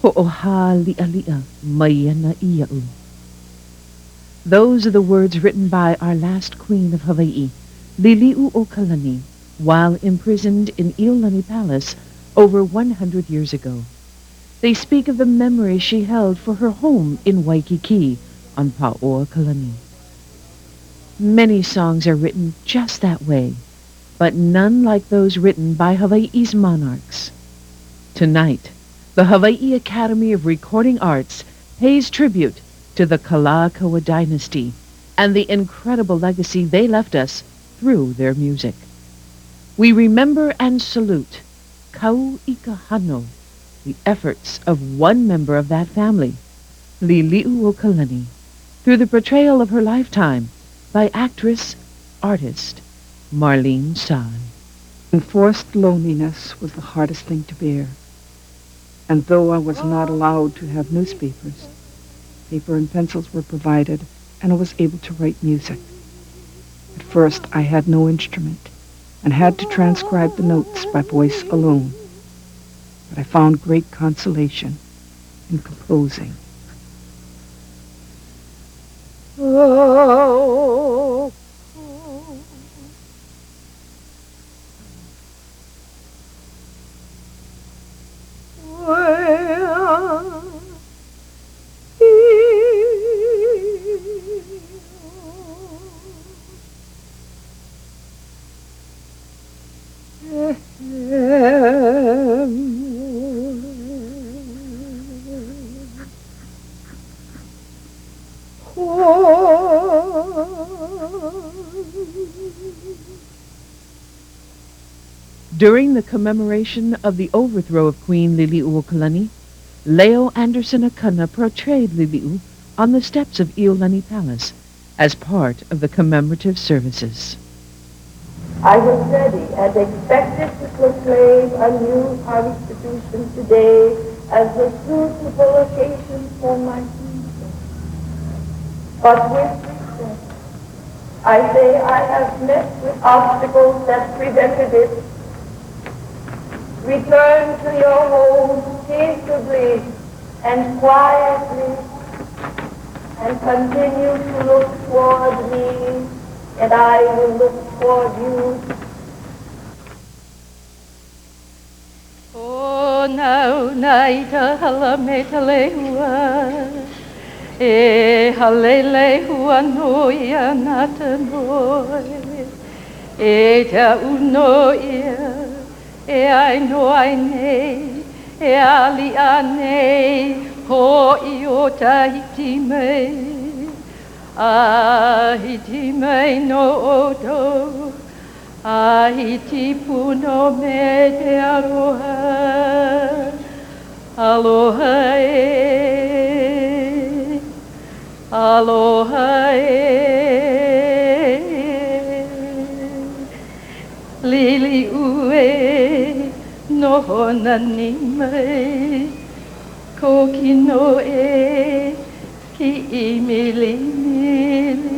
Ho'oha li'ali'a maiana i'au. Those are the words written by our last queen of Hawaii, Liliuokalani, while imprisoned in Iolani Palace over 100 years ago. They speak of the memory she held for her home in Waikiki on Paoakalani. Many songs are written just that way, but none like those written by Hawaii's monarchs. Tonight, the Hawaii Academy of Recording Arts pays tribute to the Kalakaua dynasty and the incredible legacy they left us through their music. We remember and salute Hano, the efforts of one member of that family, Liliuokalani, through the portrayal of her lifetime by actress, artist, Marlene San. Enforced loneliness was the hardest thing to bear. And though I was not allowed to have newspapers, paper and pencils were provided, and I was able to write music. At first, I had no instrument and had to transcribe the notes by voice alone. But I found great consolation in composing. Oh. During the commemoration of the overthrow of Queen Liliuokalani, Leo Anderson Akana portrayed Liliu on the steps of Iolani Palace as part of the commemorative services. I was ready and expected to proclaim a new constitution today as the suitable occasion for my future. But with regret, I say I have met with obstacles that prevented it. Return to your home peaceably and quietly, and continue to look toward me, and I will look toward you. O nau nai ta hala me ta lehua, e hale lehua noia na ta noi, e ta unoia, e ai no ai nei, e ali a nei, ho I o tahiti mei, ahiti mei no oto, ahiti puno me te aloha, aloha e, aloha e, lili ue, no hona ni mai, ko kino e, ki I mili mili.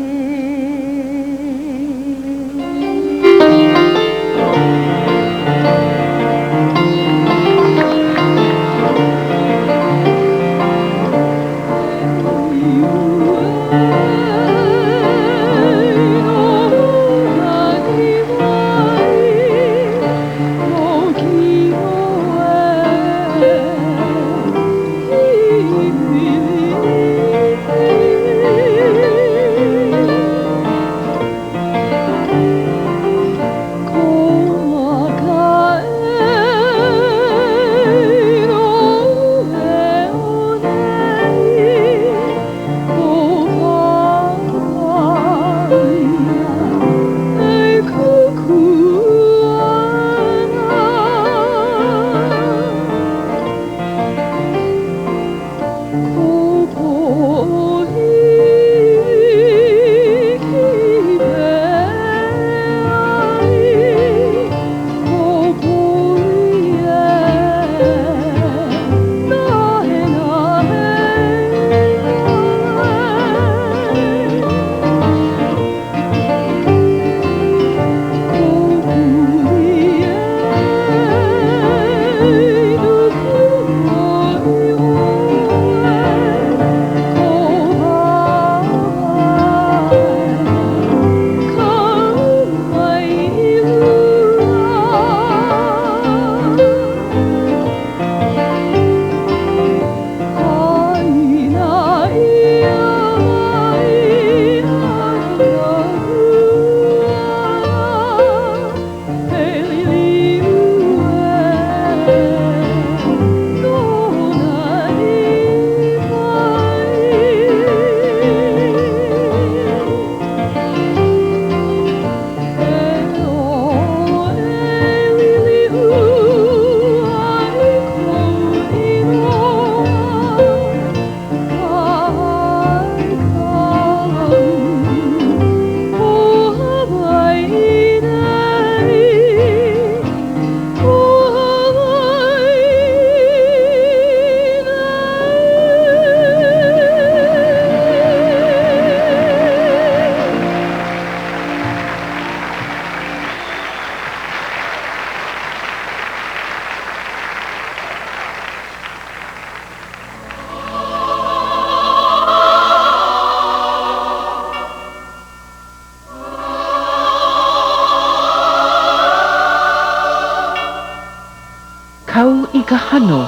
Kahano,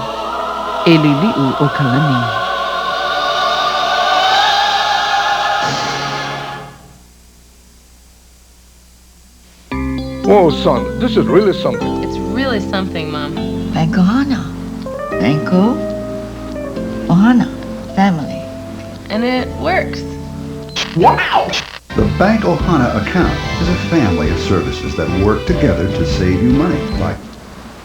e liliu o kalani. Whoa, son, this is really something. It's really something, Mom. Banko Hana. Banko Ohana family. And it works. Wow! The Bank Ohana account is a family of services that work together to save you money, like...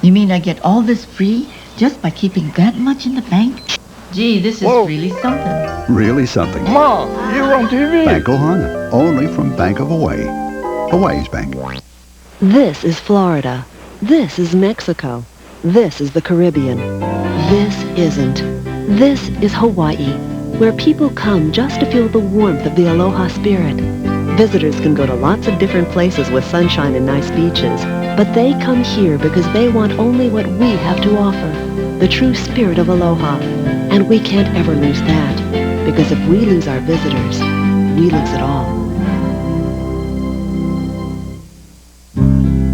You mean I get all this free just by keeping that much in the bank? Gee, this is Whoa. really something. Really something. Mom, you're on TV. Bank Ohana, only from Bank of Hawaii. Hawaii's bank. This is Florida. This is Mexico. This is the Caribbean. This isn't. This is Hawaii, where people come just to feel the warmth of the aloha spirit. Visitors can go to lots of different places with sunshine and nice beaches, but they come here because they want only what we have to offer, the true spirit of aloha. And we can't ever lose that, because if we lose our visitors, we lose it all.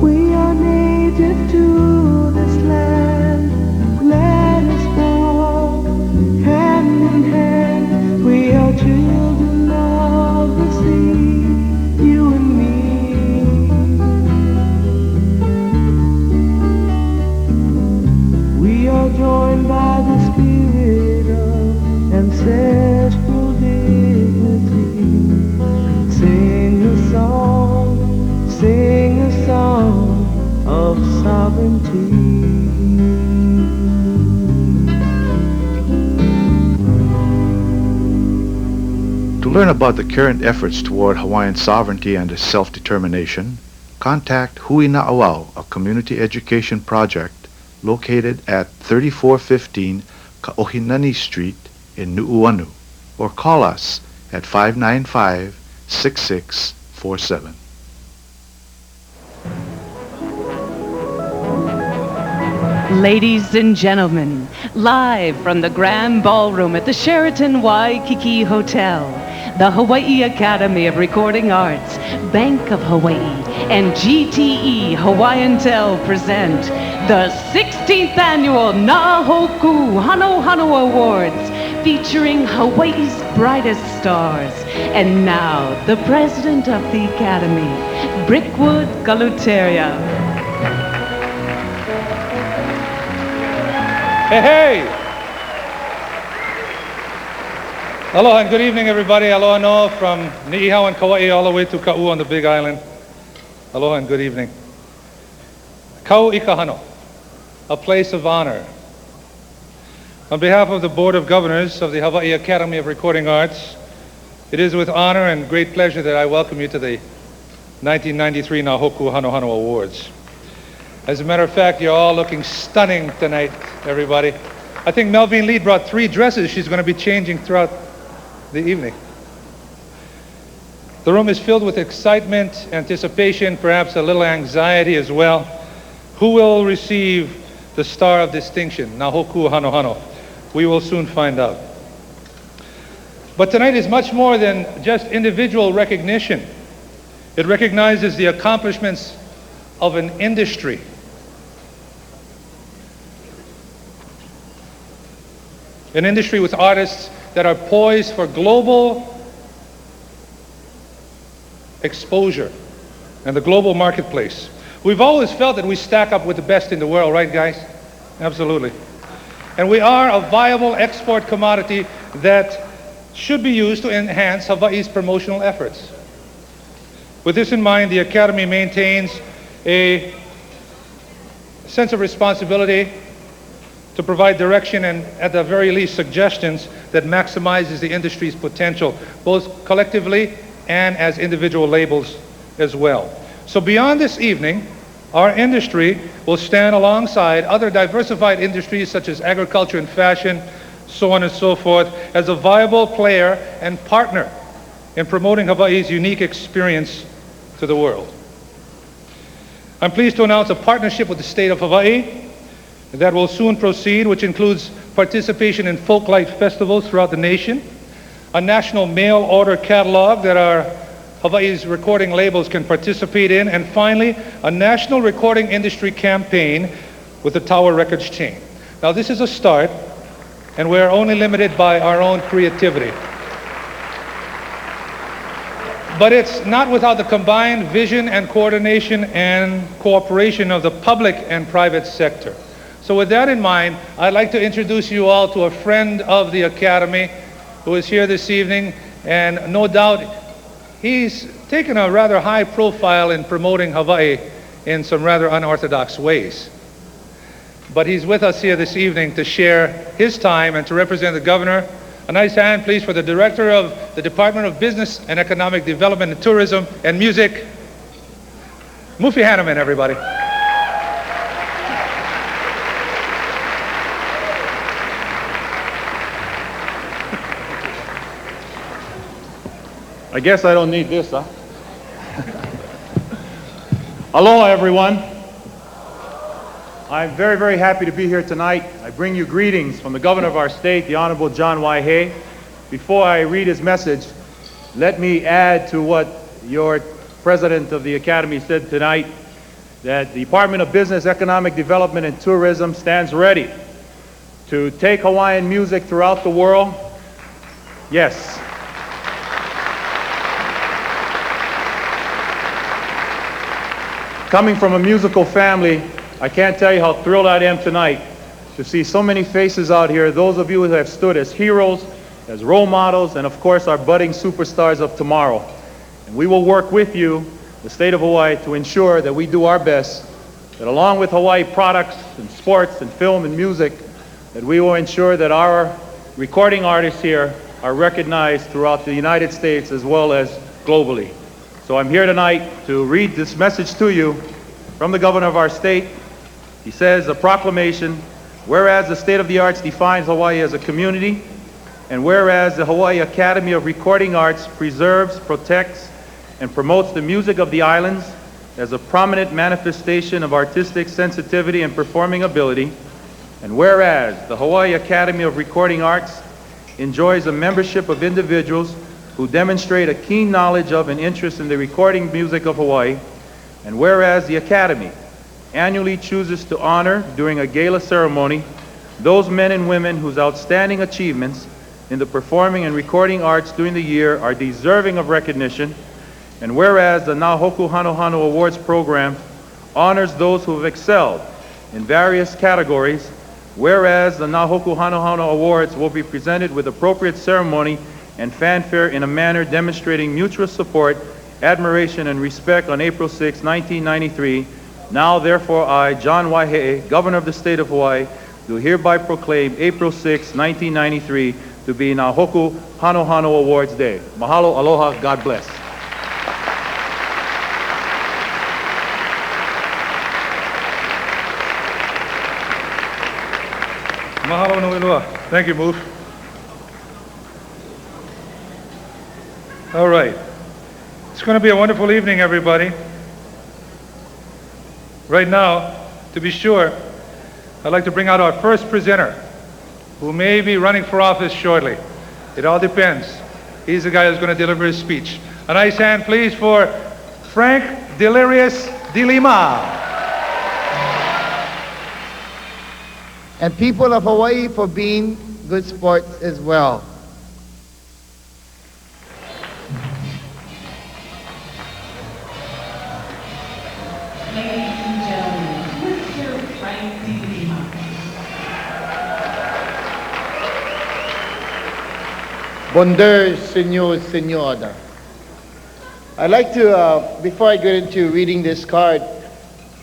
We are native to this land. Let us walk hand in hand. We are children of the sea, you and me. We are joined by the spirit of ancestral dignity. Sing a song, sing a song of sovereignty. To learn about the current efforts toward Hawaiian sovereignty and self-determination, contact Hui Na'awau, a community education project located at 3415 Ka'ohinani Street in Nu'uanu, or call us at 595-6647. Ladies and gentlemen, live from the Grand Ballroom at the Sheraton Waikiki Hotel, the Hawaii Academy of Recording Arts, Bank of Hawaii, and GTE Hawaiian Tel present the 16th Annual Hoku Hanohano Awards, featuring Hawaii's brightest stars. And now, the President of the Academy, Brickwood Galuteria. Hey, hey! Aloha and good evening, everybody. Aloha no from Ni'ihau and Kauai all the way to Ka'u on the Big Island. Aloha and good evening. Kau Ikahano, a place of honor. On behalf of the Board of Governors of the Hawaii Academy of Recording Arts, it is with honor and great pleasure that I welcome you to the 1993 Hoku Hanohano Awards. As a matter of fact, you're all looking stunning tonight, everybody. I think Melvin Lee brought 3 dresses she's going to be changing throughout the evening. The room is filled with excitement, anticipation, perhaps a little anxiety as well. Who will receive the Star of Distinction, Hoku Hanohano? We will soon find out. But tonight is much more than just individual recognition. It recognizes the accomplishments of an industry. An industry with artists that are poised for global exposure and the global marketplace. We've always felt that we stack up with the best in the world, right guys? Absolutely. And we are a viable export commodity that should be used to enhance Hawaii's promotional efforts. With this in mind, the Academy maintains a sense of responsibility to provide direction and, at the very least, suggestions that maximizes the industry's potential, both collectively and as individual labels as well. So beyond this evening, our industry will stand alongside other diversified industries such as agriculture and fashion, so on and so forth, as a viable player and partner in promoting Hawaii's unique experience to the world. I'm pleased to announce a partnership with the state of Hawaii that will soon proceed, which includes participation in folklight festivals throughout the nation, a national mail order catalog that our Hawaii's recording labels can participate in, and finally, a national recording industry campaign with the Tower Records chain. Now, this is a start, and we're only limited by our own creativity. But it's not without the combined vision and coordination and cooperation of the public and private sector. So with that in mind, I'd like to introduce you all to a friend of the Academy who is here this evening, and no doubt he's taken a rather high profile in promoting Hawaii in some rather unorthodox ways. But he's with us here this evening to share his time and to represent the governor. A nice hand, please, for the Director of the Department of Business and Economic Development and Tourism and Music, Mufi Hanneman, everybody. I guess I don't need this, huh? Aloha, everyone. I'm very, very happy to be here tonight. I bring you greetings from the Governor of our state, the Honorable John Waihee. Before I read his message, let me add to what your President of the Academy said tonight, that the Department of Business, Economic Development, and Tourism stands ready to take Hawaiian music throughout the world. Yes. Coming from a musical family, I can't tell you how thrilled I am tonight to see so many faces out here, those of you who have stood as heroes, as role models, and of course our budding superstars of tomorrow. And we will work with you, the state of Hawaii, to ensure that we do our best, that along with Hawaii products and sports and film and music, that we will ensure that our recording artists here are recognized throughout the United States as well as globally. So I'm here tonight to read this message to you from the Governor of our state. He says, a proclamation, whereas the State of the Arts defines Hawaii as a community, and whereas the Hawaii Academy of Recording Arts preserves, protects, and promotes the music of the islands as a prominent manifestation of artistic sensitivity and performing ability, and whereas the Hawaii Academy of Recording Arts enjoys a membership of individuals who demonstrate a keen knowledge of and interest in the recording music of Hawaii, and whereas the Academy annually chooses to honor during a gala ceremony those men and women whose outstanding achievements in the performing and recording arts during the year are deserving of recognition, and whereas the Hoku Hanohano Awards program honors those who have excelled in various categories, whereas the Hoku Hanohano Awards will be presented with appropriate ceremony and fanfare in a manner demonstrating mutual support, admiration, and respect on April 6, 1993. Now, therefore, I, John Waihee, Governor of the State of Hawaii, do hereby proclaim April 6, 1993 to be Hoku Hanohano Awards Day. Mahalo, aloha, God bless. Mahalo nui loa. Thank you, Moof. All right. It's going to be a wonderful evening, everybody. Right now, to be sure, I'd like to bring out our first presenter, who may be running for office shortly. It all depends. He's the guy who's going to deliver his speech. A nice hand, please, for Frank Delirious de Lima. And people of Hawaii for being good sports as well. Ladies and gentlemen, Mr. Frank de Lima. Bonjour, senor, senora. I'd like to, before I get into reading this card,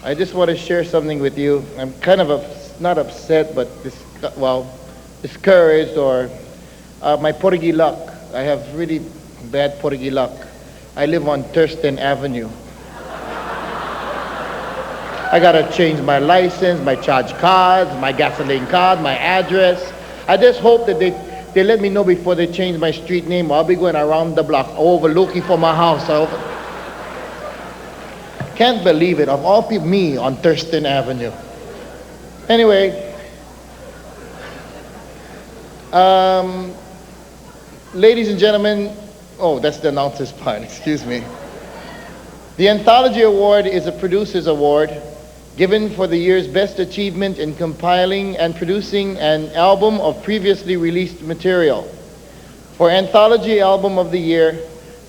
I just want to share something with you. I'm kind of not upset, but discouraged, or my Portuguese luck. I have really bad Portuguese luck. I live on Thurston Avenue. I gotta change my license, my charge cards, my gasoline card, my address. I just hope that they let me know before they change my street name. I'll be going around the block over looking for my house. Can't believe it. Of all people, me on Thurston Avenue. Anyway, ladies and gentlemen, oh, that's the announcer's part, excuse me. The Anthology Award is a producer's award given for the year's best achievement in compiling and producing an album of previously released material. For Anthology Album of the Year,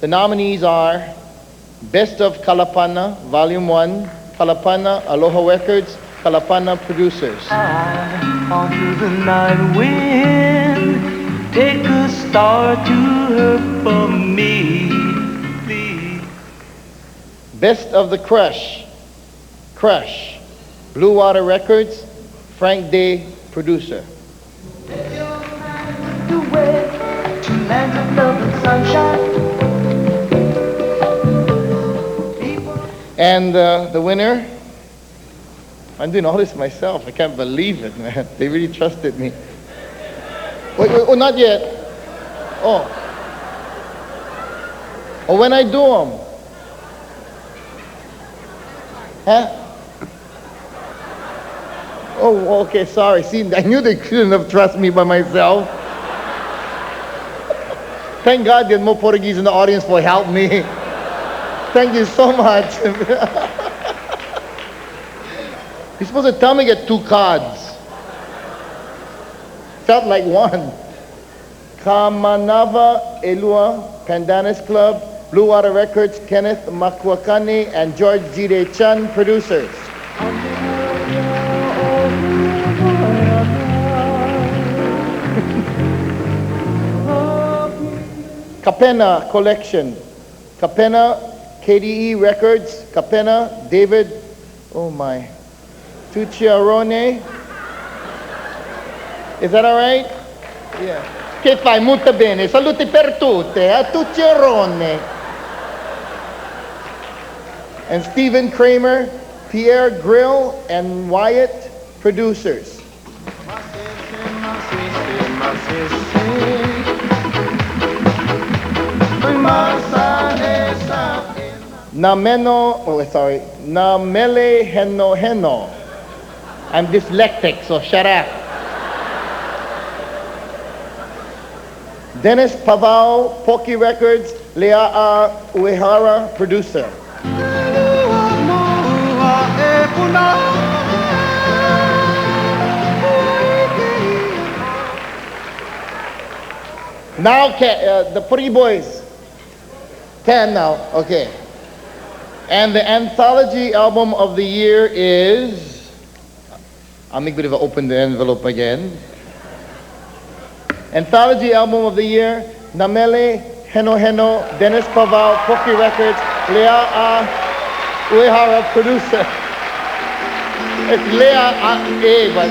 the nominees are Best of Kalapana, Volume 1, Kalapana, Aloha Records, Kalapana Producers. Onto the night wind, take a star to her for me, please. Best of the Crush, Blue Water Records, Frank Day, producer. The way to lands of love and sunshine. And the winner, I'm doing all this myself. I can't believe it, man. They really trusted me. Wait, oh, not yet. Oh, when I do them. Huh? Oh, okay, sorry. See, I knew they couldn't have trusted me by myself. Thank God there's more Portuguese in the audience for help me. Thank you so much. You're supposed to tell me to get 2 cards. Felt like one. Kamanava Elua, Pandanus Club, Blue Water Records, Kenneth Makwakane, and George Jide Chan, producers. Kapena Collection. Kapena, KDE Records, Kapena, David, oh my, Tucciarone. Is that all right? Yeah. Che fai? Molto bene. Saluti per tutte. Tucciarone. And Stephen Kramer, Pierre Grill, and Wyatt, producers. Namele Henohano. I'm dyslexic, so shut up. Dennis Pavao, Poki Records, Lea'a Uehara, producer. Now, the Pretty Boys. 10 now, okay. And the Anthology Album of the Year is, I'll make believe I open the envelope again. Anthology Album of the Year, Namele Henohano, Dennis Pavao, Poki Records, Lea'a Uehara, producer. It's Lea'a, but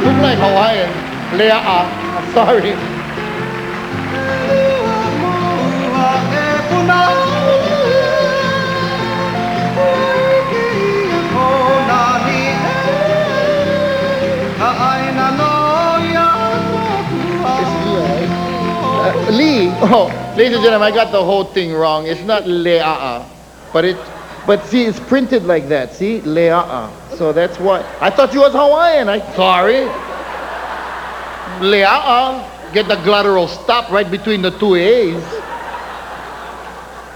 look like Hawaiian. Lea'a, I'm sorry. Lee, oh, ladies and gentlemen, I got the whole thing wrong. It's not Lea'a, but see, it's printed like that. See, Lea'a. So that's why I thought you was Hawaiian. Sorry, Lea'a. Get the guttural stop right between the 2 A's.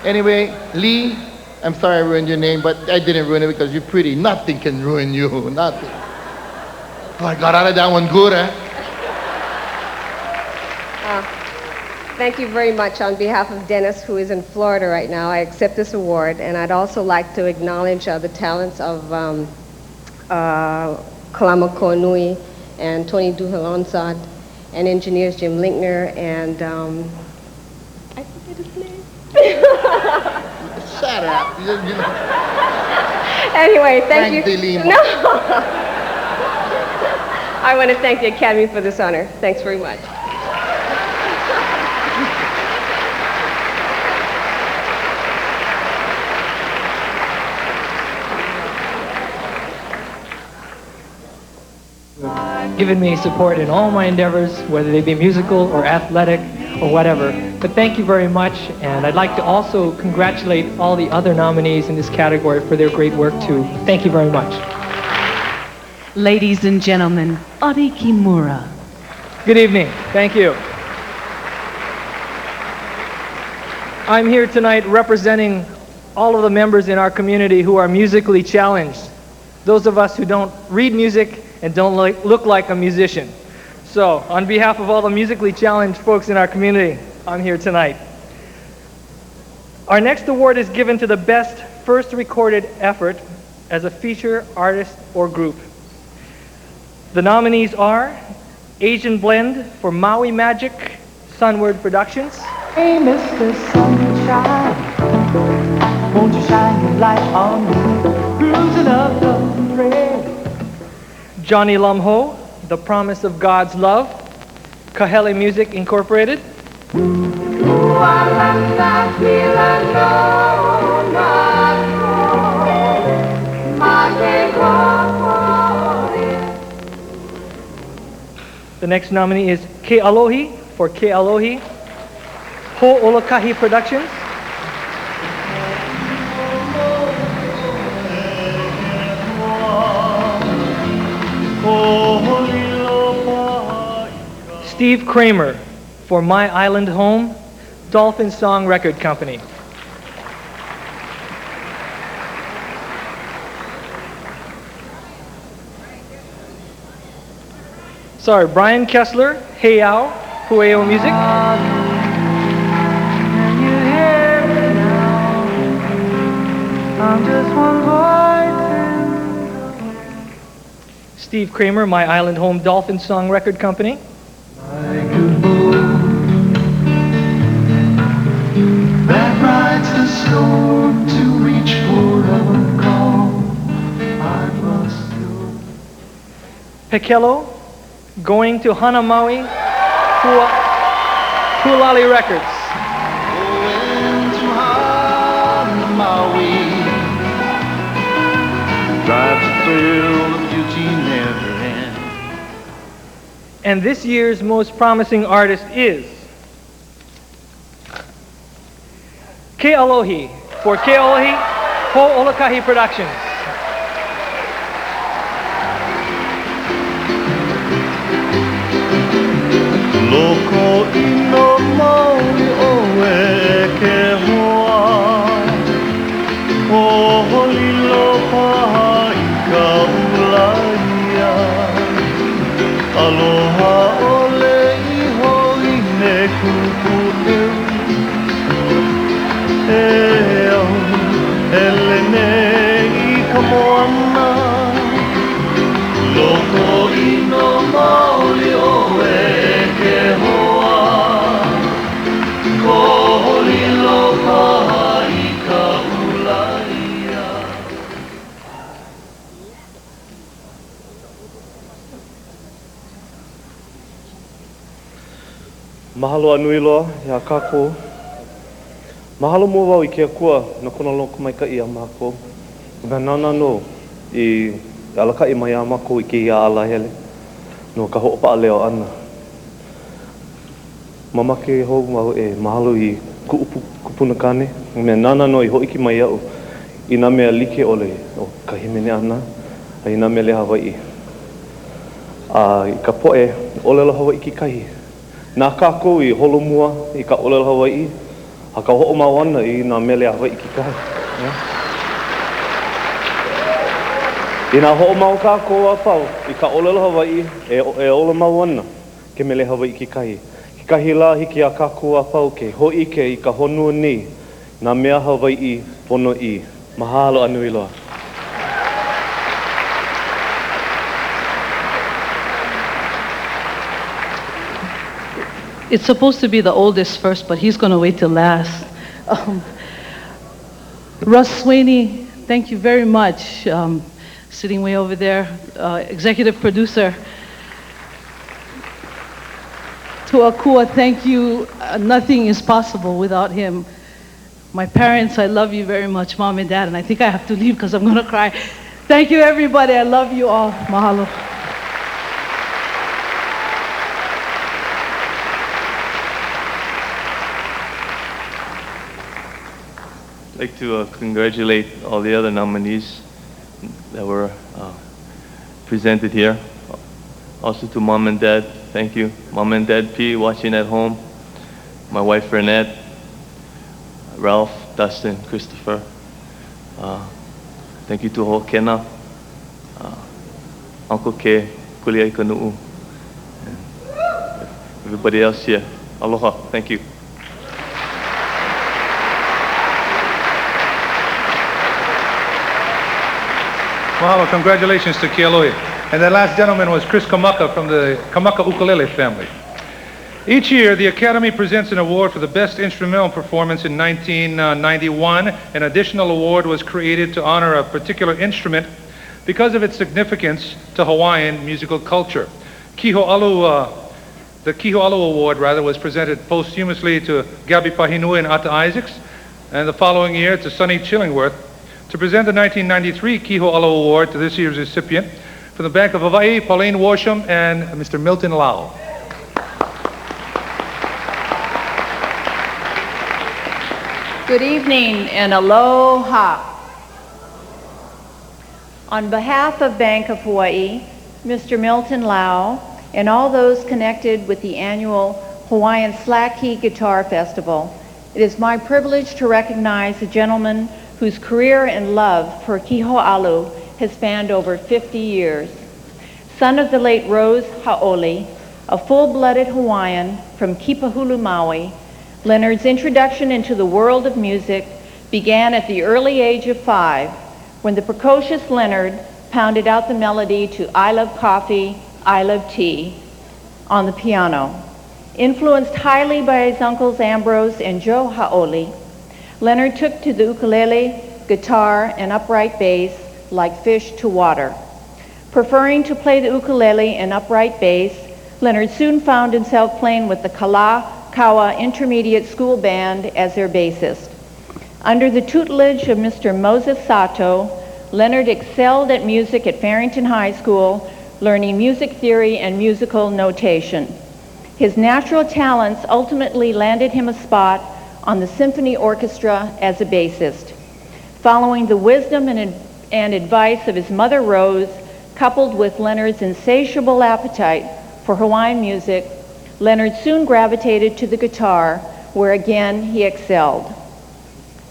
Anyway, Lee, I'm sorry I ruined your name, but I didn't ruin it because you're pretty. Nothing can ruin you. Nothing. Oh, I got out of that one good, eh? Thank you very much. On behalf of Dennis, who is in Florida right now, I accept this award, and I'd also like to acknowledge the talents of Kalamako Nui and Tony Duhalonsad, and engineers Jim Linkner and I forget his name. Shut up. Anyway, thank you. DeLima. No. I want to thank the Academy for this honor. Thanks very much. Given me support in all my endeavors, whether they be musical or athletic or whatever. But thank you very much, and I'd like to also congratulate all the other nominees in this category for their great work too. Thank you very much. Ladies and gentlemen, Ori Kimura. Good evening. Thank you. I'm here tonight representing all of the members in our community who are musically challenged. those of us who don't read music and don't look like a musician. So, on behalf of all the musically challenged folks in our community, I'm here tonight. Our next award is given to the best first recorded effort as a feature artist or group. The nominees are Asian Blend for Maui Magic, Sunward Productions. Hey, Mr. Sunshine, won't you shine your light on me? Cruising up the trail. Johnny Lumho, The Promise of God's Love, Kahele Music Incorporated. The next nominee is Ke Alohi for Ke Alohi, Ho Olakahi Productions. Steve Kramer for My Island Home, Dolphin Song Record Company. Sorry, Brian Kessler, Hey Ao, Hueo Music. I'm just one Steve Kramer, My Island Home, Dolphin Song Record Company. that rides the storm to reach for a calm. I must go. Pekelo, Going to Hanamaui, Hualali Records. Going to Maui, drive to thrill the beauty never ends. And this year's most promising artist is Ke Alohi for Ke Alohi, Ho Olakahi Productions. Loko ino maui oe ke hoa, o holilo paha I ka ulaia. Aloha ole iho I ne kupu e au, ele ne I ka moana. Loko ino maui oe ke hoa, ko holilo paha I ka ulaia. Mahalo anui loa, ia kako. Mahalo mua wau I ke akua na kona loko mai ka ia mako. Nga nana no I alaka I mai a mako I ke ia ala hele. No ka ho'opa leo ana. Mamake hou mau e mahalo I kupuna kane. Mea nana no I ho'iki mai au. I nā mea like ole o ka himene ana. I nā mea le Hawaii. I ka poe olelo Hawaii ki kahi. Nā kākou I holomua I ka olelo Hawaii. Ha ka ho'o mau ana I nā mea le Hawaii ki kahi. I nā ho'o mau kākou a pau I ka olelo Hawaii e olo mau ana ke mele Hawaii ki kahi. Ki kahi la hiki a kākou a pau ke ho'ike I ka honua ni nā mea Hawaii pono I. Mahalo anui loa. It's supposed to be the oldest first, but he's going to wait till last. Russ Sweeney, thank you very much. Sitting way over there, executive producer. To Akua, thank you. Nothing is possible without him. My parents, I love you very much, Mom and Dad, and I think I have to leave because I'm going to cry. Thank you, everybody. I love you all. Mahalo. I'd like to congratulate all the other nominees that were presented here. Also to Mom and Dad, thank you. Mom and Dad P, watching at home. My wife Renette, Ralph, Dustin, Christopher. Thank you to Hokena, Uncle K, Kuliai Kanu'u, and everybody else here. Aloha. Thank you. Mahalo, congratulations to Kealohi. And that last gentleman was Chris Kamaka from the Kamaka ukulele family. Each year, the Academy presents an award for the best instrumental performance. In 1991, an additional award was created to honor a particular instrument because of its significance to Hawaiian musical culture. The Kiho'alu Award, was presented posthumously to Gabby Pahinui and Ata Isaacs, and the following year to Sonny Chillingworth. To present the 1993 Kiho'alu Award to this year's recipient, from the Bank of Hawaii, Pauline Worsham and Mr. Milton Lau. Good evening and aloha. On behalf of Bank of Hawaii, Mr. Milton Lau, and all those connected with the annual Hawaiian Slack Key Guitar Festival, it is my privilege to recognize a gentleman whose career and love for Kiho'alu has spanned over 50 years. Son of the late Rose Ha'oli, a full-blooded Hawaiian from Kipahulu, Maui, Leonard's introduction into the world of music began at the early age of 5, when the precocious Leonard pounded out the melody to I Love Coffee, I Love Tea on the piano. Influenced highly by his uncles Ambrose and Joe Ha'oli, Leonard took to the ukulele, guitar, and upright bass like fish to water. Preferring to play the ukulele and upright bass, Leonard soon found himself playing with the Kalakaua Intermediate School Band as their bassist. Under the tutelage of Mr. Moses Sato, Leonard excelled at music at Farrington High School, learning music theory and musical notation. His natural talents ultimately landed him a spot on the symphony orchestra as a bassist. Following the wisdom and advice of his mother Rose, coupled with Leonard's insatiable appetite for Hawaiian music, Leonard soon gravitated to the guitar, where again he excelled.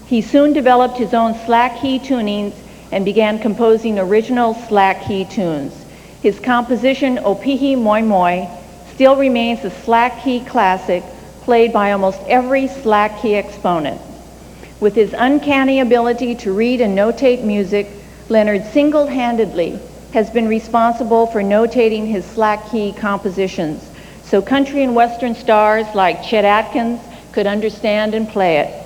He soon developed his own slack key tunings and began composing original slack key tunes. His composition, Opihi Moi Moi, still remains a slack key classic played by almost every slack key exponent. With his uncanny ability to read and notate music, Leonard single-handedly has been responsible for notating his slack key compositions, so country and western stars like Chet Atkins could understand and play it.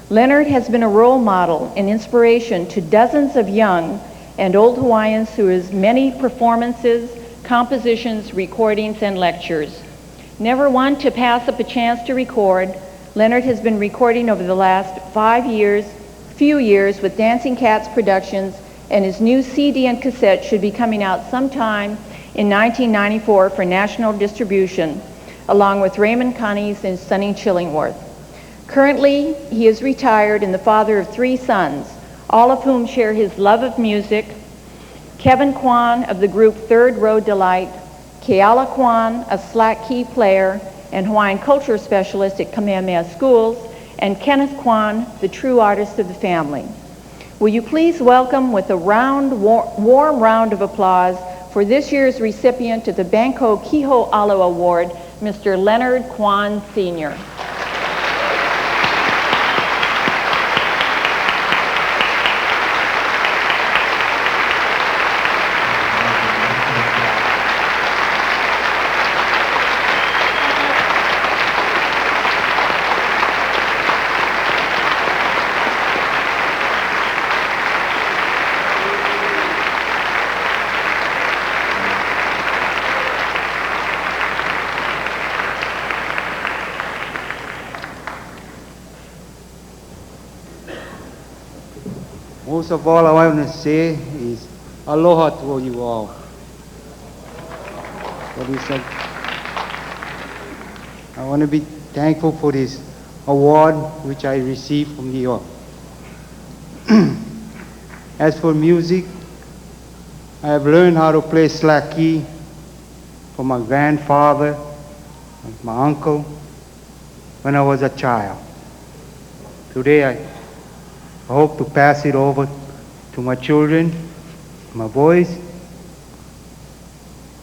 Leonard has been a role model and inspiration to dozens of young and old Hawaiians through his many performances, compositions, recordings, and lectures. Never one to pass up a chance to record, Leonard has been recording over the last few years with Dancing Cats Productions, and his new CD and cassette should be coming out sometime in 1994 for national distribution, along with Raymond Cunnies and Sonny Chillingworth. Currently, he is retired and the father of 3 sons, all of whom share his love of music: Kevin Kwan of the group Third Row Delight, Keala Kwan, a slack key player and Hawaiian culture specialist at Kamehameha Schools, and Kenneth Kwan, the true artist of the family. Will you please welcome with a warm round of applause for this year's recipient of the Banco Kiho'alu Award, Mr. Leonard Kwan Sr. Most of all, I want to say is aloha to you all. I want to be thankful for this award which I received from New York. As for music, I have learned how to play slack key from my grandfather and my uncle when I was a child. Today I hope to pass it over to my children, my boys,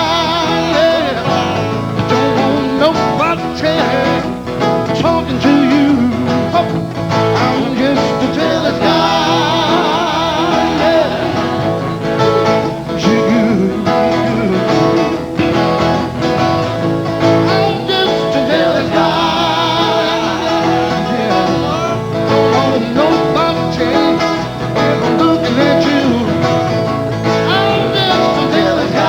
time. there talking to you. Oh, I'm just a jealous guy. Yeah. You, I'm just a jealous guy. Yeah. Don't want nobody change if I'm looking at you. I'm just a jealous guy.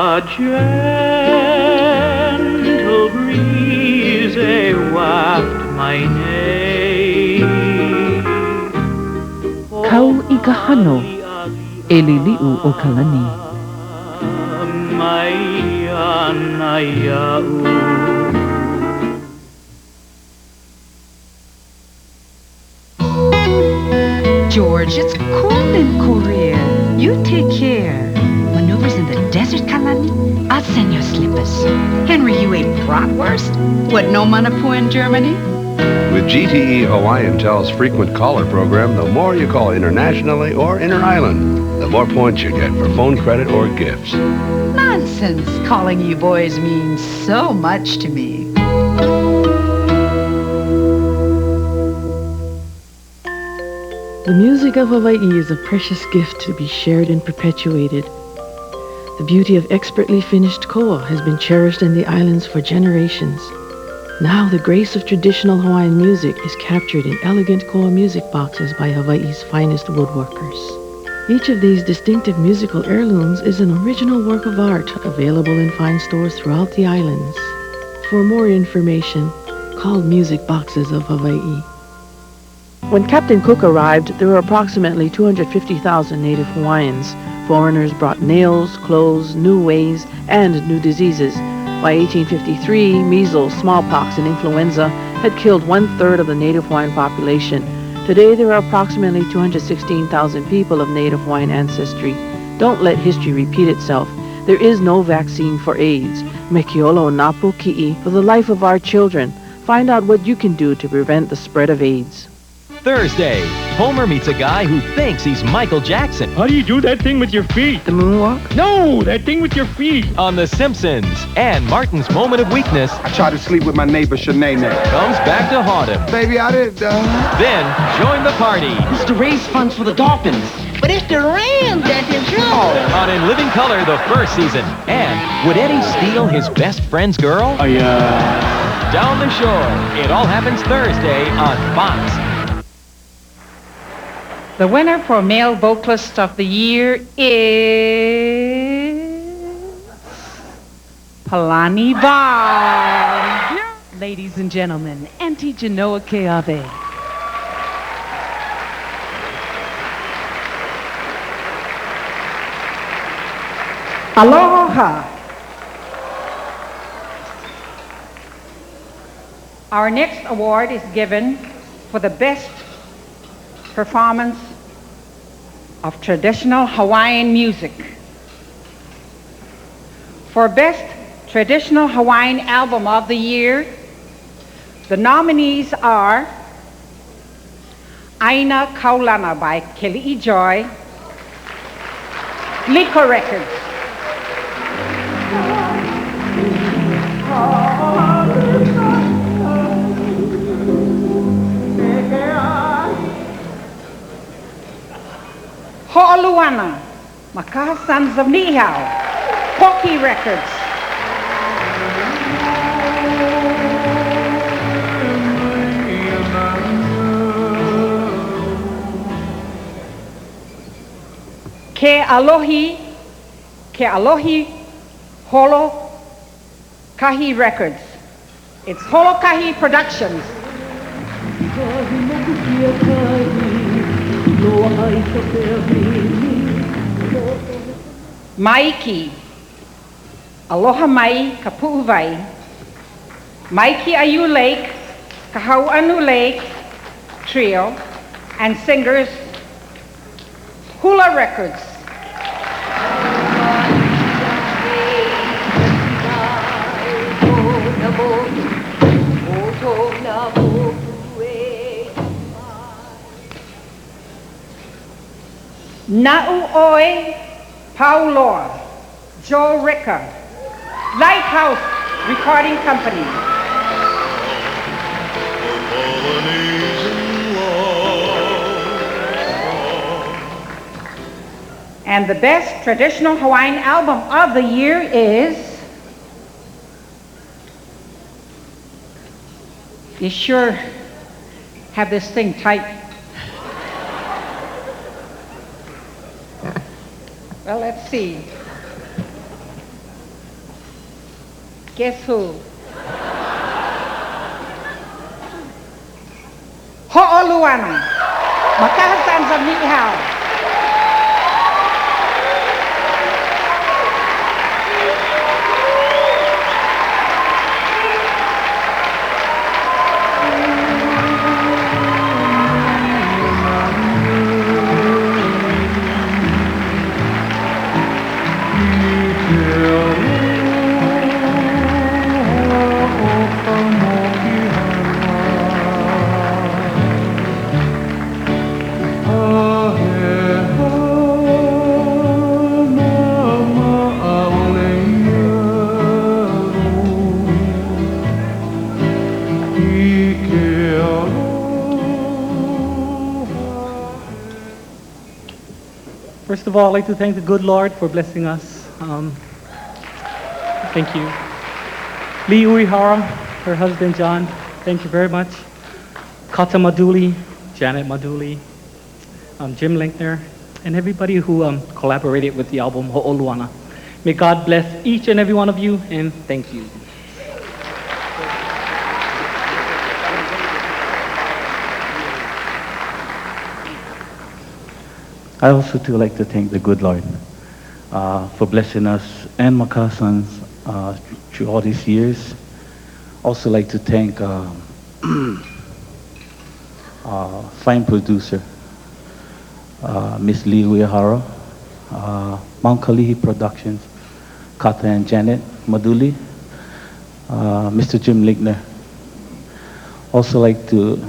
A gentle breeze waft my name. Hoku Hanohano, e lili'u o Kalani. George, it's cold in Korea. You take care. Maneuvers in the desert, Kalani? I'll send your slippers. Henry, you ate bratwurst? What, no manapu in Germany? With GTE Hawaiian Tel's frequent caller program, the more you call internationally or inter-island, the more points you get for phone credit or gifts. Nonsense. Calling you boys means so much to me. The music of Hawaii is a precious gift to be shared and perpetuated. The beauty of expertly finished koa has been cherished in the islands for generations. Now the grace of traditional Hawaiian music is captured in elegant koa music boxes by Hawaii's finest woodworkers. Each of these distinctive musical heirlooms is an original work of art available in fine stores throughout the islands. For more information, call Music Boxes of Hawaii. When Captain Cook arrived, there were approximately 250,000 native Hawaiians. Foreigners brought nails, clothes, new ways, and new diseases. By 1853, measles, smallpox, and influenza had killed 1/3 of the native Hawaiian population. Today, there are approximately 216,000 people of native Hawaiian ancestry. Don't let history repeat itself. There is no vaccine for AIDS. Mekiolo napu ki'i for the life of our children. Find out what you can do to prevent the spread of AIDS. Thursday, Homer meets a guy who thinks he's Michael Jackson. How do you do that thing with your feet? The moonwalk? No, that thing with your feet. On The Simpsons. And Martin's moment of weakness. I tried to sleep with my neighbor, Shanae. Comes back to haunt him. Baby, I didn't. Then, join the party. It's to raise funds for the Dolphins. But it's the Rams that's in trouble. On In Living Color, the first season. And would Eddie steal his best friend's girl? Down the Shore. It all happens Thursday on Fox. The winner for Male Vocalist of the Year is Palani Bar. Ladies and gentlemen, Auntie Genoa Keawe. Aloha. Our next award is given for the best performance of traditional Hawaiian music. For Best Traditional Hawaiian Album of the Year, the nominees are Aina Kaulana by Keli'i Joy, Liko Records, Ho'oluana, Makaha Sons of Nihau, Poki Records, Ke Alohi Holo Kahi Records. It's Holo Kahi Productions. Maiki, Aloha Mai Kapu'uwai, Maiki Ayu Lake, Kahau'anu Lake Trio, and singers Hula Records. Na'u'oi Pauloa, Joe Ricker, Lighthouse Recording Company. And the best traditional Hawaiian album of the year is... You sure have this thing tight. Well, let's see. Guess who? Ho'oluana, Makahasans of Ni'ihau. First of all, I'd like to thank the good Lord for blessing us. Thank you. Lee Uehara, her husband John, thank you very much. Kata Maduli, Janet Maduli, Jim Linkner, and everybody who collaborated with the album Ho'oluana. May God bless each and every one of you, and thank you. I also too like to thank the good Lord for blessing us and Makasans through all these years. Also like to thank fine producer Miss Lee Uehara, Mount Kalihi Productions, Kata and Janet Maduli, Mr. Jim Ligner. Also like to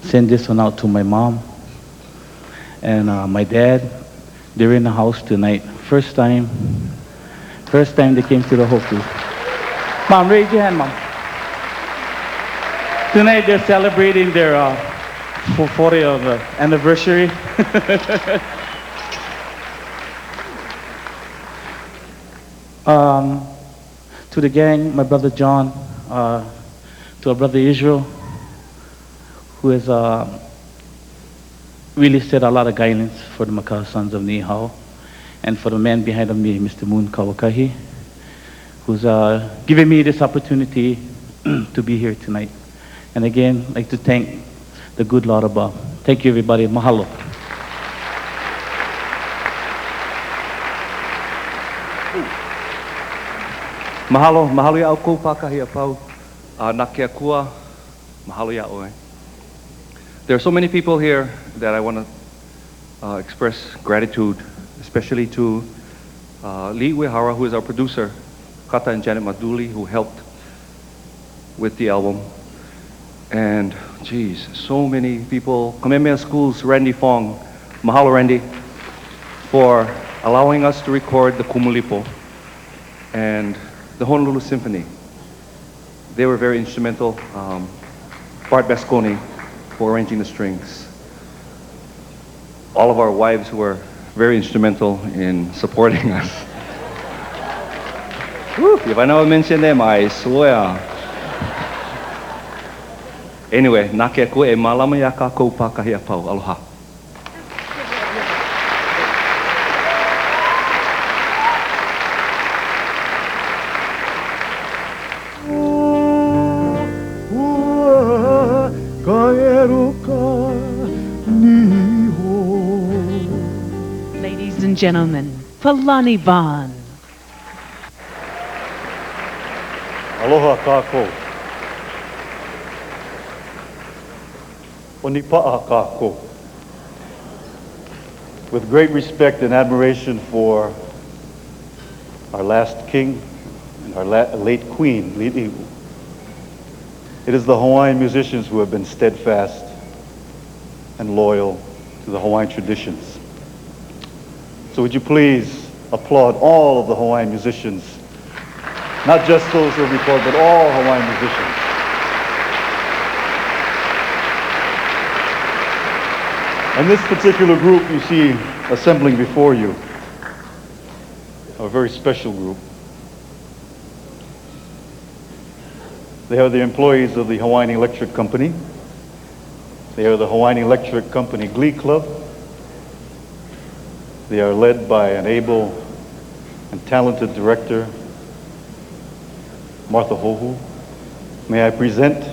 send this one out to my mom and my dad. They're in the house tonight. First time they came to the Hoku. Mom, raise your hand, Mom. Tonight they're celebrating their 40th anniversary. To the gang, my brother John, to our brother Israel, who has really set a lot of guidance for the Macau Sons of Ni'ihau, and for the man behind me, Mr. Moon Kawakahi, who's given me this opportunity to be here tonight. And again, I'd like to thank the good Lord above. Thank you, everybody. Mahalo. Mahalo, mahalo ya au kou pakahi a pau, na ke akua, mahalo ya oe. There are so many people here that I want to express gratitude, especially to Lee Uehara, who is our producer, Kata and Janet Maduli, who helped with the album, and geez, so many people. Kamehameha School's Randy Fong, mahalo Randy, for allowing us to record the Kumulipo and the Honolulu Symphony. They were very instrumental. Bart Basconi for arranging the strings. All of our wives who were very instrumental in supporting us. Woo, if I never mention them, I swear. Anyway, nake koe e malama ya ka kou pakahi a pau. Aloha. Ladies and gentlemen, Palani Bond. Aloha kākou. Onipa'a kākou. With great respect and admiration for our last king and our late queen, Li'u, it is the Hawaiian musicians who have been steadfast and loyal to the Hawaiian traditions. So would you please applaud all of the Hawaiian musicians, not just those who record, but all Hawaiian musicians. And this particular group you see assembling before you, a very special group. They are the employees of the Hawaiian Electric Company. They are the Hawaiian Electric Company Glee Club. They are led by an able and talented director, Martha Hohu. May I present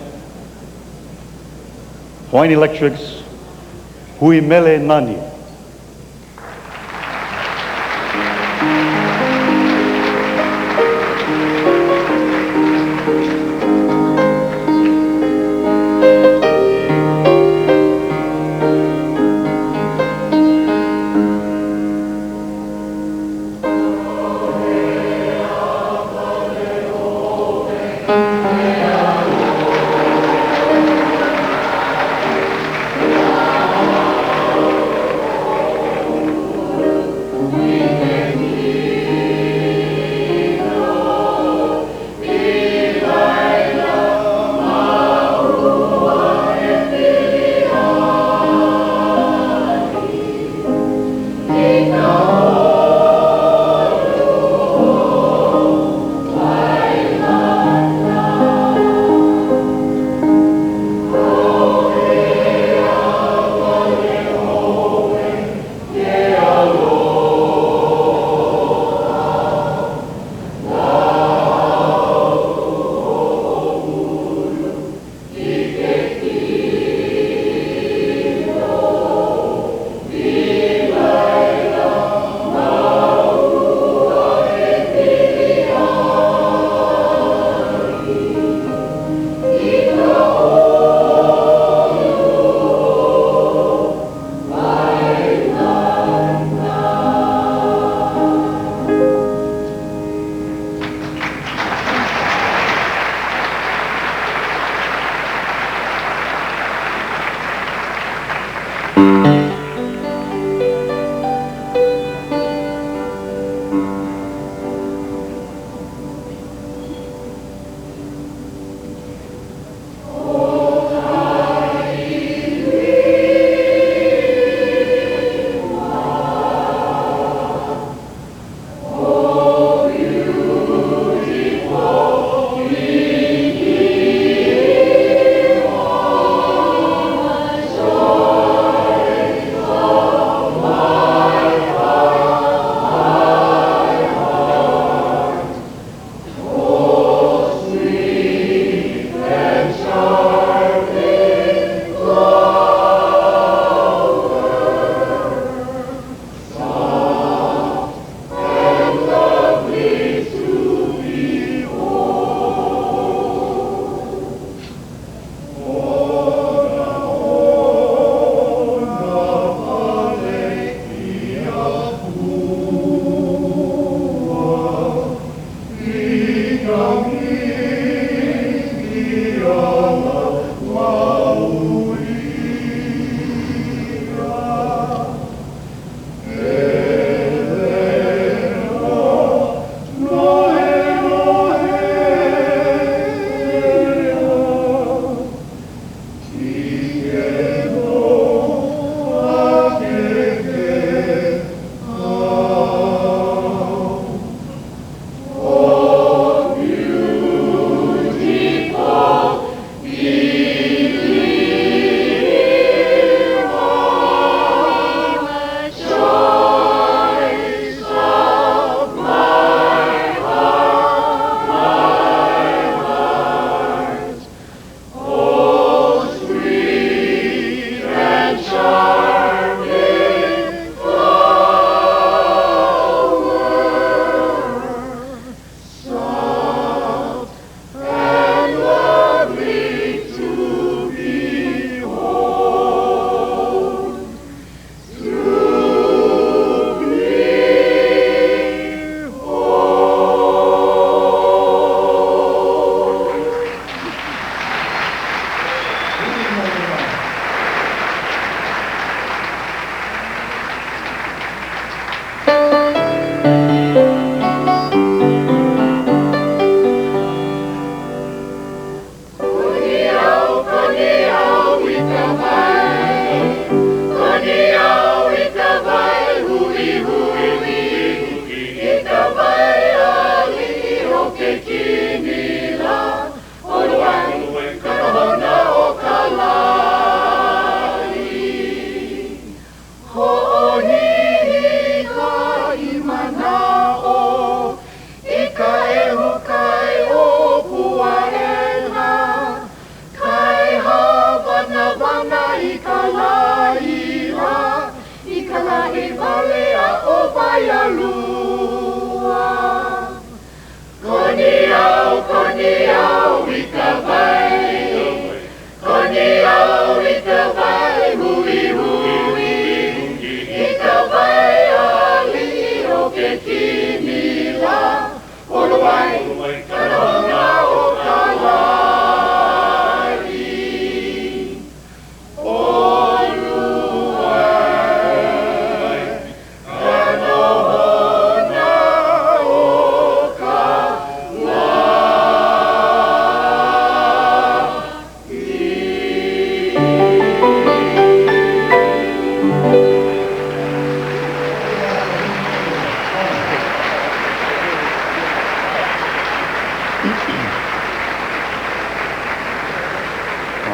Hawaiian Electric's Hui Mele Nani.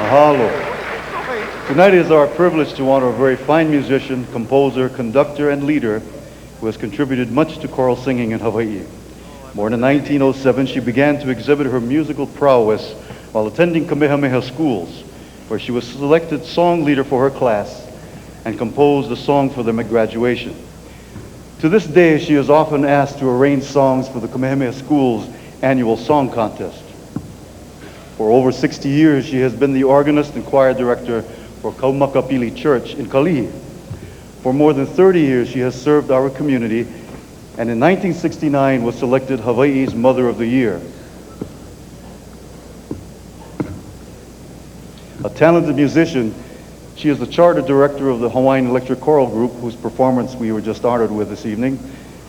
Mahalo. Tonight it is our privilege to honor a very fine musician, composer, conductor, and leader who has contributed much to choral singing in Hawaii. Born in 1907, she began to exhibit her musical prowess while attending Kamehameha schools, where she was selected song leader for her class and composed a song for them at graduation. To this day, she is often asked to arrange songs for the Kamehameha School's annual song contest. For over 60 years, she has been the organist and choir director for Kaumakapili Church in Kalihi. For more than 30 years, she has served our community, and in 1969 was selected Hawaii's Mother of the Year. A talented musician, she is the charter director of the Hawaiian Electric Choral Group, whose performance we were just honored with this evening.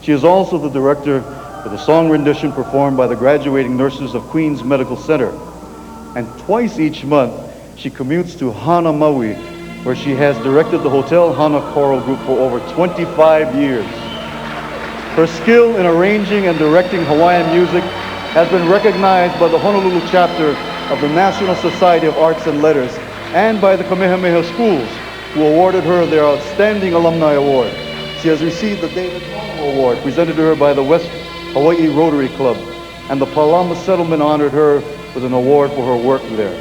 She is also the director for the song rendition performed by the graduating nurses of Queens Medical Center. And twice each month, she commutes to Hana, Maui, where she has directed the Hotel Hana Choral Group for over 25 years. Her skill in arranging and directing Hawaiian music has been recognized by the Honolulu chapter of the National Society of Arts and Letters and by the Kamehameha Schools, who awarded her their Outstanding Alumni Award. She has received the David Mono Award presented to her by the West Hawaii Rotary Club, and the Palama Settlement honored her with an award for her work there.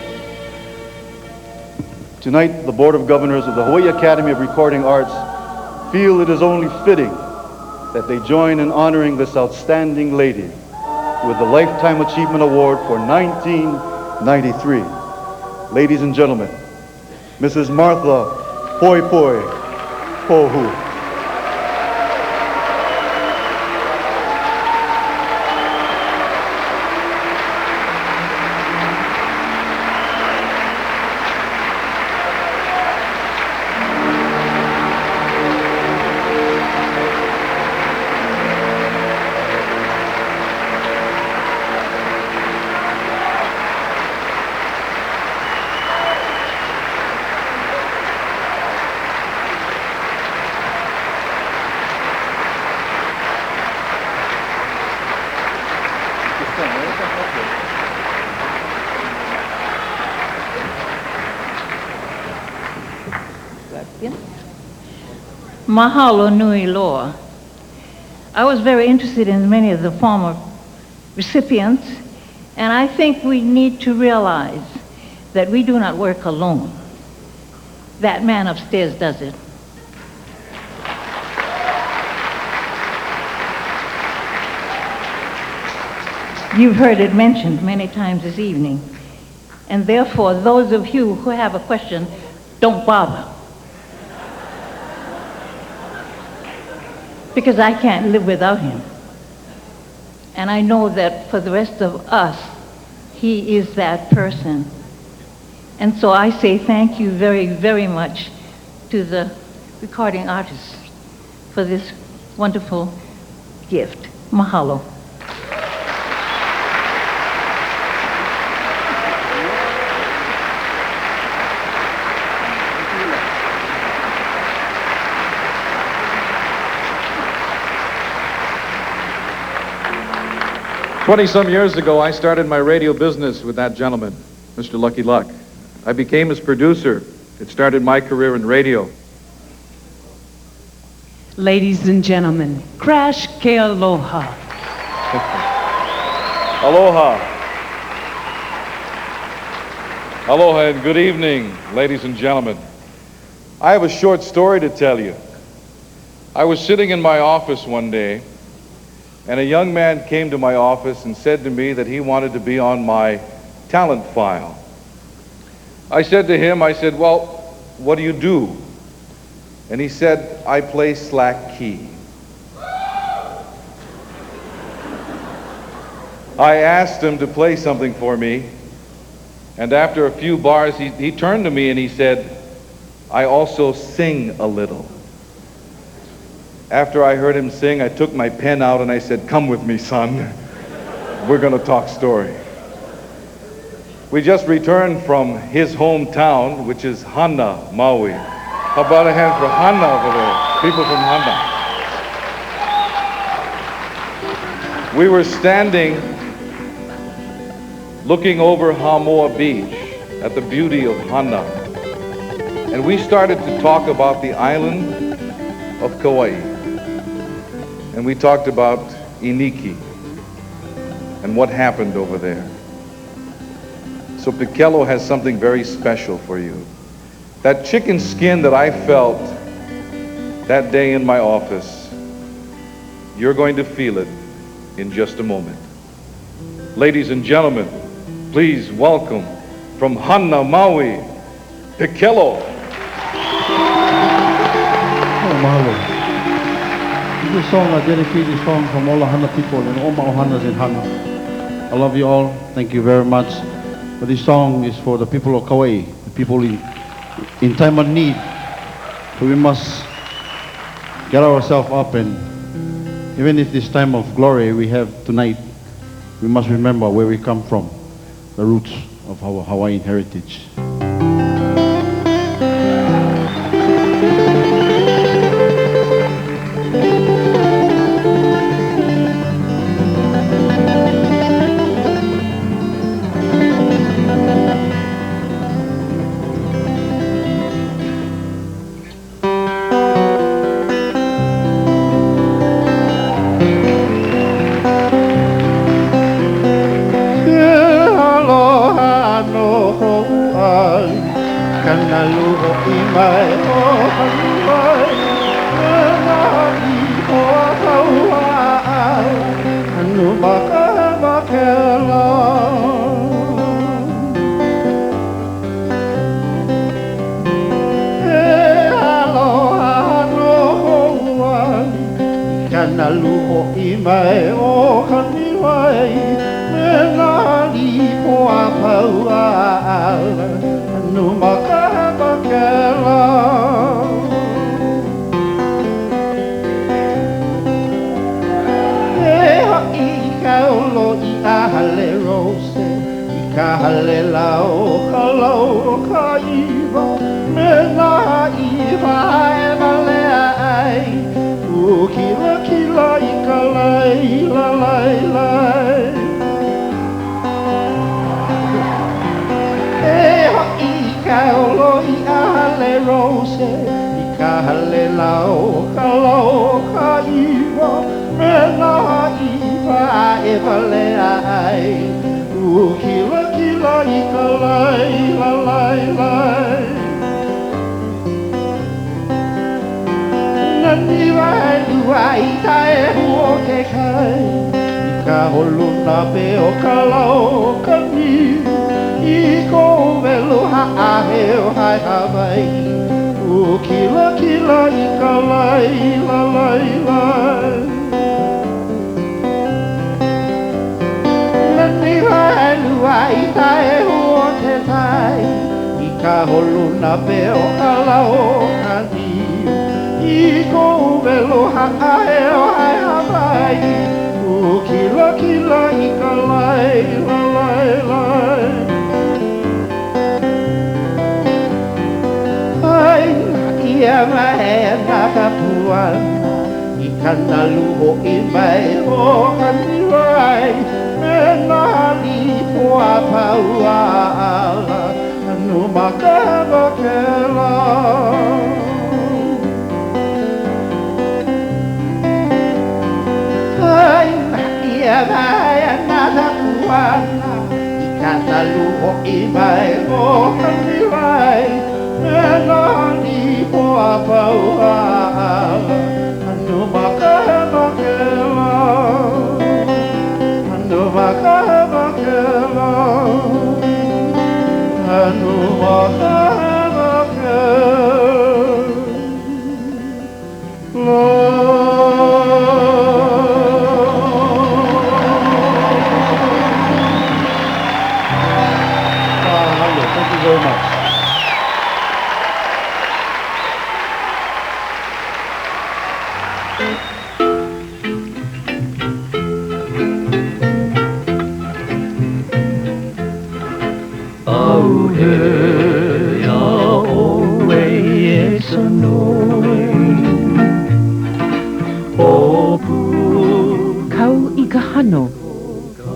Tonight, the Board of Governors of the Hawaii Academy of Recording Arts feel it is only fitting that they join in honoring this outstanding lady with the Lifetime Achievement Award for 1993. Ladies and gentlemen, Mrs. Martha Poi Poi Pohu. 'Yan. Mahalo nui loa. I was very interested in many of the former recipients, and I think we need to realize that we do not work alone. That man upstairs does it. You've heard it mentioned many times this evening, and therefore those of you who have a question, don't bother. Because I can't live without him. And I know that for the rest of us, he is that person. And so I say thank you very, very much to the recording artists for this wonderful gift. Mahalo. Some years ago, I started my radio business with that gentleman, Mr. Lucky Luck. I became his producer. It started my career in radio. Ladies and gentlemen, Crash Ke Aloha. Aloha. Aloha and good evening, ladies and gentlemen. I have a short story to tell you. I was sitting in my office one day, and a young man came to my office and said to me that he wanted to be on my talent file. I said to him, well, what do you do? And he said, I play slack key. I asked him to play something for me, and after a few bars, he turned to me and he said, I also sing a little. After I heard him sing, I took my pen out and I said, come with me, son. We're going to talk story. We just returned from his hometown, which is Hana, Maui. How about a hand for Hana over there? People from Hana. We were standing looking over Hamoa Beach at the beauty of Hana. And we started to talk about the island of Kauai. And we talked about Iniki and what happened over there. So Pikelo has something very special for you. That chicken skin that I felt that day in my office, you're going to feel it in just a moment. Ladies and gentlemen, please welcome from Hana, Maui, Pikelo. Oh, mahalo. This is a song, I dedicate this song from all the Hana people and all my Ohanas in Hana. I love you all. Thank you very much. But this song is for the people of Kauai, the people in time of need. So we must get ourselves up, and even if this time of glory we have tonight, we must remember where we come from, the roots of our Hawaiian heritage.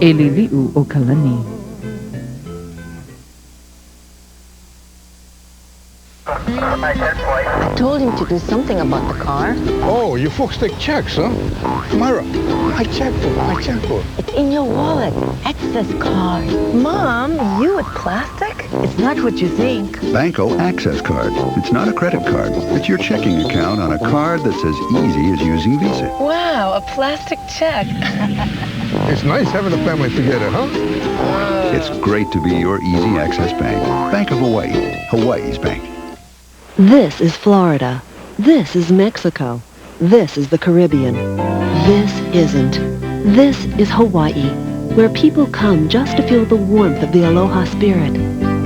e lili'u o Kalani. I told him to do something about the car. Oh, you folks take checks, huh? Myra, my checkbook. It's in your wallet. Access card. Mom, you with plastic? It's not what you think. Banco Access Card. It's not a credit card. It's your checking account on a card that's as easy as using Visa. Wow, a plastic check. It's nice having a family together, huh? It's great to be your easy access bank. Bank of Hawaii. Hawaii's bank. This is Florida. This is Mexico. This is the Caribbean. This isn't. This is Hawaii, where people come just to feel the warmth of the aloha spirit.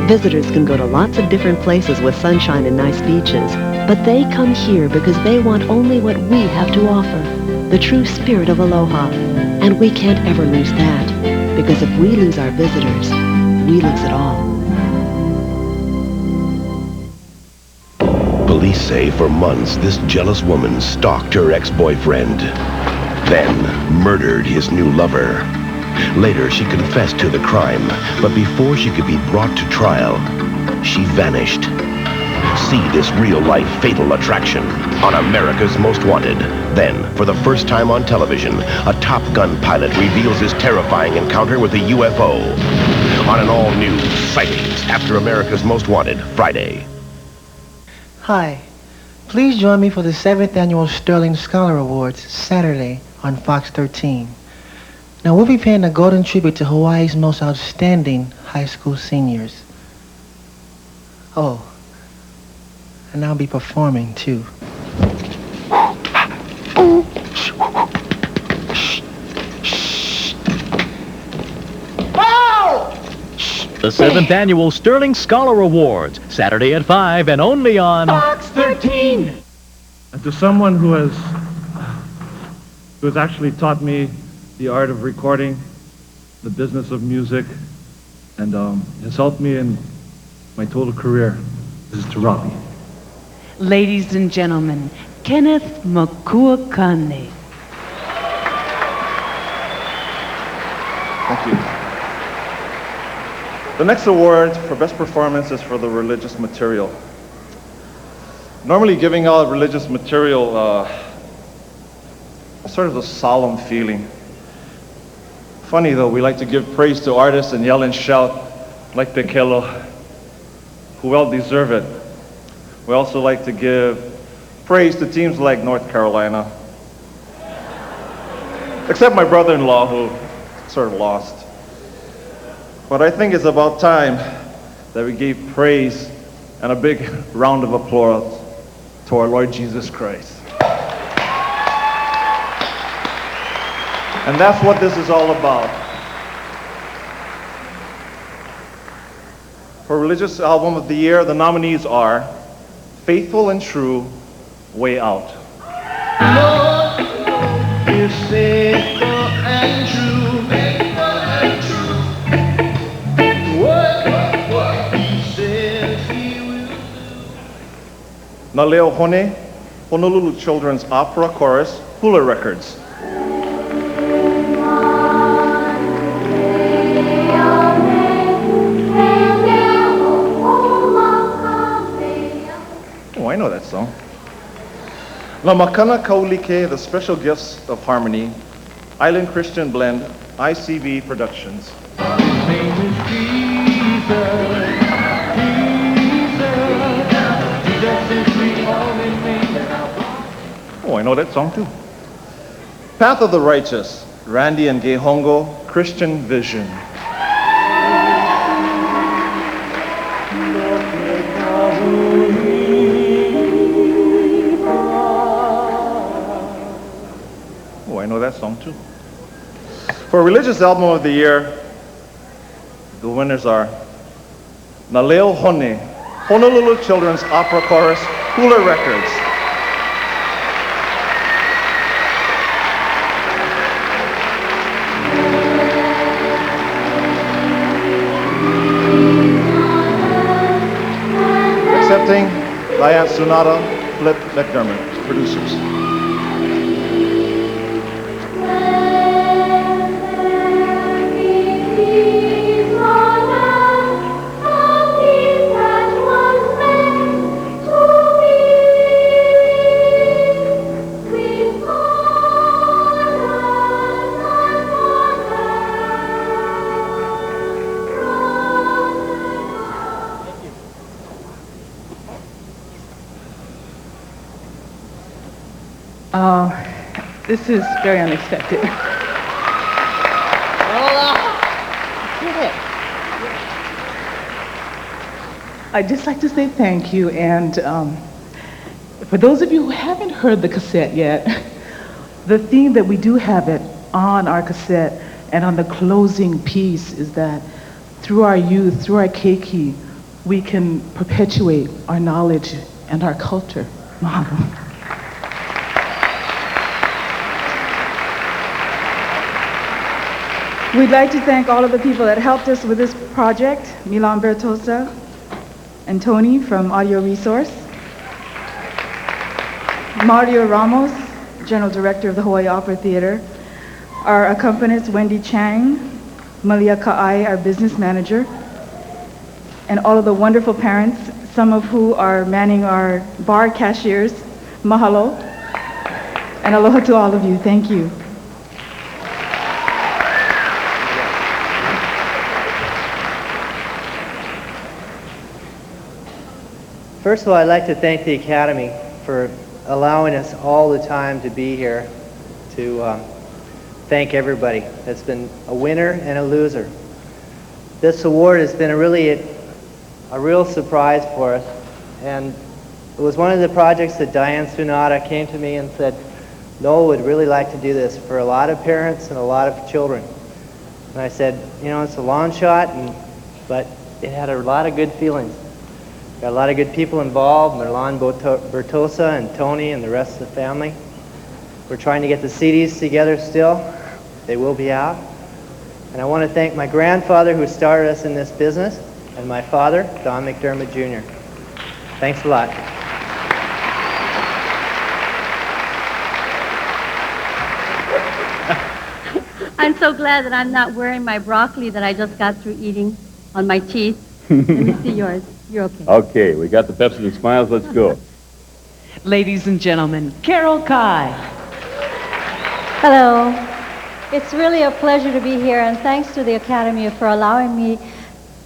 Visitors can go to lots of different places with sunshine and nice beaches, but they come here because they want only what we have to offer, the true spirit of aloha. And we can't ever lose that, because if we lose our visitors, we lose it all. Police say for months this jealous woman stalked her ex-boyfriend, then murdered his new lover. Later, she confessed to the crime, but before she could be brought to trial, she vanished. See this real-life fatal attraction on America's Most Wanted. Then, for the first time on television, a Top Gun pilot reveals his terrifying encounter with a UFO on an all-new Sightings After America's Most Wanted, Friday. Hi. Please join me for the 7th Annual Sterling Scholar Awards, Saturday on Fox 13. Now, we'll be paying a golden tribute to Hawaii's most outstanding high school seniors. Oh, and I'll be performing, too. The 7th Annual Sterling Scholar Awards, Saturday at 5 and only on Fox 13. And to someone who has actually taught me the art of recording, the business of music, and has helped me in my total career, this is to Robbie. Ladies and gentlemen, Kenneth Makuakane. Thank you. The next award for best performance is for the religious material. Normally giving out religious material, sort of a solemn feeling. Funny though, we like to give praise to artists and yell and shout like Pekelo, who well deserve it. We also like to give praise to teams like North Carolina. Except my brother-in-law, who sort of lost. But I think it's about time that we gave praise and a big round of applause to our Lord Jesus Christ. And that's what this is all about. For Religious Album of the Year, the nominees are Faithful and True, Way Out. Lord is faithful and true. Faithful and true. What he says he will do. Naleo Hone, Honolulu Children's Opera Chorus, Hula Records. Oh, I know that song. La Makana Kaulike, The Special Gifts of Harmony, Island Christian Blend, ICB Productions. Oh, I know that song too. Path of the Righteous, Randy and Gay Hongo, Christian Vision. Oh, I know that song too. For Religious Album of the Year, the winners are Naleo Hone, Honolulu Children's Opera Chorus, Hula Records. Accepting, Diane Sunada, Flip McDermott, producers. This is very unexpected. I'd just like to say thank you, and for those of you who haven't heard the cassette yet, the theme that we do have it on our cassette and on the closing piece is that through our youth, through our keiki, we can perpetuate our knowledge and our culture. Mahalo. We'd like to thank all of the people that helped us with this project, Milan Bertosa and Tony from Audio Resource, Mario Ramos, General Director of the Hawaii Opera Theater, our accompanist Wendy Chang, Malia Ka'ai, our business manager, and all of the wonderful parents, some of who are manning our bar cashiers. Mahalo. And aloha to all of you. Thank you. First of all, I'd like to thank the Academy for allowing us all the time to be here to thank everybody. It's been a winner and a loser. This award has been a real surprise for us, and it was one of the projects that Diane Tsunada came to me and said, Noel would really like to do this for a lot of parents and a lot of children. And I said, you know, it's a long shot, but it had a lot of good feelings. Got a lot of good people involved, Merlan Bertosa and Tony and the rest of the family. We're trying to get the CDs together still. They will be out. And I want to thank my grandfather who started us in this business, and my father, Don McDermott Jr. Thanks a lot. I'm so glad that I'm not wearing my broccoli that I just got through eating on my teeth. Let me see yours. You're okay. Okay, we got the Pepsi and Smiles. Let's go. Ladies and gentlemen, Carol Kai. Hello. It's really a pleasure to be here, and thanks to the Academy for allowing me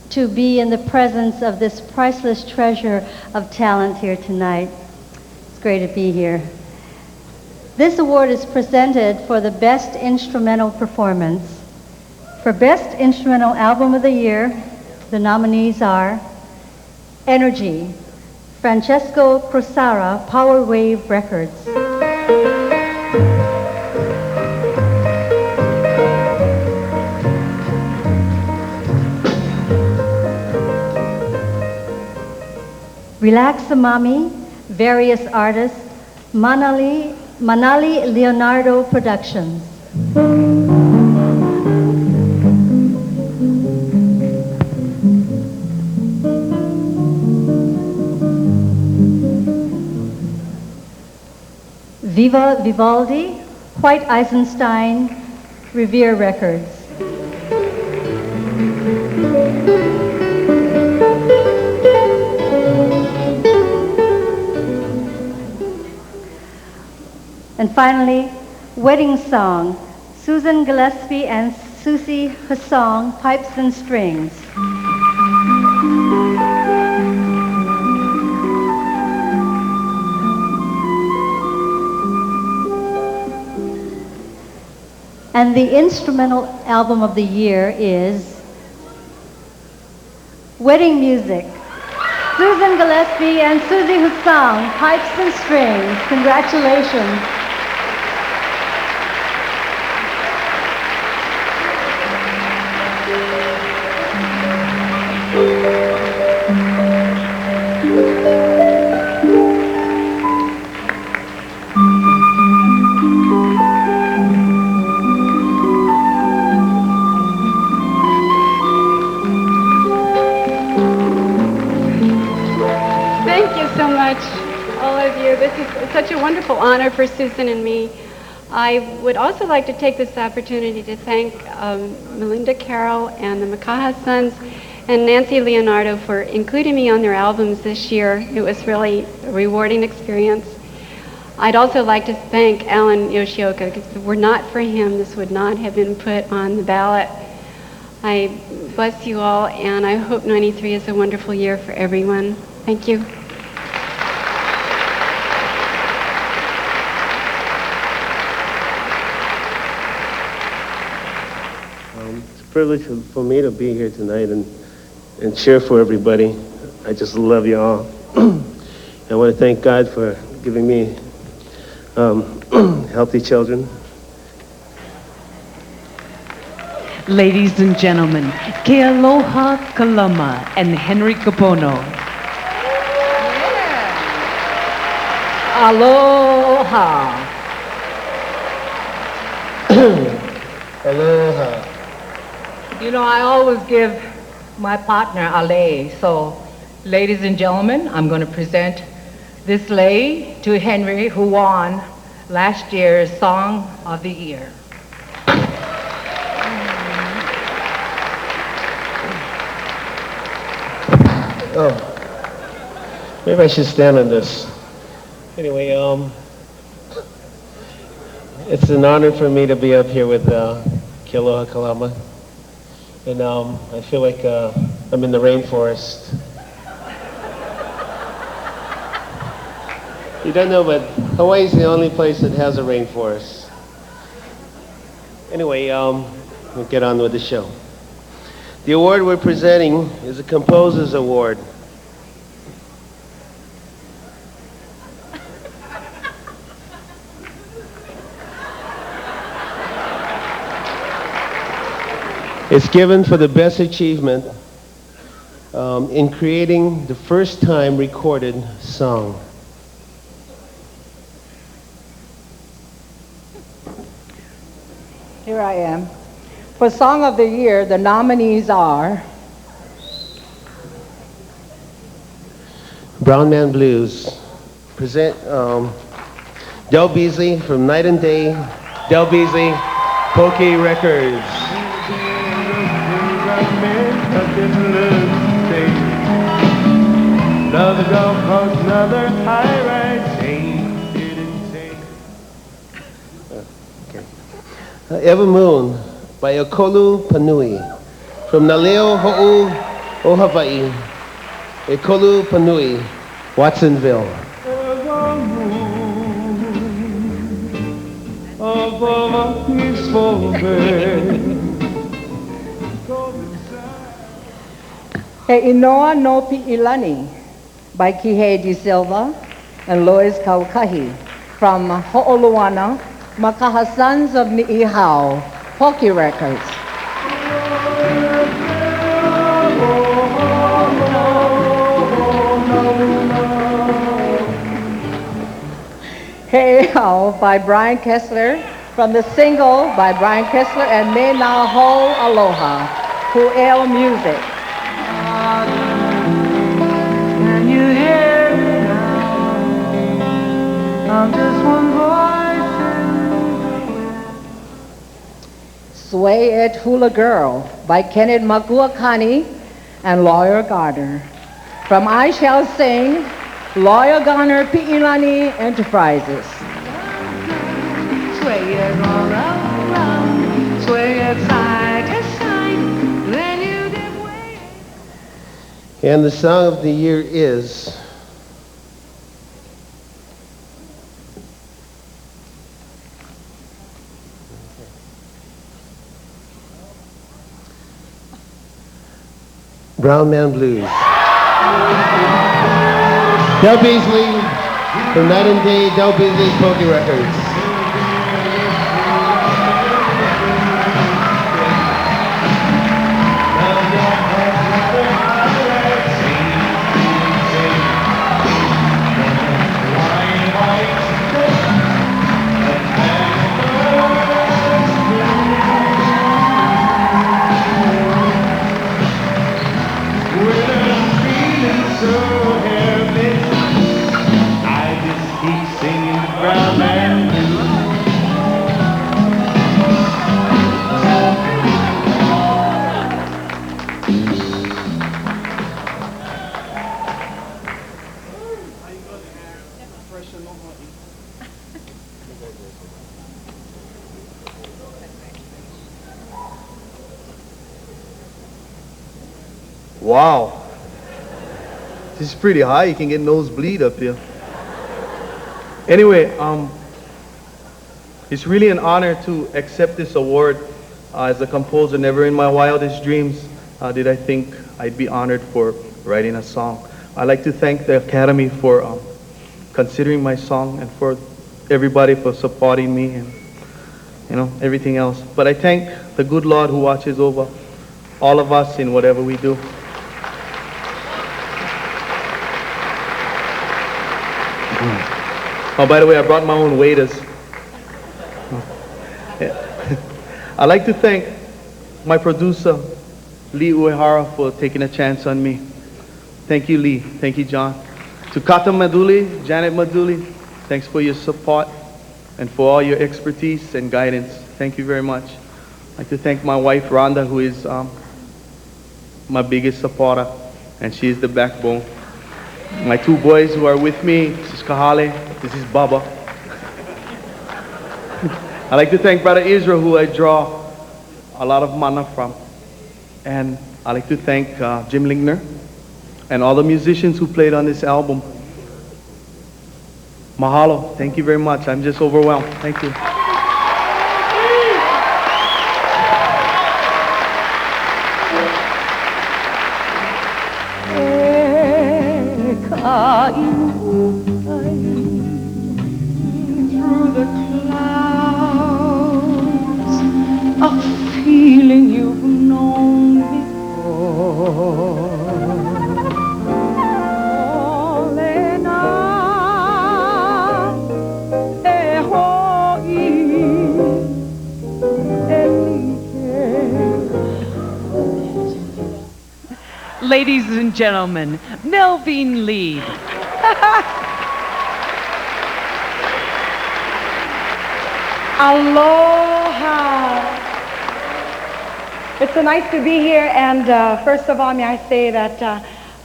to be in the presence of this priceless treasure of talent here tonight. It's great to be here. This award is presented for the Best Instrumental Performance. For Best Instrumental Album of the Year, the nominees are Energy, Francesco Crosara, Power Wave Records. Relax Mami, various artists, Manali Leonardo Productions. Viva Vivaldi, White Eisenstein, Revere Records. And finally, Wedding Song, Susan Gillespie and Susie Hasong, Pipes and Strings. And the instrumental album of the year is Wedding Music, Susan Gillespie and Susie Hasong, Pipes and Strings. Congratulations. Such a wonderful honor for Susan and me. I would also like to take this opportunity to thank Melinda Carroll and the Makaha Sons and Nancy Leonardo for including me on their albums this year. It was really a rewarding experience. I'd also like to thank Alan Yoshioka, because if it were not for him, this would not have been put on the ballot. I bless you all, and I hope 93 is a wonderful year for everyone. Thank you. privilege for me to be here tonight and cheer for everybody. I just love you all. I want to thank God for giving me healthy children. Ladies and gentlemen, Ke Aloha Kalama and Henry Kapono. Aloha. Aloha. You know, I always give my partner a lei. So, ladies and gentlemen, I'm going to present this lei to Henry, who won last year's Song of the Year. Oh, maybe I should stand on this. Anyway, it's an honor for me to be up here with Ke Aloha Kalama. And I feel like I'm in the rainforest. You don't know, but Hawaii is the only place that has a rainforest. Anyway, we'll get on with the show. The award we're presenting is a Composer's Award. It's given for the best achievement in creating the first time recorded song. Here I am. For Song of the Year, the nominees are Brown Man Blues. Present Del Beasley from Night and Day. Del Beasley, Pokey Records. Another golf course, another high ride chain. Ever Moon by Ekolu Panui. From Naleo Ho'u o Hawaii. Ekolu Panui, Watsonville. Above a peaceful bay. He Inoa no Pi'ilani by Kihei De Silva and Lois Kaukahi from Ho'oluana, Makaha Sons of Ni'ihau, Poki Records. Hey Ao by Brian Kessler from the single by Brian Kessler and Me Na Ho Aloha, Huel Music. Can you hear me now? I'm just one voice. Sway It Hula Girl by Kenneth Makuakani and Lawyer Gardner. From I Shall Sing, Lawyer Garner Pi'ilani Enterprises. Sway it all around, sway it side to side, then you give way. And the song of the year is Brown Man Blues. Del Beasley from Night and Day, Del Beasley's Pokey Records. Wow. This is pretty high. You can get nosebleed up here. Anyway, it's really an honor to accept this award As a composer, never in my wildest dreams did I think I'd be honored for writing a song. I'd like to thank the Academy for considering my song and for everybody for supporting me and everything else. But I thank the good Lord who watches over all of us in whatever we do. Oh, by the way, I brought my own waiters. I'd like to thank my producer, Lee Uehara, for taking a chance on me. Thank you, Lee. Thank you, John. To Kata Maduli, Janet Maduli, thanks for your support and for all your expertise and guidance. Thank you very much. I'd like to thank my wife, Rhonda, who is my biggest supporter, and she is the backbone. My two boys who are with me, this is Kahale, this is Baba. I'd like to thank Brother Israel, who I draw a lot of mana from. And I'd like to thank Jim Lingner and all the musicians who played on this album. Mahalo. Thank you very much. I'm just overwhelmed. Thank you. Through the clouds, a feeling you've known before. Olena, ehoi, elike. Ladies and gentlemen, Melvin Lead. Aloha. It's so nice to be here, and first of all, may I say that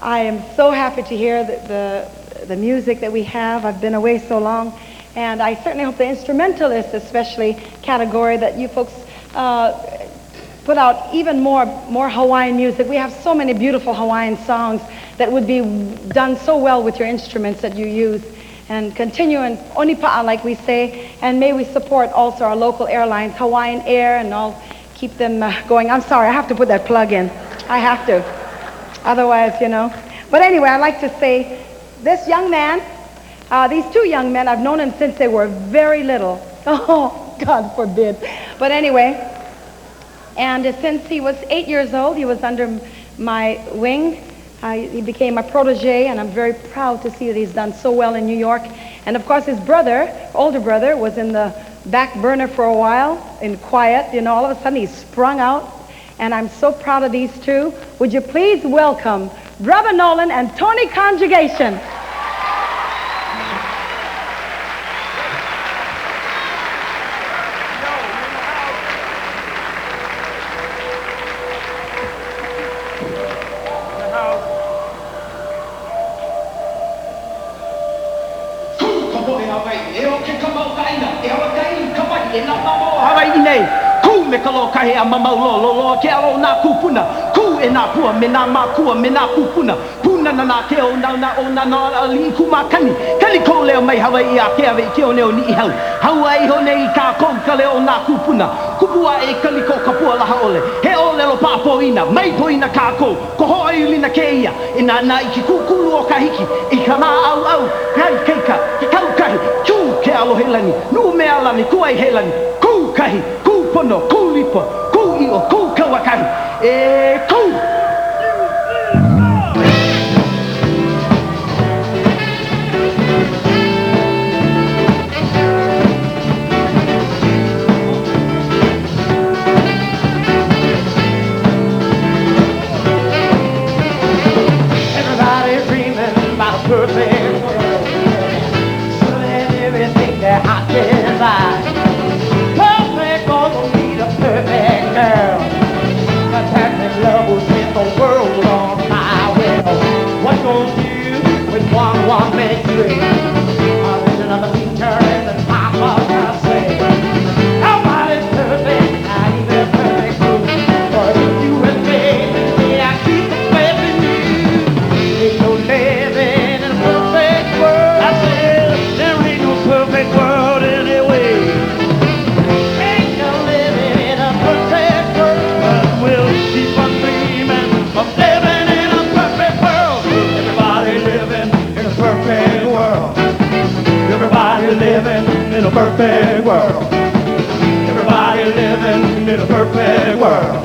I am so happy to hear the music that we have. I've been away so long, and I certainly hope the instrumentalists, especially category, that you folks put out even more Hawaiian music. We have so many beautiful Hawaiian songs that would be done so well with your instruments that you use. And continue in Onipa'a, like we say, and may we support also our local airlines, Hawaiian Air, and I'll keep them going. I'm sorry, I have to put that plug in. I have to. Otherwise, But anyway, I'd like to say, this young man, these two young men, I've known them since they were very little. Oh, God forbid. But anyway, and since he was 8 years old, he was under my wing. He became my protege, and I'm very proud to see that he's done so well in New York. And of course, his brother, older brother, was in the back burner for a while, in quiet. All of a sudden he sprung out, and I'm so proud of these two. Would you please welcome Brother Nolan and Tony Conjugation. Ku me kalo kahe a mamau lo ke alo na kupuna ku e na pua me na makua me na kupuna puna na ke o na ali ku makani kali ko leo mai Hawaii a ke ave ke o neo ni hau Hawaii ho nei ka ko ka leo na kupuna kupua e kali ko kapua la haole he o lelo papoina mai poina ka ko ho ai lina ke ia ina na iki kukulu o kahiki i kana au kai keika ki kau kahi ku ke alo helani nu me alani ku ai helani ku kahi ku pono ku lipa ku i o ku kawakahi ku perfect world, so that everything that I desire, perfect gonna be the perfect girl. The perfect love will set the world on fire. Well, what gonna do when one makes three? A vision of the future at the top of the sea. Nobody's perfect, not even perfect you. But if you and me, I keep the faith in you. Ain't no living in a perfect perfect world. Everybody living in a perfect world.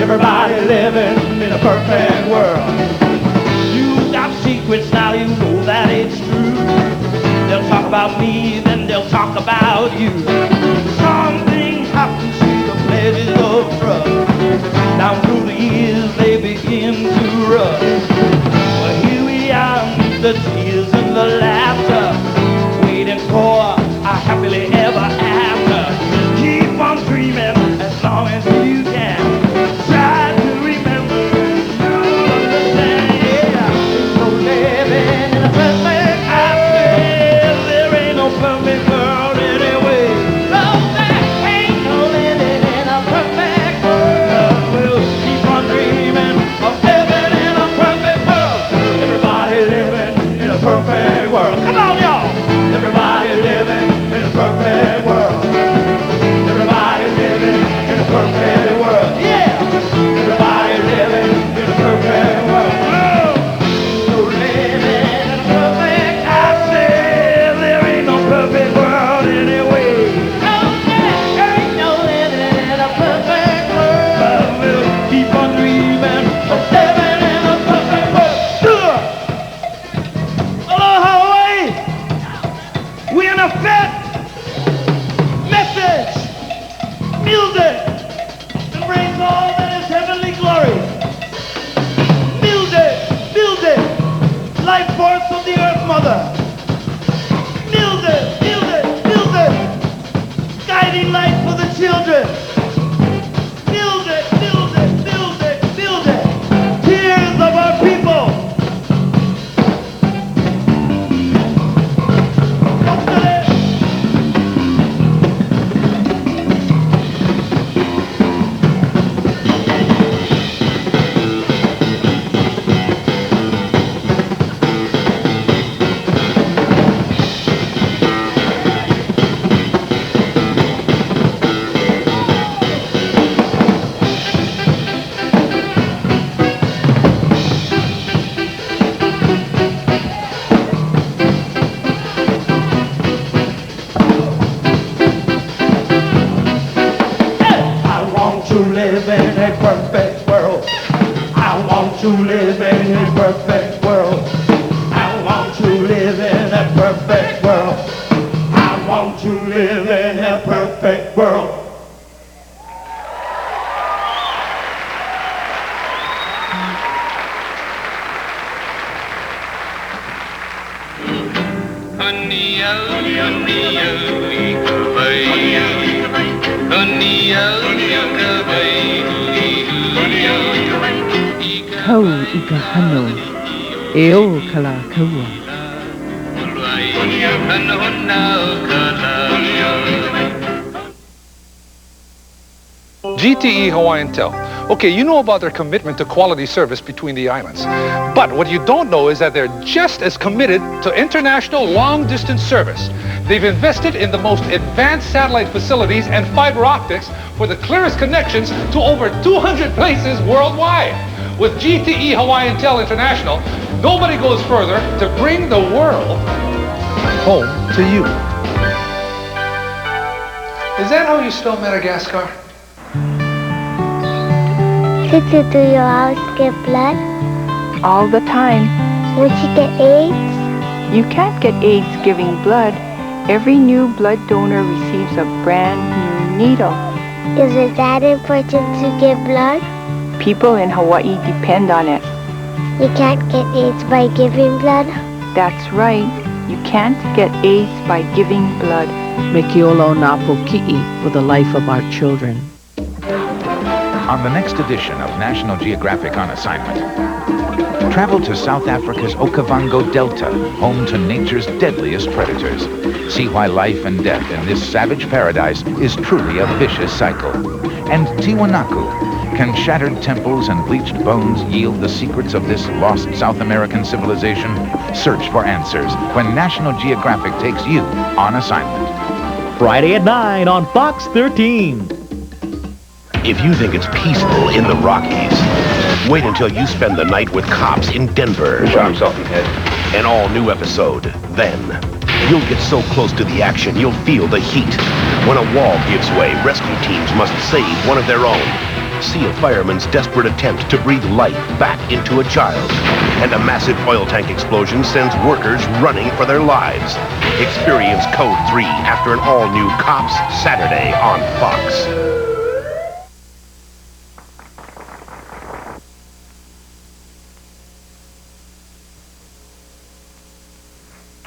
Everybody living in a perfect world. You got secrets, now you know that it's true. They'll talk about me, then they'll talk about you. Something happens to the pleasures of trust. Down through the years they begin to rust. Well, here we are, the tears and the laughter, waiting for a happily ever after. Keep on dreaming as long as you can. Try to remember, you'll understand, yeah. There's no living in a perfect house. There ain't no perfect world anyway. No, there ain't no living in a perfect world. We'll keep on dreaming of living in a perfect world. Everybody living in a perfect world. Come on, y'all. Everybody living in a perfect world. Everybody living in a perfect world. Yeah. Everybody living in a perfect world. No living in a perfect house. There ain't no perfect world anyway. No, there ain't no living in a perfect world. We'll keep on dreaming of living in a perfect world. Aloha, Hawaii. We in effect. Message. Music. That brings all that is heavenly glory. Music. Music. Life force of the earth mother. Music. Music. Music. Guiding light for the children. Music. Music. Music. Music. Tears of our people. I want to live in a perfect world. I want to live in a perfect world. I want to live in a perfect world. I want to live in a perfect world. Kau ika hano, e o kala kaua. GTE Hawaiian Tel. Okay, you know about their commitment to quality service between the islands. But what you don't know is that they're just as committed to international long-distance service. They've invested in the most advanced satellite facilities and fiber optics for the clearest connections to over 200 places worldwide. With GTE Hawaiian Tel International, nobody goes further to bring the world home to you. Is that how you spell Madagascar? Tutu, do you always give blood? All the time. Would you get AIDS? You can't get AIDS giving blood. Every new blood donor receives a brand new needle. Is it that important to give blood? People in Hawaii depend on it. You can't get AIDS by giving blood? That's right. You can't get AIDS by giving blood. Mekiolo na poki'i for the life of our children. On the next edition of National Geographic on Assignment, travel to South Africa's Okavango Delta, home to nature's deadliest predators. See why life and death in this savage paradise is truly a vicious cycle. And Tiwanaku, can shattered temples and bleached bones yield the secrets of this lost South American civilization? Search for answers when National Geographic takes you on assignment. Friday at 9 on Fox 13. If you think it's peaceful in the Rockies, wait until you spend the night with cops in Denver. Shot himself in the head. An all-new episode, Then. You'll get so close to the action, you'll feel the heat. When a wall gives way, rescue teams must save one of their own. See a fireman's desperate attempt to breathe life back into a child. And a massive oil tank explosion sends workers running for their lives. Experience Code 3 after an all-new Cops Saturday on Fox.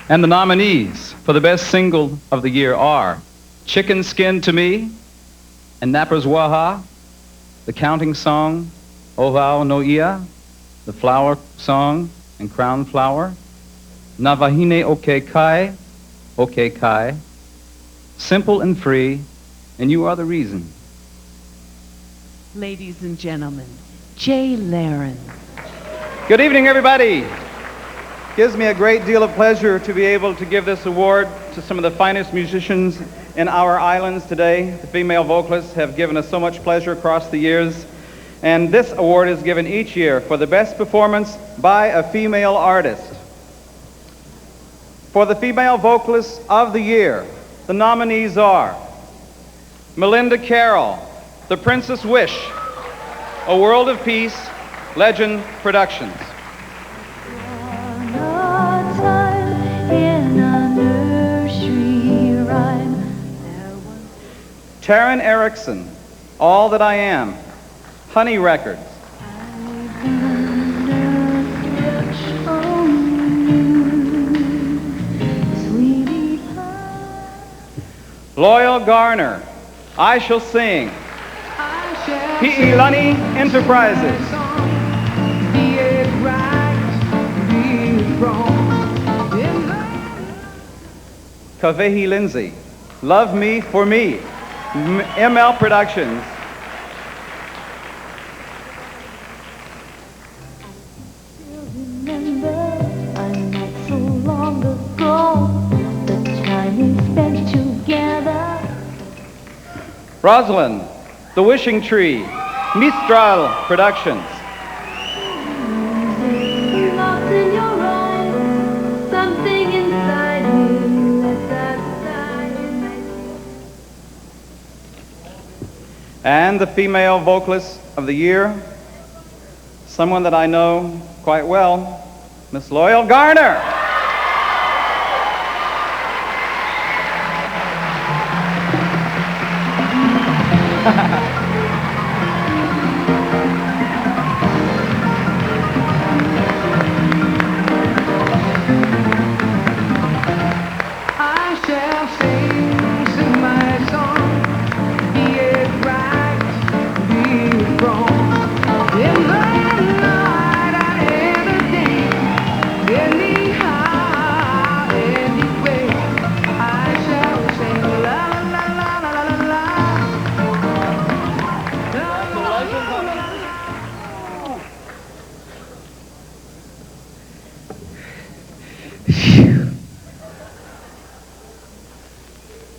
And the nominees for the best single of the year are Chicken Skin to Me and Napa's Waha, The Counting Song, Ovao no Ia, The Flower Song and Crown Flower, Navahine Oke Kai, Simple and Free, and You Are the Reason. Ladies and gentlemen, Jay Laren. Good evening, everybody. Gives me a great deal of pleasure to be able to give this award to some of the finest musicians in our islands today. The female vocalists have given us so much pleasure across the years. And this award is given each year for the best performance by a female artist. For the female vocalist of the year, the nominees are Melinda Carroll, The Princess Wish, A World of Peace, Legend Productions. Taryn Erickson, All That I Am, Honey Records. Loyal Garner, I Shall Sing, Pi'ilani Enterprises. Kavehi Lindsay, Love Me For Me, ML Productions. Rosalind, The Wishing Tree, Mistral Productions. And the female vocalist of the year, someone that I know quite well, Miss Loyal Garner.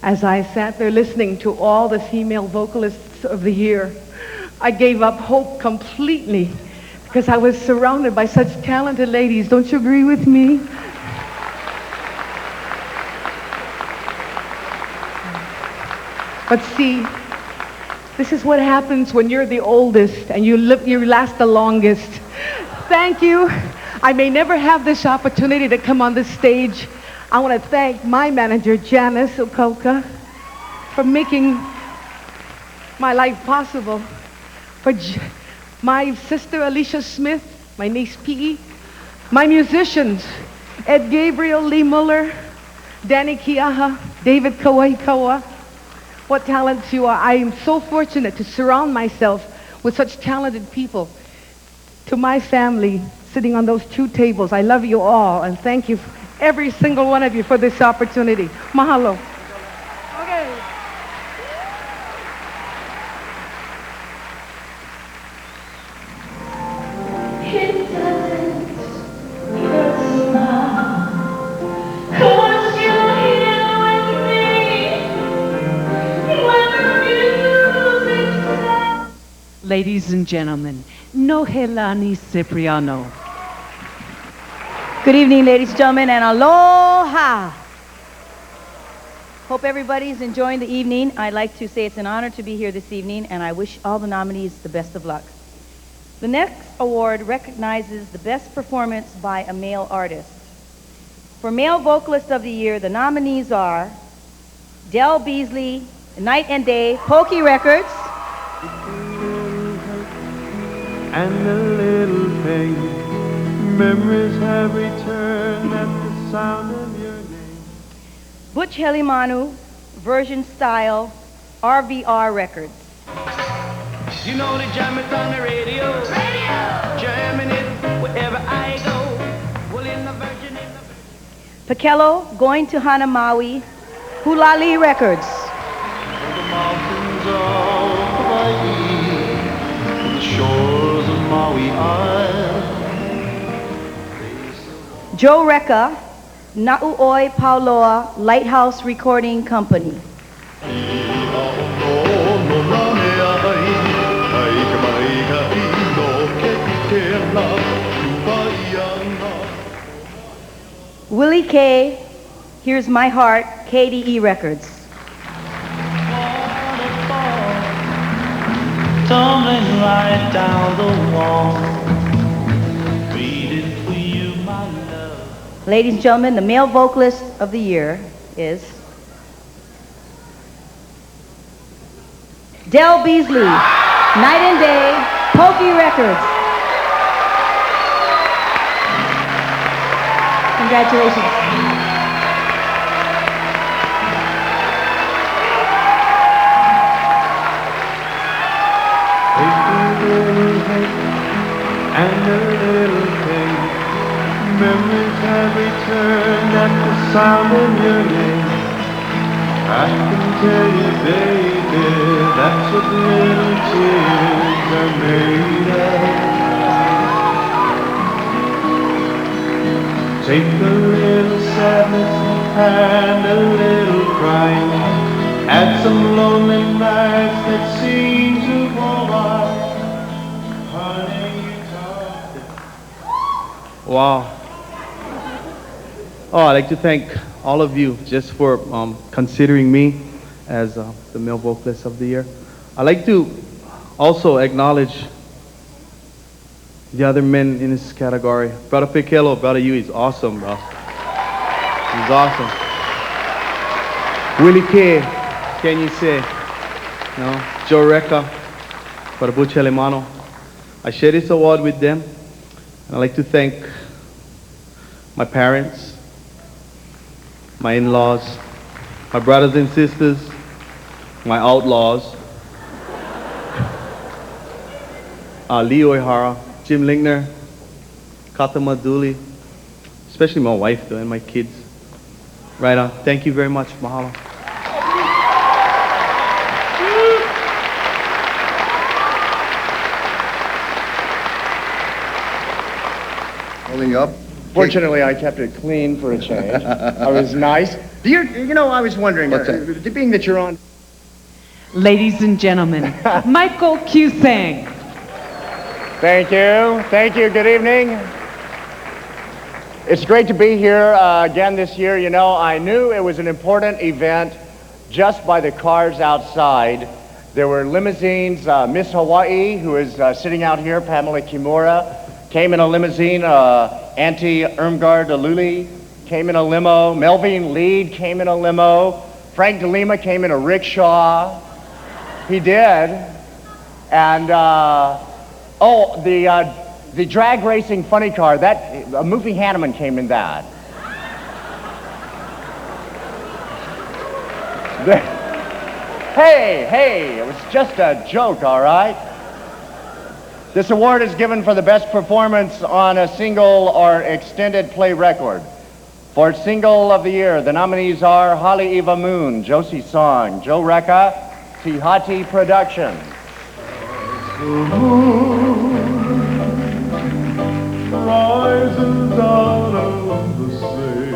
As I sat there listening to all the female vocalists of the year, I gave up hope completely because I was surrounded by such talented ladies. Don't you agree with me? But see, this is what happens when you're the oldest and you last the longest. Thank you. I may never have this opportunity to come on this stage. I want to thank my manager, Janice Okoka, for making my life possible. For my sister, Alicia Smith, my niece, P.E., my musicians, Ed Gabriel, Lee Muller, Danny Kiaha, David Kawaikawa. What talents you are. I am so fortunate to surround myself with such talented people. To my family sitting on those two tables, I love you all, and thank you, every single one of you, for this opportunity. Mahalo. Okay. It doesn't hurt now, 'cause you're here with me when the music's loud. Ladies and gentlemen, Nohelani Cipriano. Good evening, ladies and gentlemen, and aloha. Hope everybody's enjoying the evening. I'd like to say it's an honor to be here this evening, and I wish all the nominees the best of luck. The next award recognizes the best performance by a male artist. For Male Vocalist of the Year, the nominees are Del Beasley, Night and Day, Pokey Records. And a little pain, memories have returned at the sound of your name. Butch Helimanu, Version Style, RVR Records. You know they jam it on the radio. Jamming it wherever I go. Well, in the Virgin, Pakello, Going to Hanamaui, Hulali Records. the mountains of Hawaii, the shores of Maui Isle. Joe Recca, Na'uoi Pauloa Lighthouse Recording Company. Willie K, Here's My Heart, KDE Records. Tumbling right down the wall, waiting for you, my love. Ladies and gentlemen, the Male Vocalist of the Year is Del Beasley, Night and Day, Pokey Records. Congratulations. And a little thing, memories have returned at the sound of your name. I can tell you, baby, that's what little tears are made of. Take a little sadness and a little crying, add some lonely nights that seem to go by. Wow. Oh, I'd like to thank all of you just for considering me as the Male Vocalist of the Year. I'd like to also acknowledge the other men in this category. Brother Pikello, Brother Yu, he's awesome, bro. He's awesome. Willie K, can you say? No. Joe Recca, Brother Butch Helimanu. I share this award with them. And I'd like to thank my parents, my in-laws, my brothers and sisters, my outlaws, Lee Oihara, Jim Linkner, Kata Maduli, especially my wife though, and my kids. Right on. Thank you very much. Mahalo. Holding up. Fortunately, I kept it clean for a change. I was nice. You know, I was wondering, being that you're on... Ladies and gentlemen, Michael Cusang. Thank you. Thank you. Good evening. It's great to be here again this year. You know, I knew it was an important event just by the cars outside. There were limousines. Miss Hawaii, who is sitting out here, Pamela Kimura, came in a limousine. Auntie Irmgard Aluli came in a limo. Melvin Lead came in a limo. Frank DeLima came in a rickshaw. He did. And, the drag racing funny car, a moving Hanneman came in that. Hey, it was just a joke, all right? This award is given for the best performance on a single or extended play record. For Single of the Year, the nominees are Holly Eva Moon, Josie Song, Joe Recca, Tihati Productions. Rising down of the sea.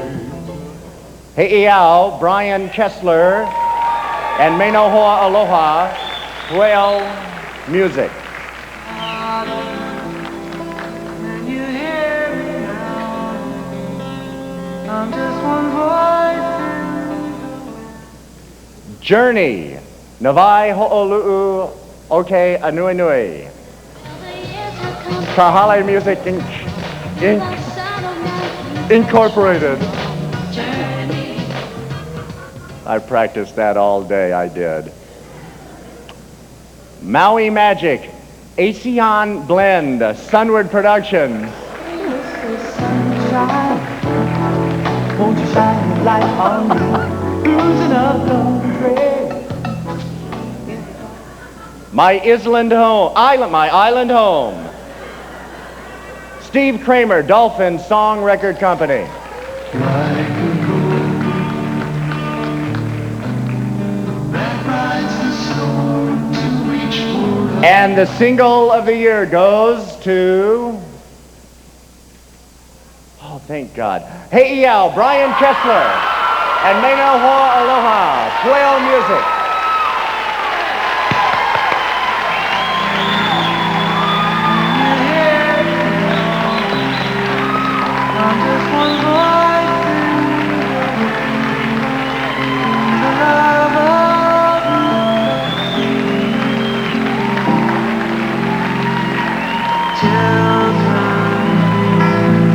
Heiau, Brian Kessler, and Menohoa Aloha, Whale Music. Can you hear me now? I'm just one voice Journey, Navai Ho'olu'u Oke Anuenui. Kahale Music Incorporated. I practiced that all day, I did. Maui Magic, ASEAN Blend, Sunward Productions. Won't you shine your light on me? Losing up country. My Island Home. Steve Kramer, Dolphin Song Record Company. And the single of the year goes to, oh, thank God, Hey Yao, Brian Kessler, and Mena Hoa Aloha, Pueo Music.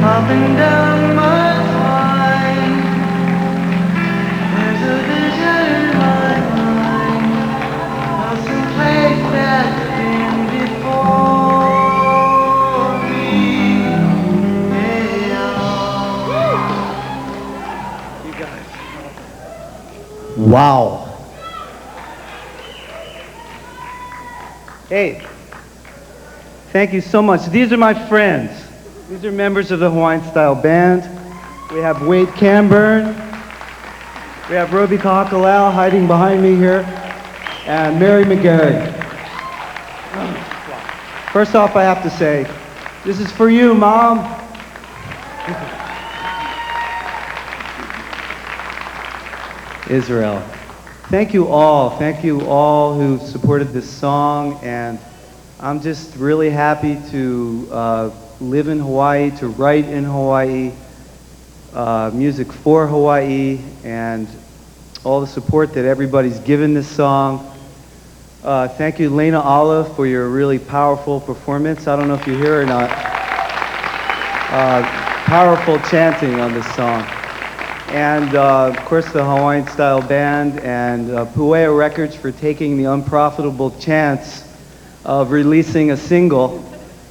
Up and down my spine, there's a vision in my mind of some place that's been before me. Hey, You guys. Wow. Hey, thank you so much. These are my friends. These are members of the Hawaiian Style Band. We have Wade Camburn. We have Roby Kakalal hiding behind me here. And Mary McGarry. First off, I have to say, this is for you, Mom. Israel. Thank you all who supported this song, and I'm just really happy to live in Hawaii, to write in Hawaii, music for Hawaii, and all the support that everybody's given this song. Thank you, Lena Olive, for your really powerful performance. I don't know if you hear or not. Powerful chanting on this song. And of course the Hawaiian Style Band and Pueo Records for taking the unprofitable chance of releasing a single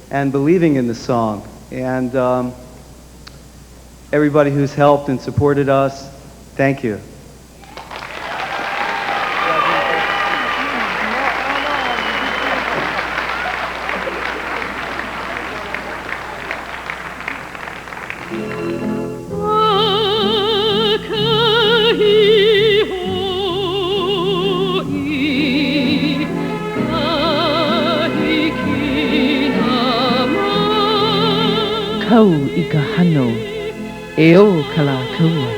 and believing in the song. And everybody who's helped and supported us, thank you. Kau ika hano, eo kala kaua.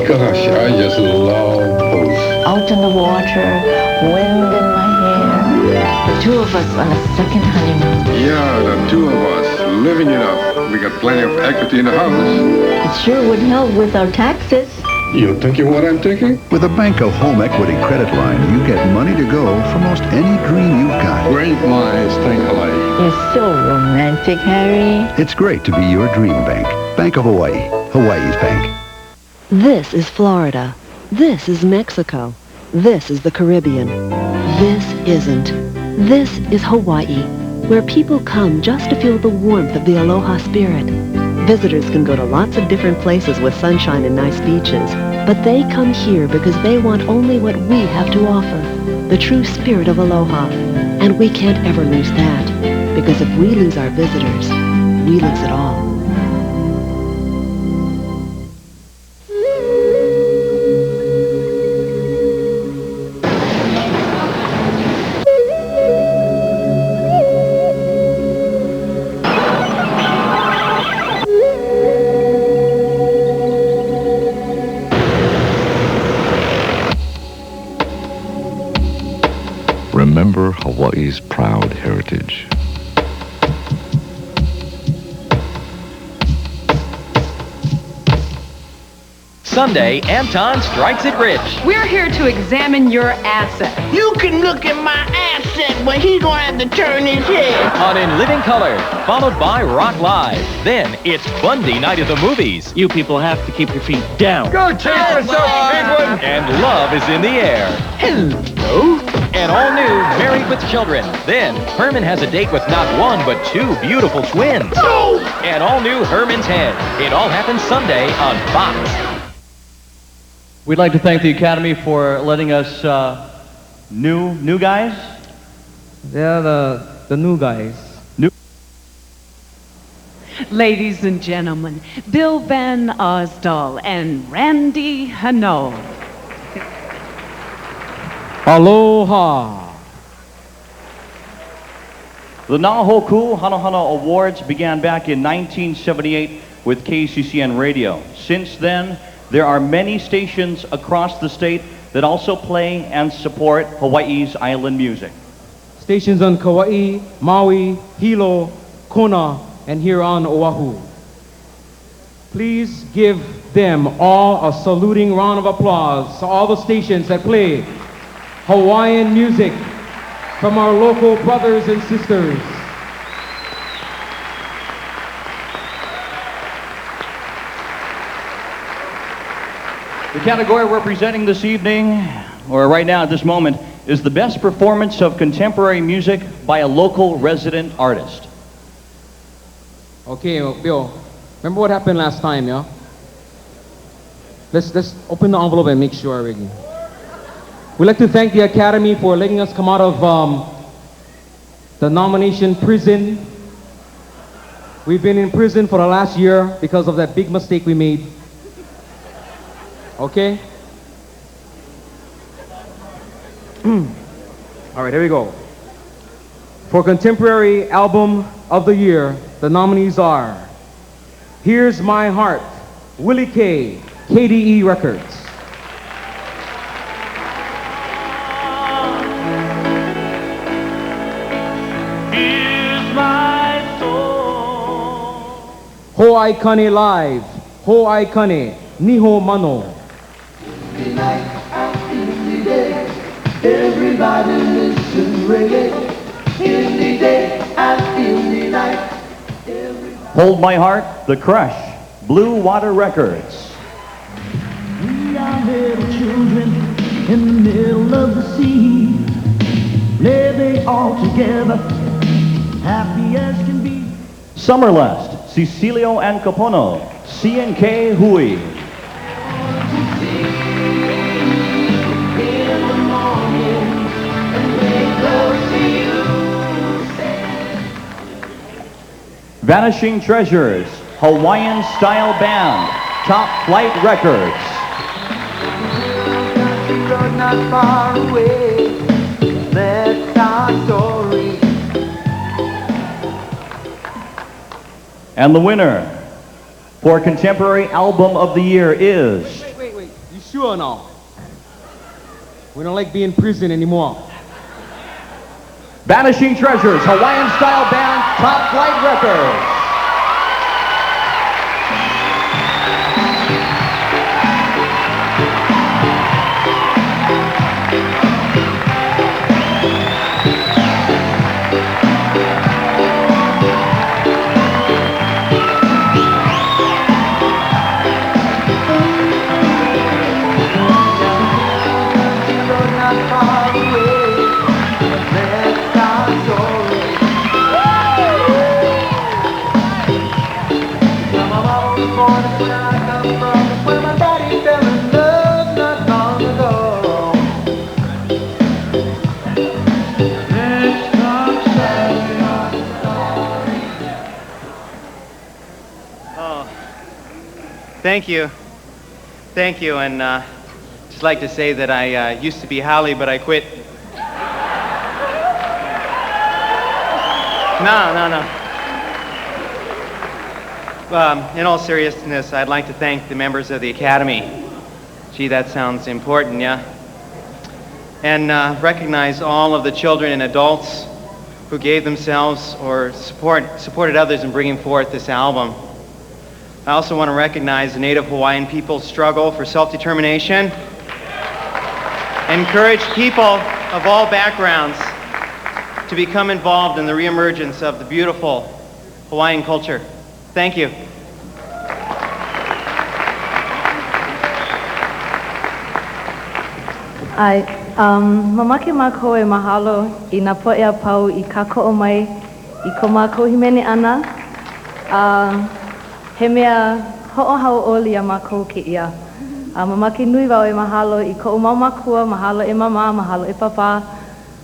Gosh, I just love both. Out in the water, wind in my hair. The two of us on a second honeymoon. Yeah, the two of us living it up. We got plenty of equity in the house. It sure would help with our taxes. You thinking what I'm thinking? With a Banco Home Equity Credit Line, you get money to go for most any dream you've got. Great minds think alike. You're so romantic, Harry. It's great to be your dream bank. Bank of Hawaii, Hawaii's bank. This is Florida. This is Mexico. This is the Caribbean. This isn't. This is Hawaii, where people come just to feel the warmth of the aloha spirit. Visitors can go to lots of different places with sunshine and nice beaches, but they come here because they want only what we have to offer, the true spirit of aloha. And we can't ever lose that, because if we lose our visitors, we lose it all. Remember Hawaii's proud heritage. Sunday, Anton Strikes It Rich. We're here to examine your asset. You can look at my asset, but he's gonna have to turn his head. On In Living Color, followed by Rock Live. Then it's Bundy Night at the Movies. You people have to keep your feet down. Go take yourself, Penguin! And Love is in the Air. Hello. And all new Married with Children. Then Herman has a date with not one but two beautiful twins. No! And all new Herman's Head. It all happens Sunday on Fox. We'd like to thank the Academy for letting us new guys. They're the new guys. Ladies and gentlemen, Bill Van Osdal and Randy Hano. Aloha. The Hoku Hanohano Awards began back in 1978 with KCCN Radio. Since then, there are many stations across the state that also play and support Hawaii's island music. Stations on Kauai, Maui, Hilo, Kona, and here on Oahu. Please give them all a saluting round of applause to all the stations that play Hawaiian music from our local brothers and sisters. The category we're presenting this evening, or right now at this moment, is the best performance of contemporary music by a local resident artist. Okay, Bill, remember what happened last time, yeah? Let's open the envelope and make sure already. We'd like to thank the Academy for letting us come out of the nomination prison. We've been in prison for the last year because of that big mistake we made. Okay? All right, here we go. For Contemporary Album of the Year, the nominees are Here's My Heart, Willie K, KDE Records. Here's my soul. Ho'ai Kane Live, Ho'ai Kane, Niho Mano. Everybody listen reggae. In the day and in the night. Hold My Heart, The Crush, Blue Water Records. We are little children in the middle of the sea. Living all together, happy as can be. Summerlust, Cecilio and Capono, CNK Hui. Vanishing Treasures, Hawaiian Style Band, Top Flight Records. You're not far away. That's our story. And the winner for Contemporary Album of the Year is... Wait. You sure now? We don't like being in prison anymore. Vanishing Treasures, Hawaiian Style Band, Top Flight Records. You're not far away. That's our story. My mama was born in where I come from, where my daddy fell in love not long ago. Let's talk Thank you, and just like to say that I used to be Holly, but I quit. No. In all seriousness, I'd like to thank the members of the Academy. Gee, that sounds important, yeah? And recognize all of the children and adults who gave themselves or supported others in bringing forth this album. I also want to recognize the Native Hawaiian people's struggle for self-determination. Encourage people of all backgrounds to become involved in the reemergence of the beautiful Hawaiian culture. Thank you. Mamake mākou e mahalo I nā poʻea pau I kako o mai I ko mākou himene ana. He mea hoʻohauʻoli a mākou ke ia. Mamake nui wau e mahalo I ko mau makua, mahalo e mama, mahalo e papa,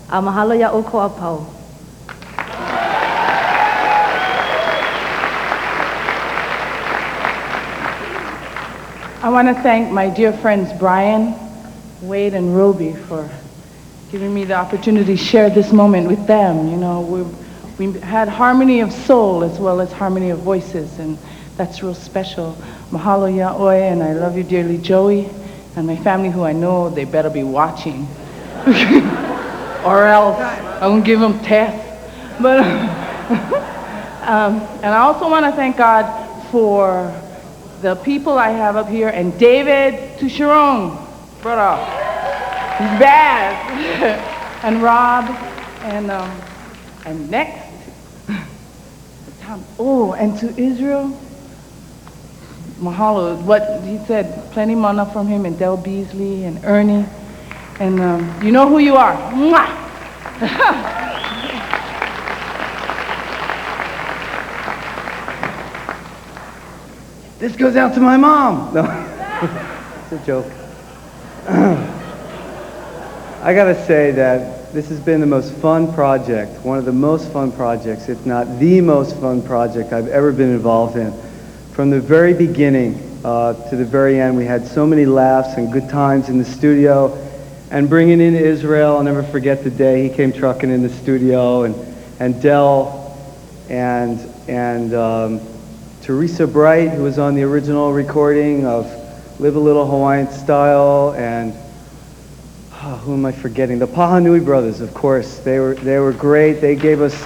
mahalo ia o ko a pau. I want to thank my dear friends Brian, Wade, and Roby for giving me the opportunity to share this moment with them. You know, we had harmony of soul as well as harmony of voices, and that's real special. Mahalo Ya'oi, and I love you dearly, Joey, and my family who I know they better be watching, or else I won't give them tests. But and I also want to thank God for the people I have up here, and David Tusharong, brother, he's bad, and Rob, and next, and to Israel, mahalo, what he said, plenty mana from him, and Del Beasley, and Ernie, and you know who you are. Mwah! This goes out to my mom. No, it's a joke. I gotta say that this has been the most fun project, one of the most fun projects, if not the most fun project I've ever been involved in. From the very beginning to the very end, we had so many laughs and good times in the studio. And bringing in Israel, I'll never forget the day he came trucking in the studio, and Del, and Teresa Bright, who was on the original recording of Live a Little Hawaiian Style, and who am I forgetting? The Pahanui brothers, of course. They were great. They gave us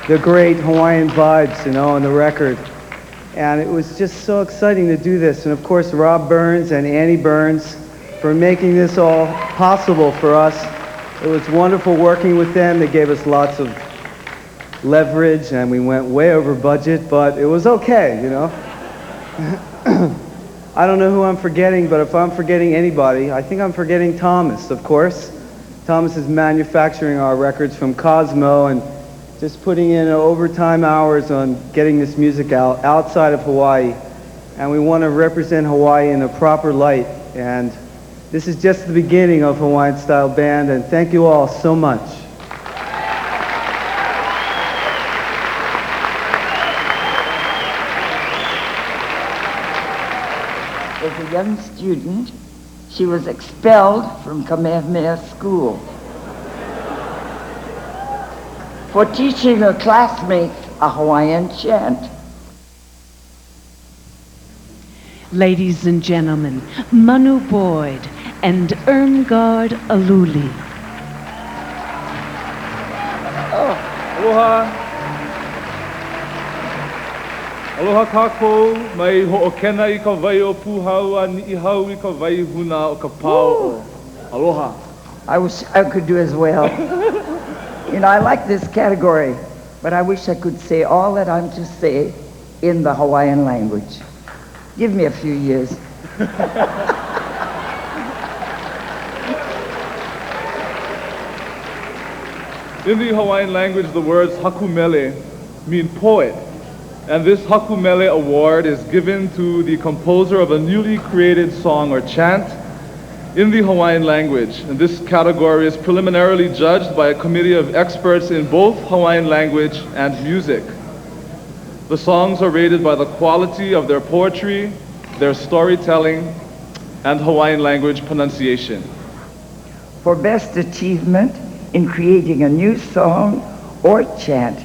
the great Hawaiian vibes, you know, on the record. And it was just so exciting to do this. And of course, Rob Burns and Annie Burns for making this all possible for us. It was wonderful working with them. They gave us lots of leverage, and we went way over budget, but it was okay, you know. I don't know who I'm forgetting, but if I'm forgetting anybody, I think I'm forgetting Thomas, of course. Thomas is manufacturing our records from Cosmo and just putting in overtime hours on getting this music out outside of Hawaii. And we want to represent Hawaii in a proper light. And this is just the beginning of Hawaiian Style Band, and thank you all so much. As a young student, she was expelled from Kamehameha School for teaching her classmates a Hawaiian chant. Ladies and gentlemen, Manu Boyd and Ermgard Aluli. Aloha. Aloha kākou, mai ho'okena I ka wai o pūhau a ni'ihau I ka wai huna o ka pao. Aloha. I wish I could do as well. You know, I like this category, but I wish I could say all that I'm to say in the Hawaiian language. Give me a few years. In the Hawaiian language, the words hakumele mean poet. And this Hakumele Award is given to the composer of a newly created song or chant in the Hawaiian language. And this category is preliminarily judged by a committee of experts in both Hawaiian language and music. The songs are rated by the quality of their poetry, their storytelling, and Hawaiian language pronunciation. For best achievement in creating a new song or chant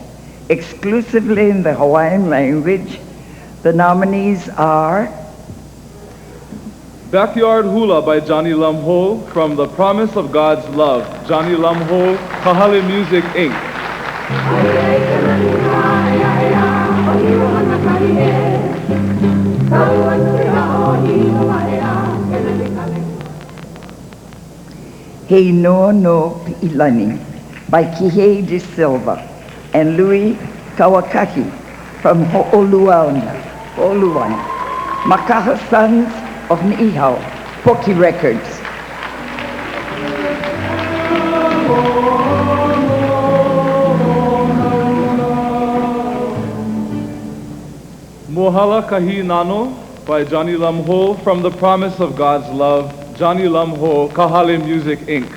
exclusively in the Hawaiian language, the nominees are Backyard Hula by Johnny Lumho from The Promise of God's Love, Johnny Lumho, Kahale Music, Inc. He No No Pi'ilani by Kihei de Silva and Louis Kawakaki from Ho'oluana. Makaha Sons of Ni'ihau, Poki Records. Mohala Kahi Nano by Johnny Lamho from The Promise of God's Love, Johnny Lamho, Kahale Music, Inc.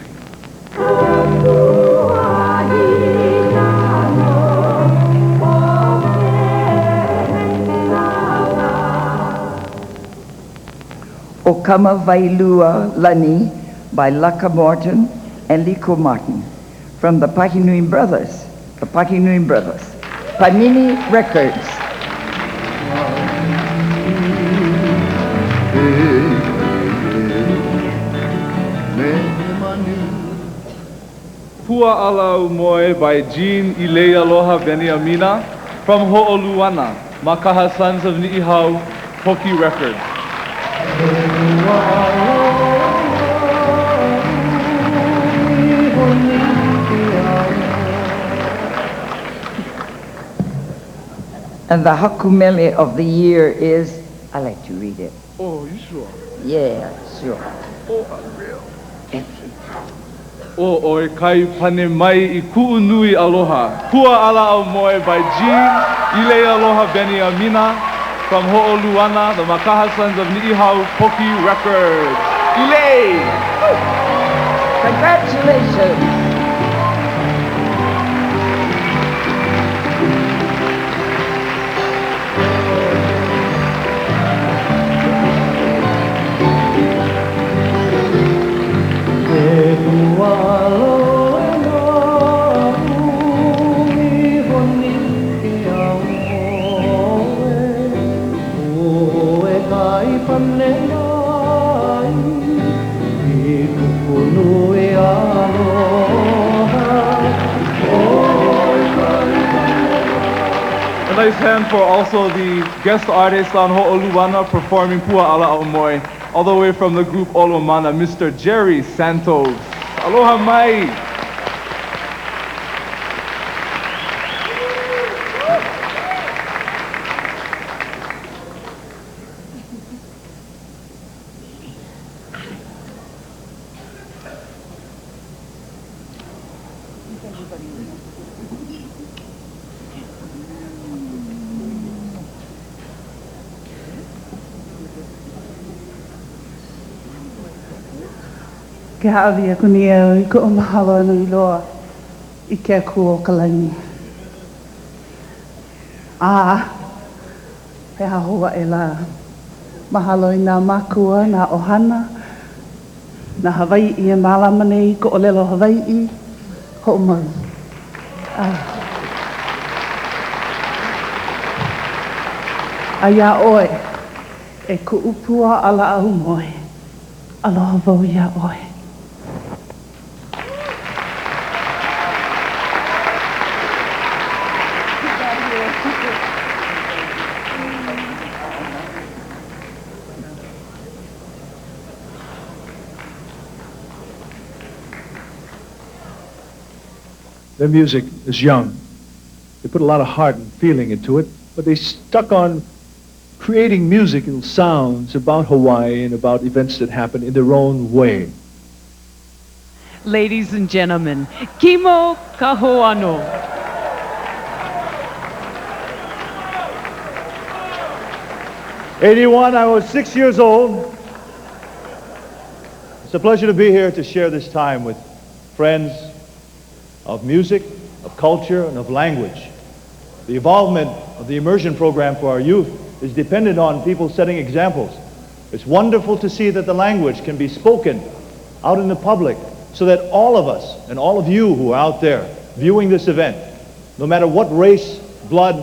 Okama Vailua Lani by Laka Morton and Liko Martin from the Pahinui Brothers, Panini Records. Pua Ala Umoe by Jean Ilea Aloha Beniamina from Ho'oluana, Makaha Sons of Ni'ihau, Poki Records. And the hakumele of the year is, I like to read it. Oh, you sure? Yeah, sure. Oh, unreal. O oi kai pane mai I ku'unui aloha. Pua ala au moe by Jean Ilea Aloha Beniamina from Ho'oluana, the Makaha Sons of Ni'ihau, Poki Records. Ile! Congratulations. A nice hand for also the guest artist on Ho'oluana performing Pua Ala Aumoe, all the way from the group Olomana, Mr. Jerry Santos. Aloha mai! Ke haawia kunia I ko o mahalo anu I loa I ke aku o Kalangi. Peha hoa e la. Mahalo I nā makua, nā ohana, nā Hawaii e mālama nei ko o lelo Hawaii, ho mau. Ia oe, e ku upua ala au moe. Aloha wau ia oe. Their music is young. They put a lot of heart and feeling into it, but they stuck on creating musical sounds about Hawaii and about events that happen in their own way. Ladies and gentlemen, Kimo Kahoano. '81, I was 6 years old. It's a pleasure to be here to share this time with friends of music, of culture, and of language. The involvement of the immersion program for our youth is dependent on people setting examples. It's wonderful to see that the language can be spoken out in the public so that all of us and all of you who are out there viewing this event, no matter what race, blood,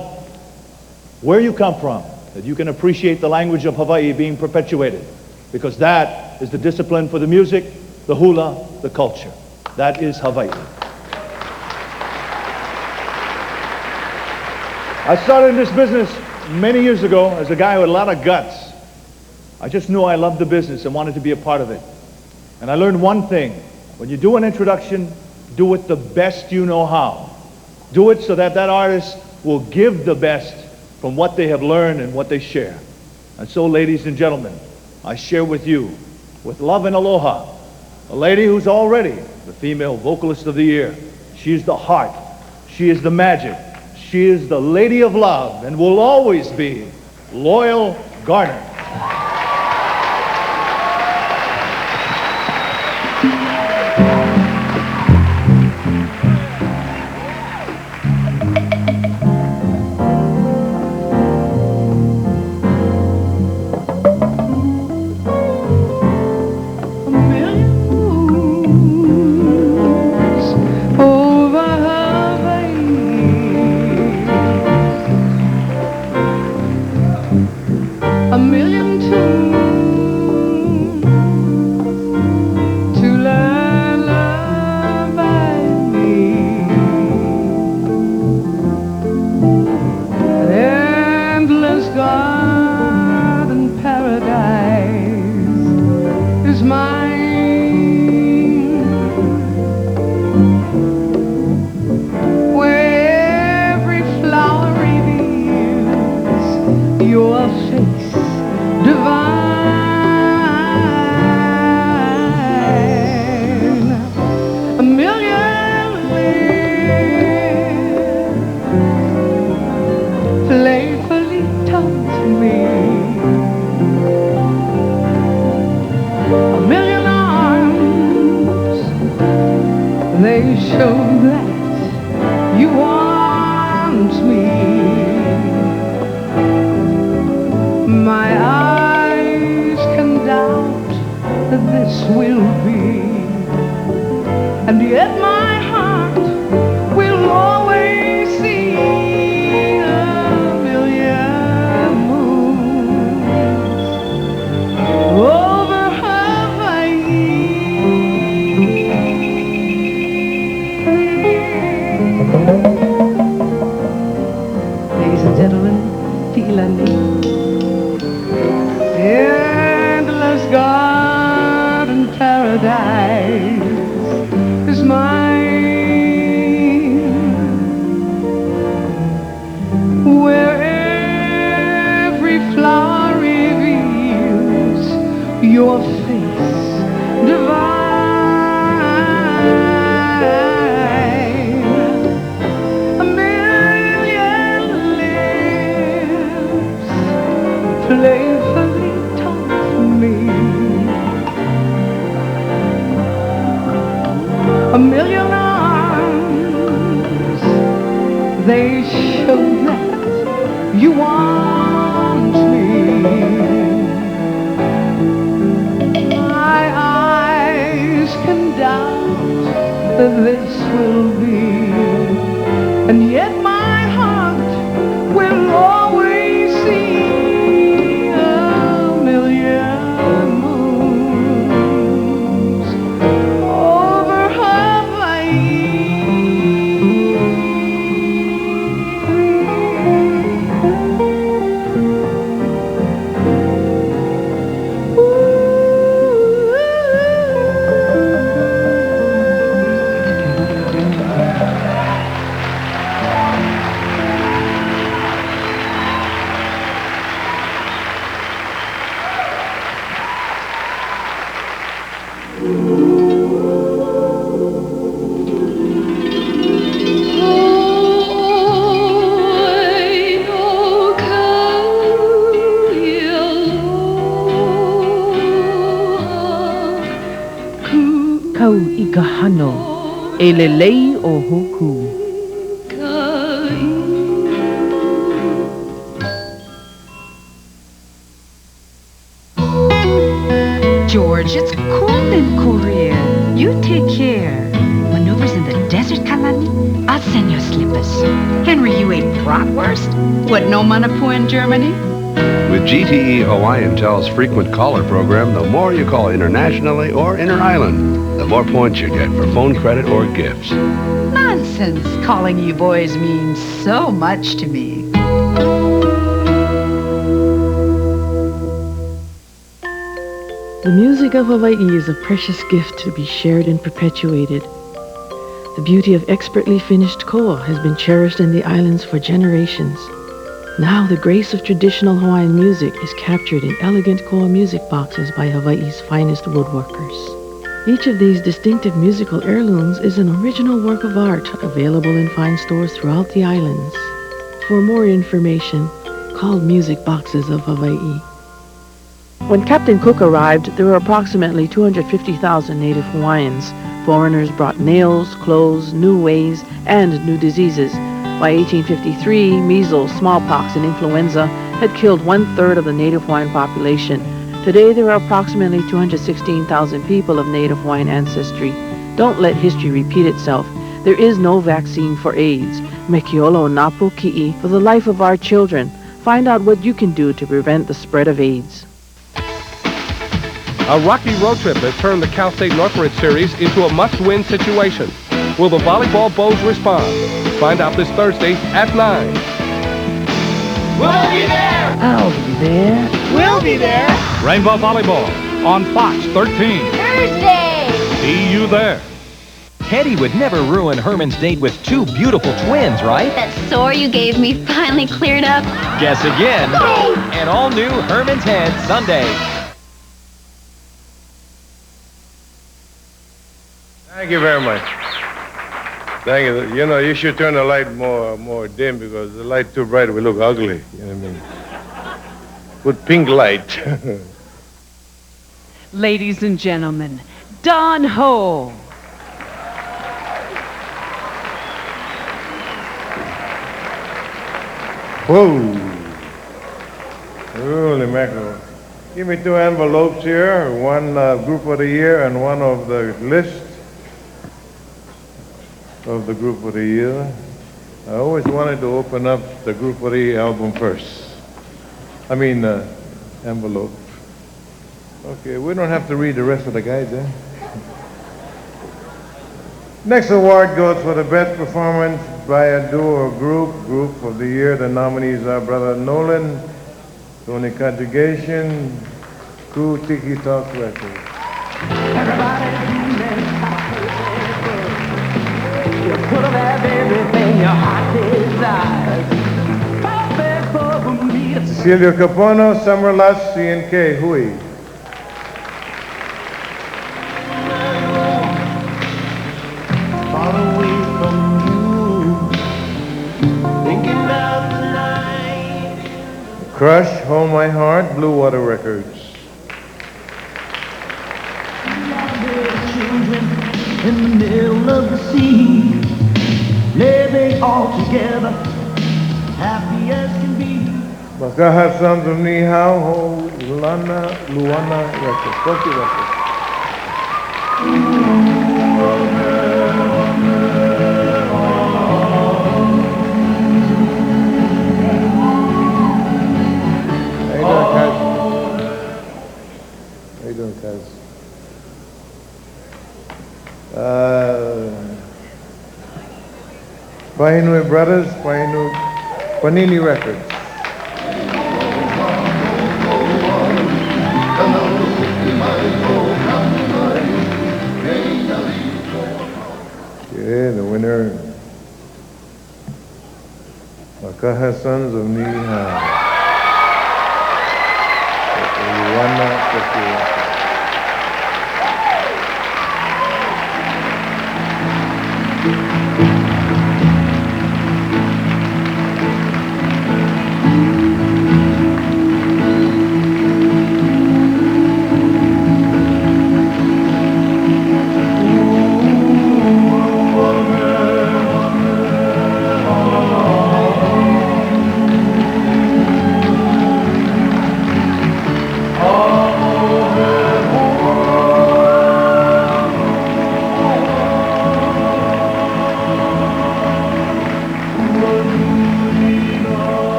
where you come from, that you can appreciate the language of Hawaii being perpetuated, because that is the discipline for the music, the hula, the culture. That is Hawaii. I started in this business many years ago as a guy with a lot of guts. I just knew I loved the business and wanted to be a part of it. And I learned one thing When you do an introduction, do it the best you know how. Do it so that that artist will give the best from what they have learned and what they share. And so, ladies and gentlemen, I share with you, with love and aloha, a lady who's already the female vocalist of the year. She is the heart. She is the magic. She is the lady of love and will always be Loyal Garner. A million tunes to lullaby me. An endless garden paradise is mine, where every flower reveals your face divine. A million lips playfully taught me. A million arms, they show that you want me. My eyes can doubt that this will be, and yet my heart will always see a million moons over Hawaii. Ladies and gentlemen, Ti'ilani. Endless garden paradise is mine, where every flower reveals your face divine. A million lips playfully taught me. A million arms, they show that you want me. My eyes can doubt that this will be, and yet my heart will always see a million moons over Hawaii. Kau I ka hano, e lelei o Hoku. George, it's cold in Korea. You take care. Maneuvers in the desert, Kalani? I'll send you slippers. Henry, you ate bratwurst? What, no manapu in Germany? With GTE Hawaiian Tel's frequent caller program, the more you call internationally or inter-island, the more points you get for phone credit or gifts. Nonsense. Calling you boys means so much to me. The music of Hawaii is a precious gift to be shared and perpetuated. The beauty of expertly finished koa has been cherished in the islands for generations. Now the grace of traditional Hawaiian music is captured in elegant koa music boxes by Hawaii's finest woodworkers. Each of these distinctive musical heirlooms is an original work of art available in fine stores throughout the islands. For more information, call Music Boxes of Hawaii. When Captain Cook arrived, there were approximately 250,000 native Hawaiians. Foreigners brought nails, clothes, new ways, and new diseases. By 1853, measles, smallpox, and influenza had killed 1/3 of the native Hawaiian population. Today, there are approximately 216,000 people of native Hawaiian ancestry. Don't let history repeat itself. There is no vaccine for AIDS. Mekiolo napu ki'i for the life of our children. Find out what you can do to prevent the spread of AIDS. A rocky road trip has turned the Cal State Northridge Series into a must-win situation. Will the volleyball Bows respond? Find out this Thursday at 9. We'll be there! I'll be there. We'll be there! Rainbow Volleyball on Fox 13. Thursday! See you there. Hetty would never ruin Herman's date with two beautiful twins, right? That sore you gave me finally cleared up. Guess again. An all-new Herman's Head Sunday. Thank you very much. Thank you. You know, you should turn the light more dim because the light too bright will look ugly. You know what I mean? Put pink light. Ladies and gentlemen, Don Ho. Whoa. Holy mackerel. Give me 2 envelopes here, one group of the year and one of the list of the group of the year. I always wanted to open up the group of the year album first. I mean, envelope. Okay, we don't have to read the rest of the guides, eh? Next award goes for the best performance by a duo or group of the year. The nominees are Brother Nolan, Tony Conjugation, Crew Tiki Talk Records. You could have had everything your heart desires. Perfect for me to Cecilia Capono, Summer Lust, C&K, Hui. far away from you, thinking about the night. Crush, Hold My Heart, Blue Water Records. Children in the middle of the sea, living all together, happy as can be. Makaha Sons of Nihao, Ho Luana Records. Funky Records. How you doing, Kaz? Pahinui Brothers, Panini Records. Yeah, the winner, Makaha Sons of Nihao.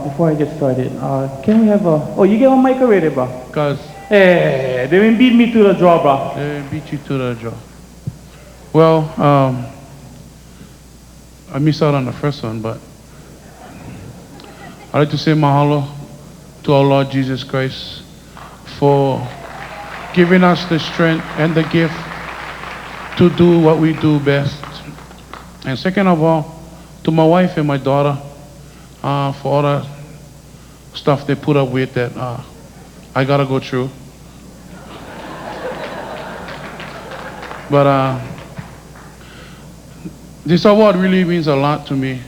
Before I get started, can we have a? Oh, you get on mic already, bro. Cause Hey, they didn't beat me to the draw, bro. they beat you to the draw. Well, I missed out on the first one, but I'd like to say mahalo to our Lord Jesus Christ for giving us the strength and the gift to do what we do best. And second of all, to my wife and my daughter for all the stuff they put up with that I gotta go through. But this award really means a lot to me.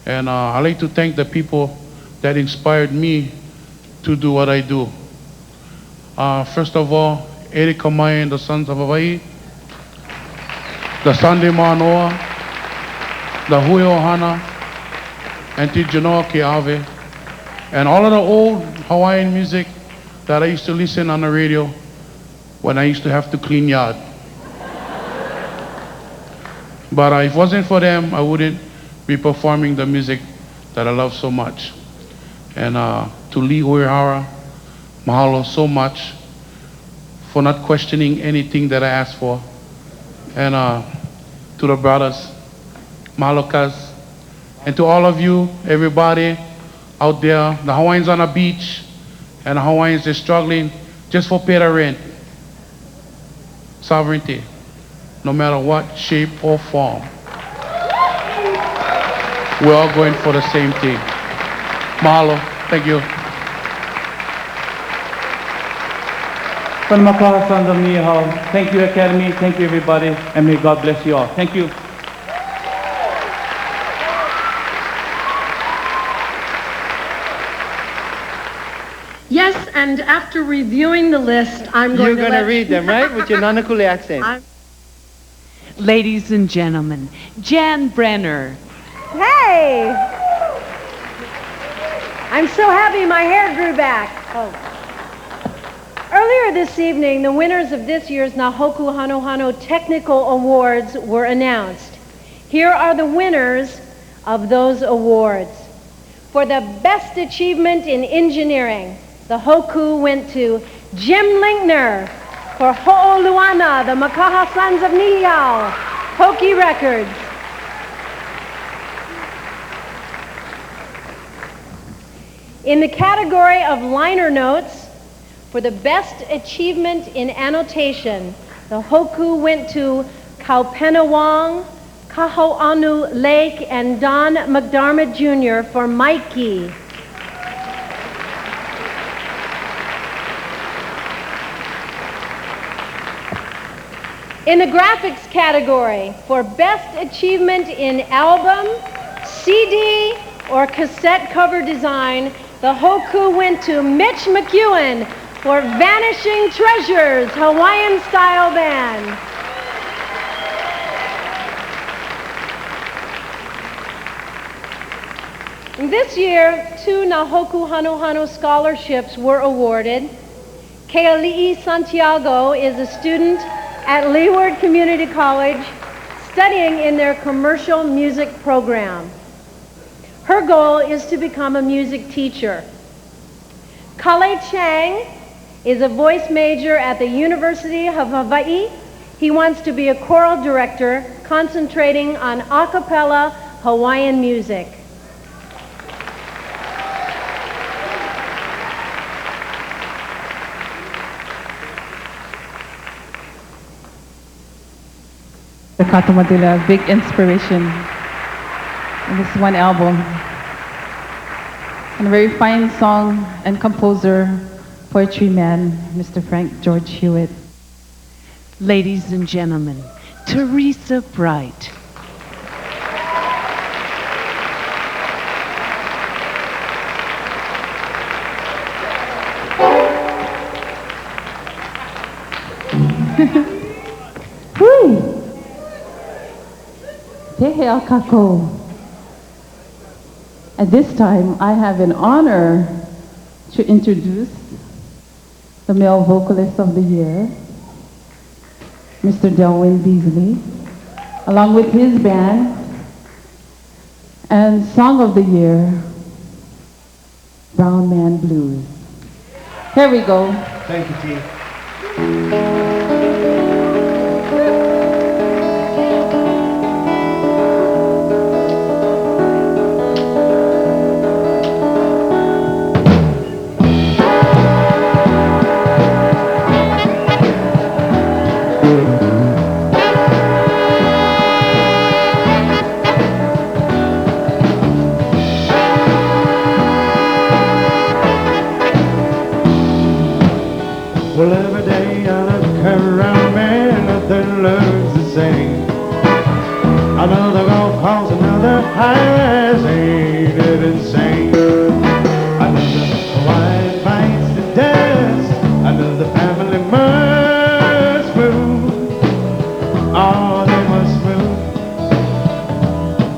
And I'd like to thank the people that inspired me to do what I do. First of all, Eric Kamai and the Sons of Hawaii, the Sunday Manoa, the Hui Ohana, and Te Genoa Ke'ave, and all of the old Hawaiian music that I used to listen on the radio when I used to have to clean yard. But if it wasn't for them, I wouldn't be performing the music that I love so much. And to Lee Uehara, mahalo so much for not questioning anything that I asked for. And to the brothers, mahalo kas. And to all of you, everybody out there, the Hawaiians on the beach, and the Hawaiians that are struggling just for pay the rent. Sovereignty, no matter what shape or form. We're all going for the same thing. Mahalo. Thank you. From Makaha Sons of Niihau, thank you Academy, thank you everybody, and may God bless you all. Thank you. Yes, and after reviewing the list, I'm going You're to going to read them, right? With your Nanakule accent. Ladies and gentlemen, Jan Brenner. Hey! I'm so happy my hair grew back. Oh. Earlier this evening, the winners of this year's Hoku Hanohano Technical Awards were announced. Here are the winners of those awards. For the best achievement in engineering, the Hoku went to Jim Linkner. For Ho'oluana, the Makaha Sons of Niihau, Hoki Records. In the category of liner notes, for the best achievement in annotation, the Hoku went to Kaupenawang, Kaho'anu Lake, and Don McDermott Jr. for Mikey. In the graphics category, for best achievement in album, CD, or cassette cover design, the Hoku went to Mitch McEwen for Vanishing Treasures, Hawaiian Style Band. This year, 2 Hoku Hanohano scholarships were awarded. Keali'i Santiago is a student at Leeward Community College studying in their commercial music program. Her goal is to become a music teacher. Kale Chang is a voice major at the University of Hawaii. He wants to be a choral director concentrating on a cappella Hawaiian music. The Katamadila, big inspiration in this one album. And a very fine song and composer, poetry man, Mr. Frank George Hewitt. Ladies and gentlemen, Teresa Bright. Woo! Tehe al kako. At this time, I have an honor to introduce the male vocalist of the year, Mr. Delwyn Beasley, along with his band, and song of the year, Brown Man Blues. Here we go. Thank you, T. Well, every day I look around me, nothing looks the same. Another golf course, another high-rise, ain't it insane? Another Hawaiian bites the dust, another family must move. Oh, they must move.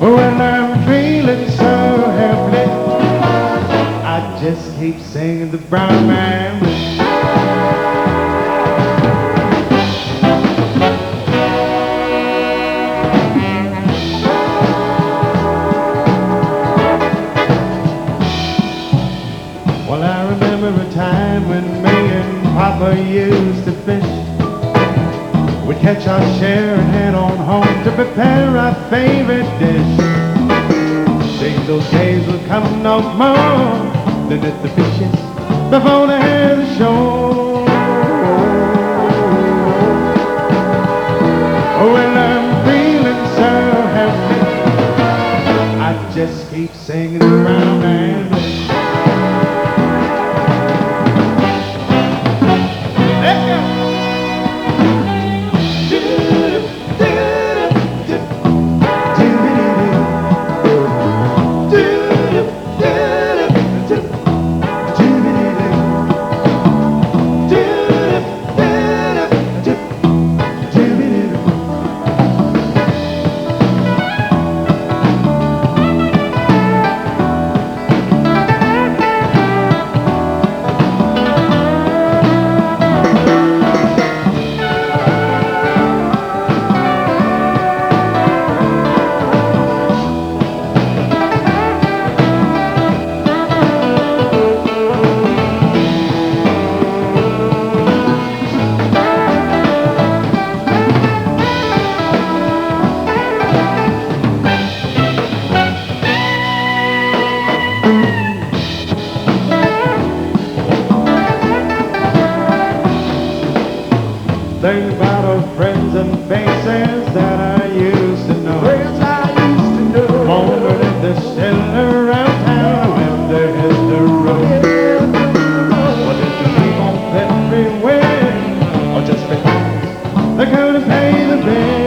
When I'm feeling so helpless, I just keep singing the brown man blues. Well, I remember a time when me and Papa used to fish. We'd catch our share and head on home to prepare our favorite dish. Think those days will come no more than at the beaches before they head the shore. When I'm feeling so happy, I just keep singing around and think about old friends and faces that I used to know. Friends I used to know. Wondering if they're still around town, if they hit the road. Or did they leave on every way, or just because they couldn't pay the bill?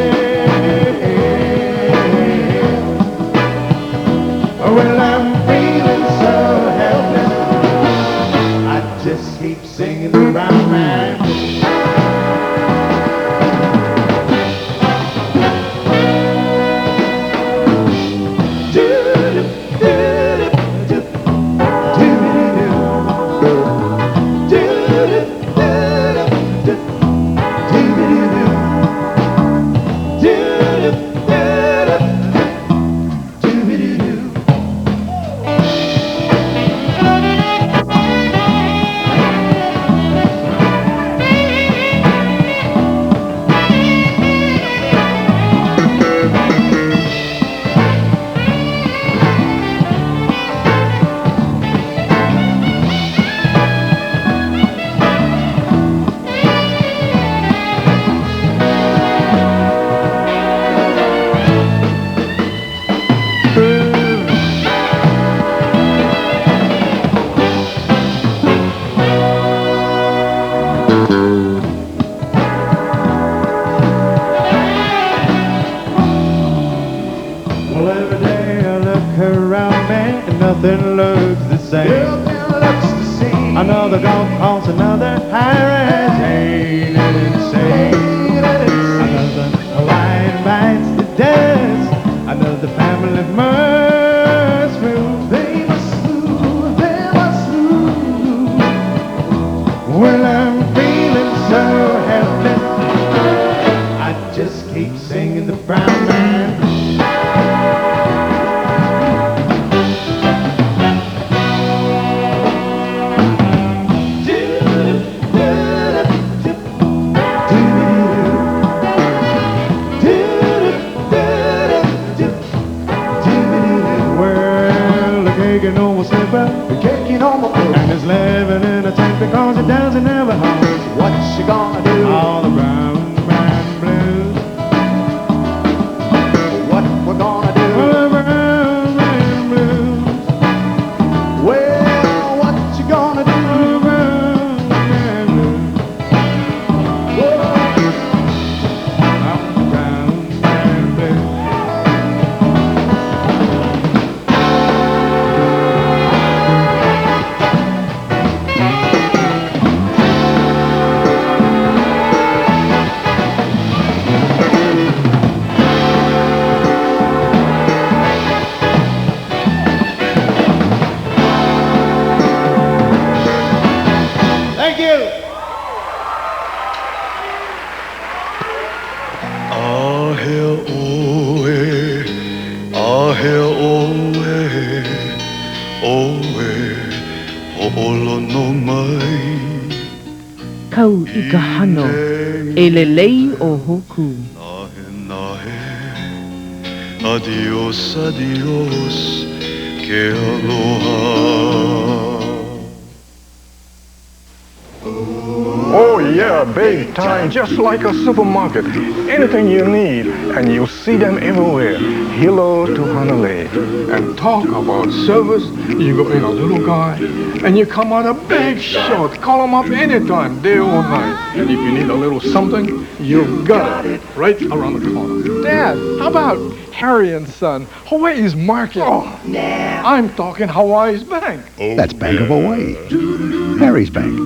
Well, I'm feeling so helpless, I just keep singing the brown man. Well, every day I look around me and nothing looks the same. Another golf course, another high-rise, ain't it insane? Another Hawaiian bites the dust, another family must move. They must move, they must move. Well, I'm feeling so helpless, I just keep singing the brown man. Taking on my slipper, taking on my coat, and is living in a tent because it doesn't have a house. What you gonna do? All the brown man blues. What we're gonna do? All the brown man blues. Well, what you gonna do? All the brown man blues. Ho'olo no mai. Kau ika hano, e lelei o Hoku. Adios, adios, que aloha. Oh yeah, big time, just like a supermarket. Anything you need, and you see them everywhere. Hello to Hanalei. And talk about service, you go in a little guy, and you come out a big shot. Call them up anytime, day or night. And if you need a little something, you got it right around the corner. Dad, how about Harry and Son, Hawaii's Market? Oh, nah. I'm talking Hawaii's Bank. That's Bank of Hawaii. Harry's Bank.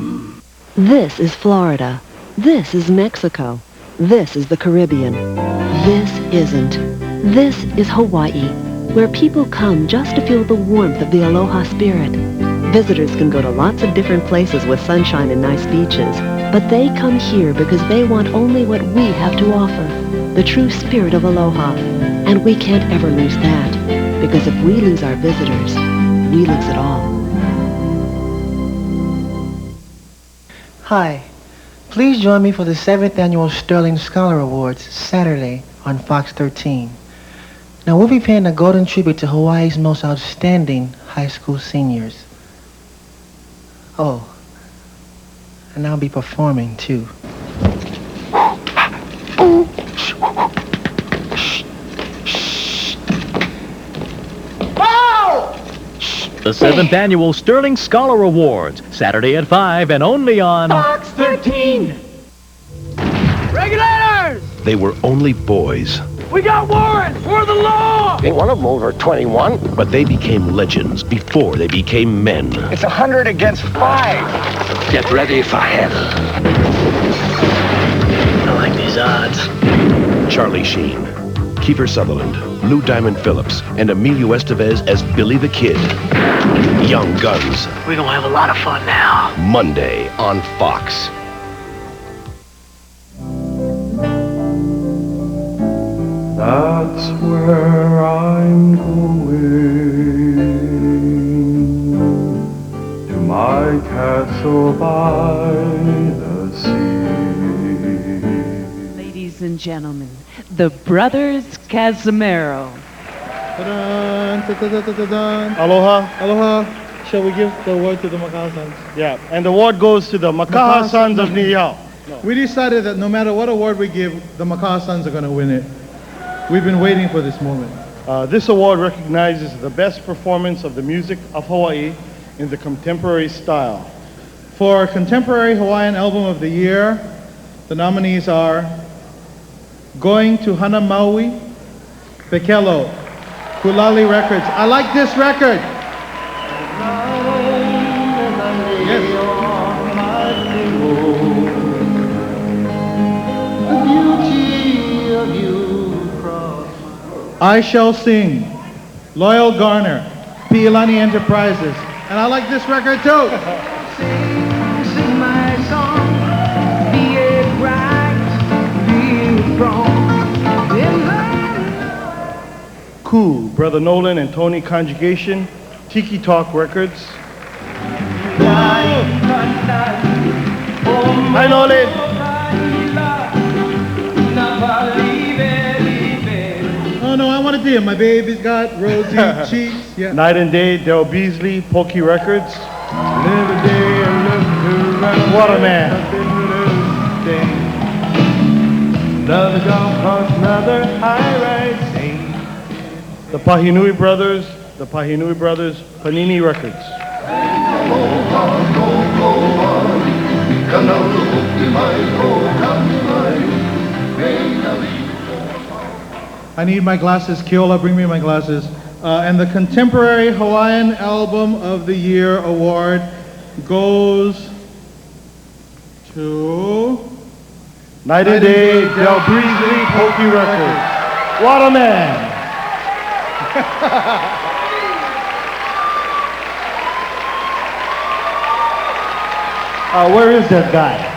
This is Florida. This is Mexico. This is the Caribbean. This isn't. This is Hawaii, where people come just to feel the warmth of the aloha spirit. Visitors can go to lots of different places with sunshine and nice beaches, but they come here because they want only what we have to offer, the true spirit of aloha. And we can't ever lose that, because if we lose our visitors, we lose it all. Hi, please join me for the 7th Annual Sterling Scholar Awards Saturday on Fox 13. Now we'll be paying a golden tribute to Hawaii's most outstanding high school seniors. Oh, and I'll be performing too. The 7th Annual Sterling Scholar Awards, Saturday at 5 and only on Fox 13. Regulators! They were only boys, We got warrants for the law! Ain't one of them over 21. but they became legends before they became men. It's 100 against 5. Get ready for hell. I like these odds. Charlie Sheen, Kiefer Sutherland, Lou Diamond Phillips, and Emilio Estevez as Billy the Kid. Young Guns, We're gonna have a lot of fun now. Monday on Fox. That's where I'm going, to my castle by the sea. Ladies and gentlemen, the Brothers Casimiro. Aloha. Aloha. Shall we give the award to the Makaha Sons? Yeah, and the award goes to the Makaha Sons of Niihau. We decided that no matter what award we give, the Makaha Sons are going to win it. We've been waiting for this moment. This award recognizes the best performance of the music of Hawaii in the contemporary style. For Contemporary Hawaiian Album of the Year, the nominees are Going to Hana Maui, Pekelo, Kulali Records. I like this record. I Shall Sing, Loyal Garner, Piilani Enterprises. And I like this record too. This is my song, be it right, be it wrong. Ku, Brother Nolan and Tony Conjugation, Tiki Talk Records. Hi, Nolan. Oh no, I want to do it. My baby's got rosy cheeks. Yeah. Night and Day, Del Beasley, Pokey Records. Live a day and look to run. What a man. Another golf course, another high-rise scene. The Pahinui Brothers, Panini Records. I need my glasses. Keola, bring me my glasses. And the Contemporary Hawaiian Album of the Year award goes to Night and Day, Del Beasley, Pokey Records. What a man. Where is that guy?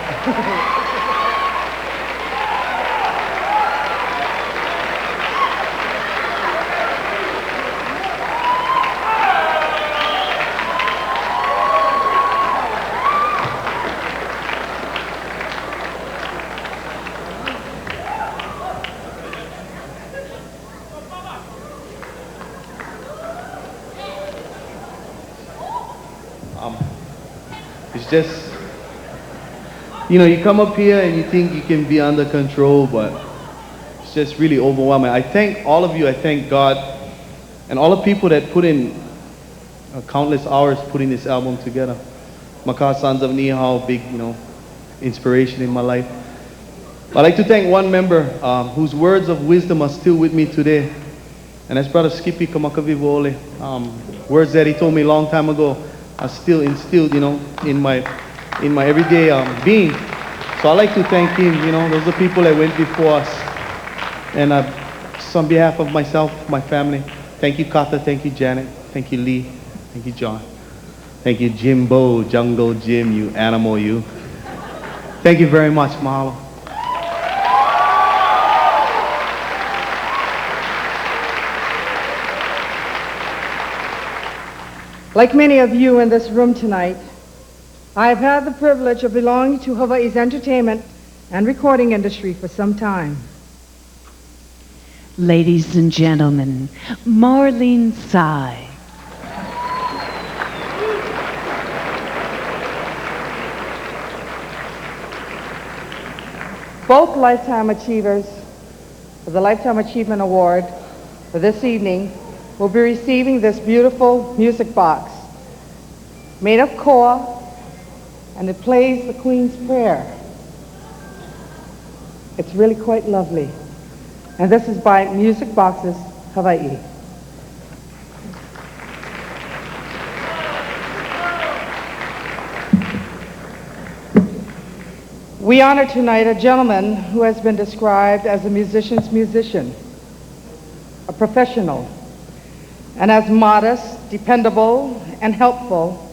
it's just, you know, you come up here and you think you can be under control, but it's just really overwhelming. I thank all of you. I thank God and all the people that put in countless hours putting this album together. Maka Sons of Nihao, big, you know, inspiration in my life. I'd like to thank one member whose words of wisdom are still with me today, and that's Brother Skippy Kamakavivole. Words that he told me a long time ago are still instilled, you know, in my everyday being. So I'd like to thank him. You know, those are people that went before us. And on behalf of myself, my family, thank you, Kata, thank you, Janet, thank you, Lee, thank you, John. Thank you, Jimbo, Jungle Jim, you animal, you. Thank you very much, Mahalo. Like many of you in this room tonight, I have had the privilege of belonging to Hawaii's entertainment and recording industry for some time. Ladies and gentlemen, Marlene Tsai. Both Lifetime Achievers for the Lifetime Achievement Award for this evening will be receiving this beautiful music box made of koa, and it plays the Queen's Prayer. It's really quite lovely. And this is by Music Boxes Hawaii. We honor tonight a gentleman who has been described as a musician's musician, a professional, and as modest, dependable, and helpful,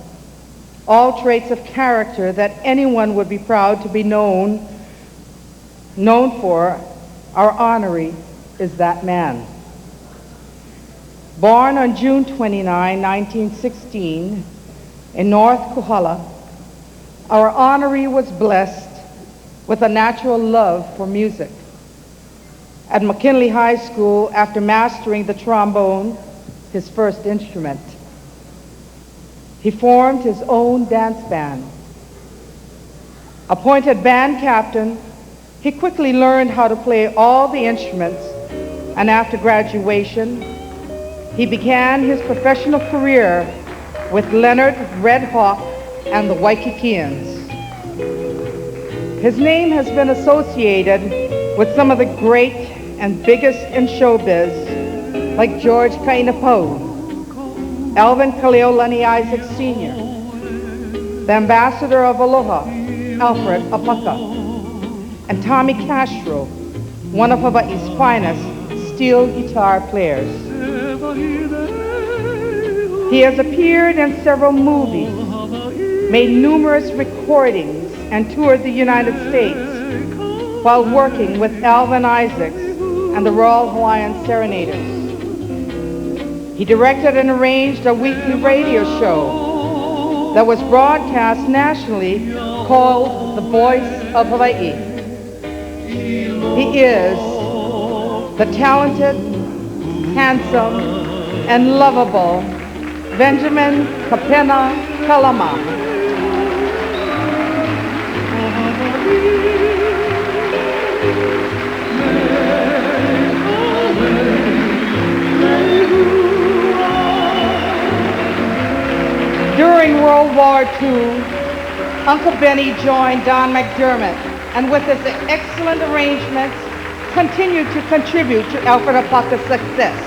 all traits of character that anyone would be proud to be known for. Our honoree is that man. Born on June 29, 1916, in North Kohala, our honoree was blessed with a natural love for music. At McKinley High School, after mastering the trombone, his first instrument, he formed his own dance band. Appointed band captain, he quickly learned how to play all the instruments, and after graduation, he began his professional career with Leonard Red Hawk and the Waikikians. His name has been associated with some of the great and biggest in showbiz, like George Kainapau, Alvin Kaleolani Isaac Sr., the ambassador of Aloha, Alfred Apaka, and Tommy Castro, one of Hawaii's finest steel guitar players. He has appeared in several movies, made numerous recordings, and toured the United States while working with Alvin Isaacs and the Royal Hawaiian Serenaders. He directed and arranged a weekly radio show that was broadcast nationally called The Voice of Hawaii. He is the talented, handsome, and lovable Benjamin Kapena Kalama. During World War II, Uncle Benny joined Don McDermott, and with his excellent arrangements, continued to contribute to Alfred Apaka's success.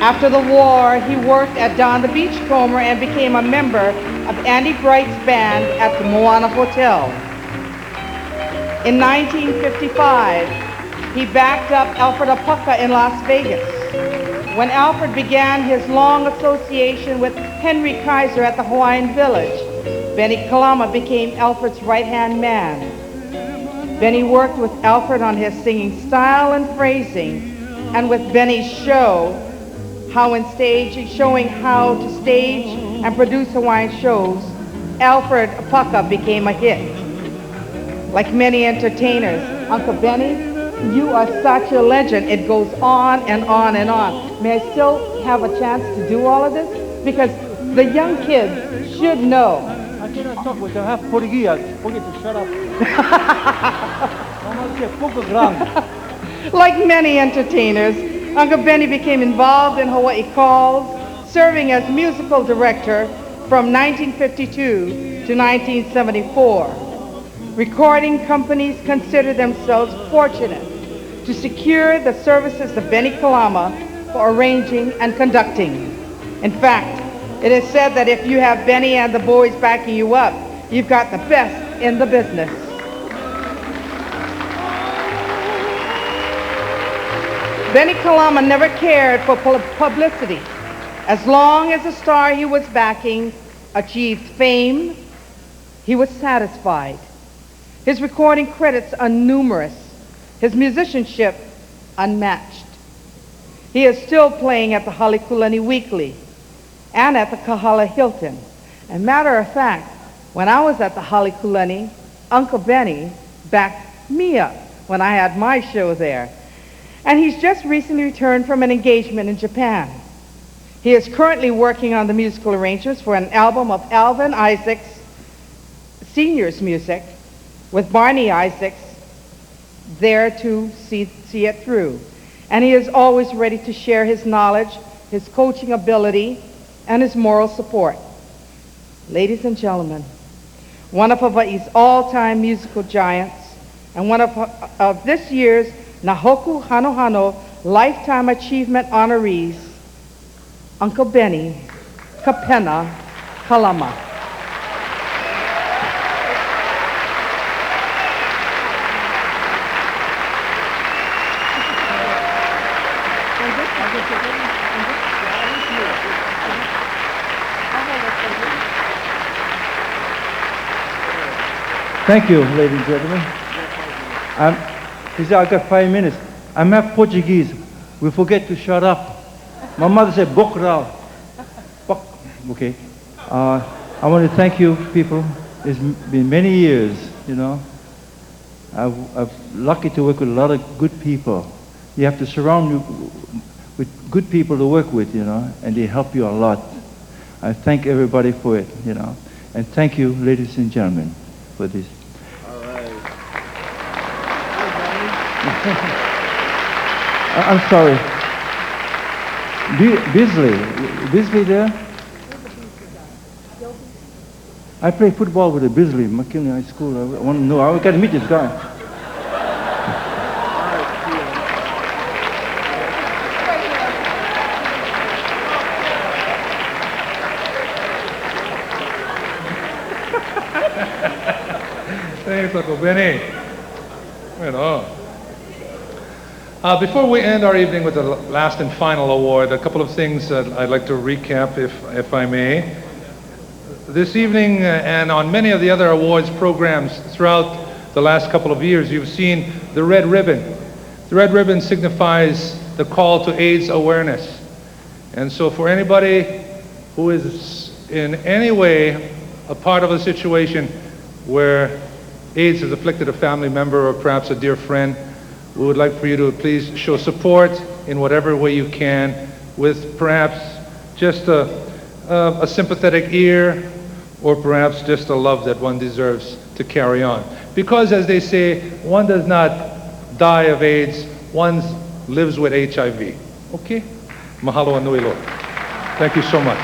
After the war, he worked at Don the Beachcomber and became a member of Andy Bright's band at the Moana Hotel. In 1955, he backed up Alfred Apaka in Las Vegas. When Alfred began his long association with Henry Kaiser at the Hawaiian Village, Benny Kalama became Alfred's right-hand man. Benny worked with Alfred on his singing style and phrasing, and with Benny's showing how to stage and produce Hawaiian shows, Alfred Apaka became a hit. Like many entertainers, Uncle Benny, you are such a legend. It goes on and on and on. May I still have a chance to do all of this? Because the young kids should know cannot talk with you. I have Portuguese. I forget to shut up. Mama said, pouco grande. Like many entertainers, Uncle Benny became involved in Hawaii Calls, serving as musical director from 1952 to 1974. Recording companies consider themselves fortunate to secure the services of Benny Kalama for arranging and conducting. In fact, it is said that if you have Benny and the boys backing you up, you've got the best in the business. Benny Kalama never cared for publicity. As long as the star he was backing achieved fame, he was satisfied. His recording credits are numerous. His musicianship unmatched. He is still playing at the Halekulani Weekly and at the Kahala Hilton. And matter of fact, when I was at the Halekulani, Uncle Benny backed me up when I had my show there. And he's just recently returned from an engagement in Japan. He is currently working on the musical arrangements for an album of Alvin Isaacs Sr.'s music, with Barney Isaacs there to see it through. And he is always ready to share his knowledge, his coaching ability, and his moral support. Ladies and gentlemen, one of Hawaii's all-time musical giants and one of this year's Hoku Hanohano Lifetime Achievement honorees, Uncle Benny Kapena Kalama. Thank you, ladies and gentlemen. He said, I got 5 minutes. I'm half Portuguese. We forget to shut up. My mother said, Bokral. Okay. I want to thank you, people. It's been many years, you know. I'm lucky to work with a lot of good people. You have to surround you with good people to work with, you know, and they help you a lot. I thank everybody for it, you know. And thank you, ladies and gentlemen, for this. All right. I'm sorry. Beasley there? I play football with the Beasley, McKinley High School. I want to know. I got to meet this guy. Thanks, Uncle Benny. Right on. Before we end our evening with the last and final award, a couple of things I'd like to recap, if I may. This evening and on many of the other awards programs throughout the last couple of years, you've seen the red ribbon. The red ribbon signifies the call to AIDS awareness. And so for anybody who is in any way a part of a situation where AIDS has afflicted a family member or perhaps a dear friend, we would like for you to please show support in whatever way you can, with perhaps just a sympathetic ear, or perhaps just a love that one deserves to carry on. Because as they say, one does not die of AIDS, one lives with HIV. Okay? Mahalo anui loa. Thank you so much.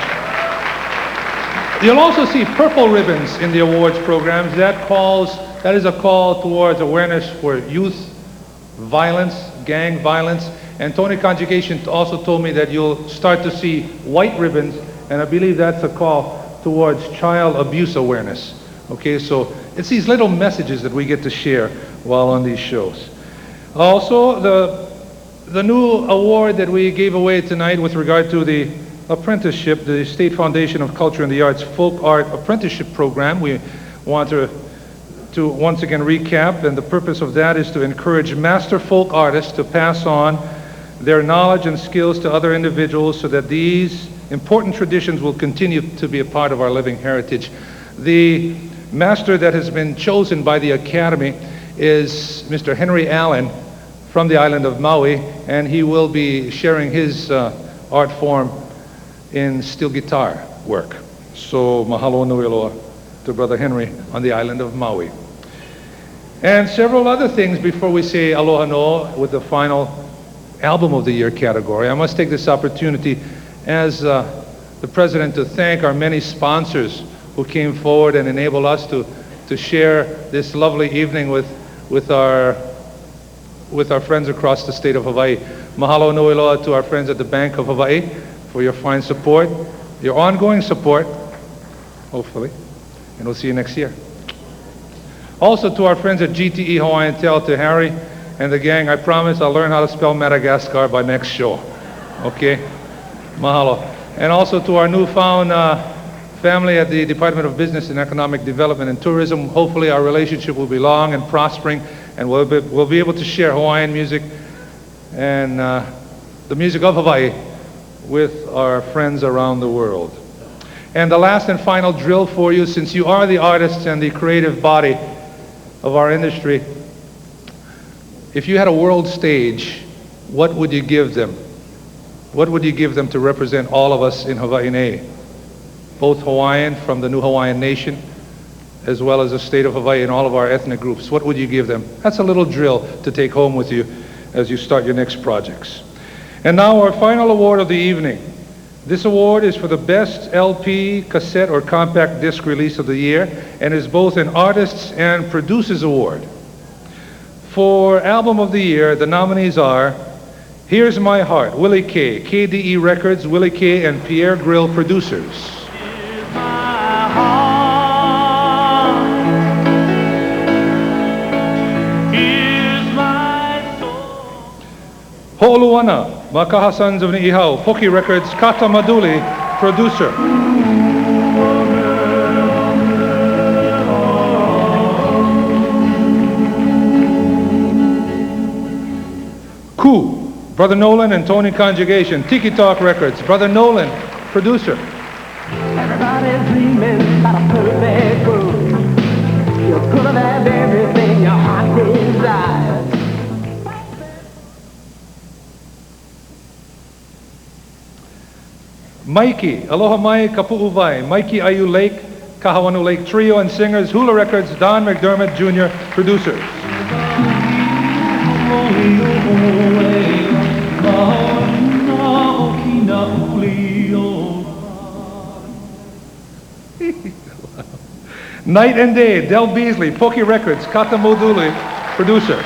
You'll also see purple ribbons in the awards programs. That is a call towards awareness for youth violence, gang violence. And Tony Conjugation also told me that you'll start to see white ribbons, and I believe that's a call towards child abuse awareness. Okay, so it's these little messages that we get to share while on these shows. Also, the new award that we gave away tonight with regard to the apprenticeship, the State Foundation of Culture and the Arts Folk Art Apprenticeship Program, we want to once again recap, and the purpose of that is to encourage master folk artists to pass on their knowledge and skills to other individuals so that these important traditions will continue to be a part of our living heritage. The master that has been chosen by the Academy is Mr. Henry Allen from the island of Maui, and he will be sharing his art form in steel guitar work. So mahalo nui loa to Brother Henry on the island of Maui. And several other things before we say aloha no with the final Album of the Year category. I must take this opportunity as the President to thank our many sponsors who came forward and enabled us to share this lovely evening with our friends across the state of Hawaii. Mahalo nui loa to our friends at the Bank of Hawaii for your fine support, your ongoing support, hopefully, and we'll see you next year. Also to our friends at GTE Hawaiian Tel, to Harry and the gang, I promise I'll learn how to spell Madagascar by next show. Okay? Mahalo. And also to our newfound family at the Department of Business and Economic Development and Tourism. Hopefully our relationship will be long and prospering, and we'll be able to share Hawaiian music and the music of Hawaii with our friends around the world. And the last and final drill for you, since you are the artists and the creative body of our industry, if you had a world stage, what would you give them? What would you give them to represent all of us in Hawaii, both Hawaiian from the new Hawaiian nation, as well as the state of Hawaii and all of our ethnic groups? What would you give them? That's a little drill to take home with you as you start your next projects. And now our final award of the evening. This award is for the best LP, cassette, or compact disc release of the year, and is both an Artists and Producers Award. For Album of the Year, the nominees are Here's My Heart, Willie K, KDE Records, Willie K and Pierre Grill producers. Ho'oluana, Makaha Sons of Ni'ihau, Poki Records, Kata Maduli, producer. Ku, Brother Nolan and Tony Conjugation, Tiki Talk Records, Brother Nolan, producer. Everybody's dreaming about a perfect world. You could have had everything your heart desires. Mikey, Aloha Mai Kapu'uvai, Mikey Ayu Lake, Kahawanu Lake Trio and Singers, Hula Records, Don McDermott Jr., producers. Night and Day, Del Beasley, Poki Records, Kata Moduli, producer.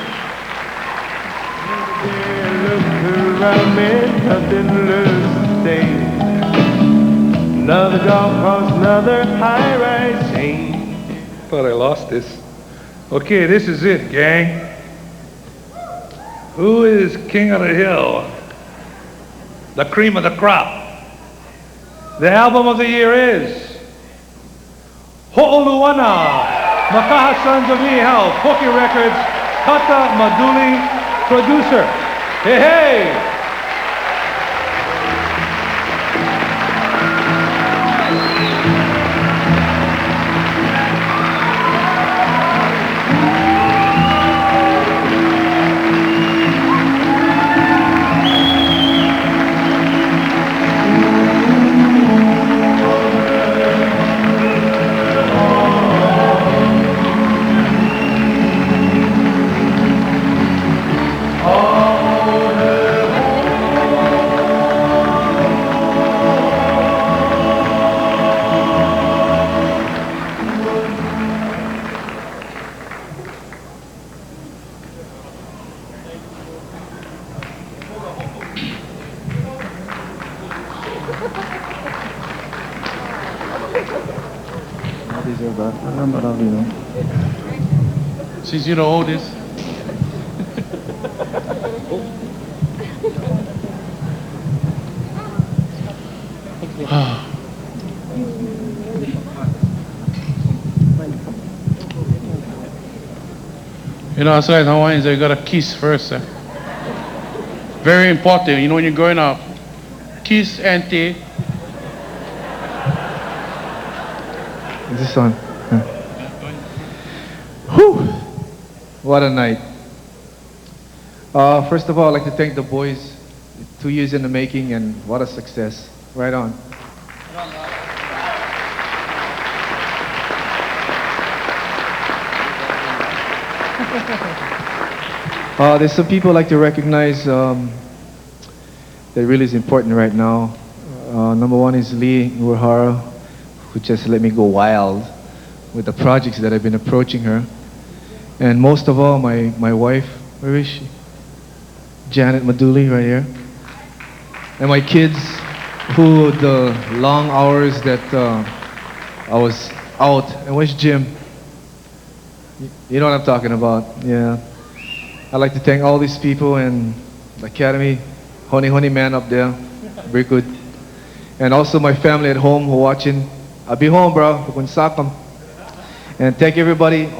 Another golf course, another high-rise chain. Thought I lost this. Okay, this is it, gang. Who is king of the hill? The cream of the crop. The album of the year is Ho'oluana, Makaha Sons of Ni'ihau, Poki Records, Kata Maduli, producer. Hey, hey! Since you're the oldest. You know, as Hawaiians, they got to kiss first. Very important. You know, when you're growing up, kiss auntie. Is this on? Whew! What a night. First of all, I'd like to thank the boys. 2 years in the making, and what a success. Right on. There's some people I'd like to recognize that really is important right now. Number one is Lee Uehara, who just let me go wild with the projects that I've been approaching her. And most of all, my wife, where is she? Janet Maduli, right here. And my kids, who the long hours that I was out. And where's Jim? You know what I'm talking about, yeah. I'd like to thank all these people and the Academy, Honey man up there, very good. And also my family at home who are watching. I'll be home, bro. And thank everybody.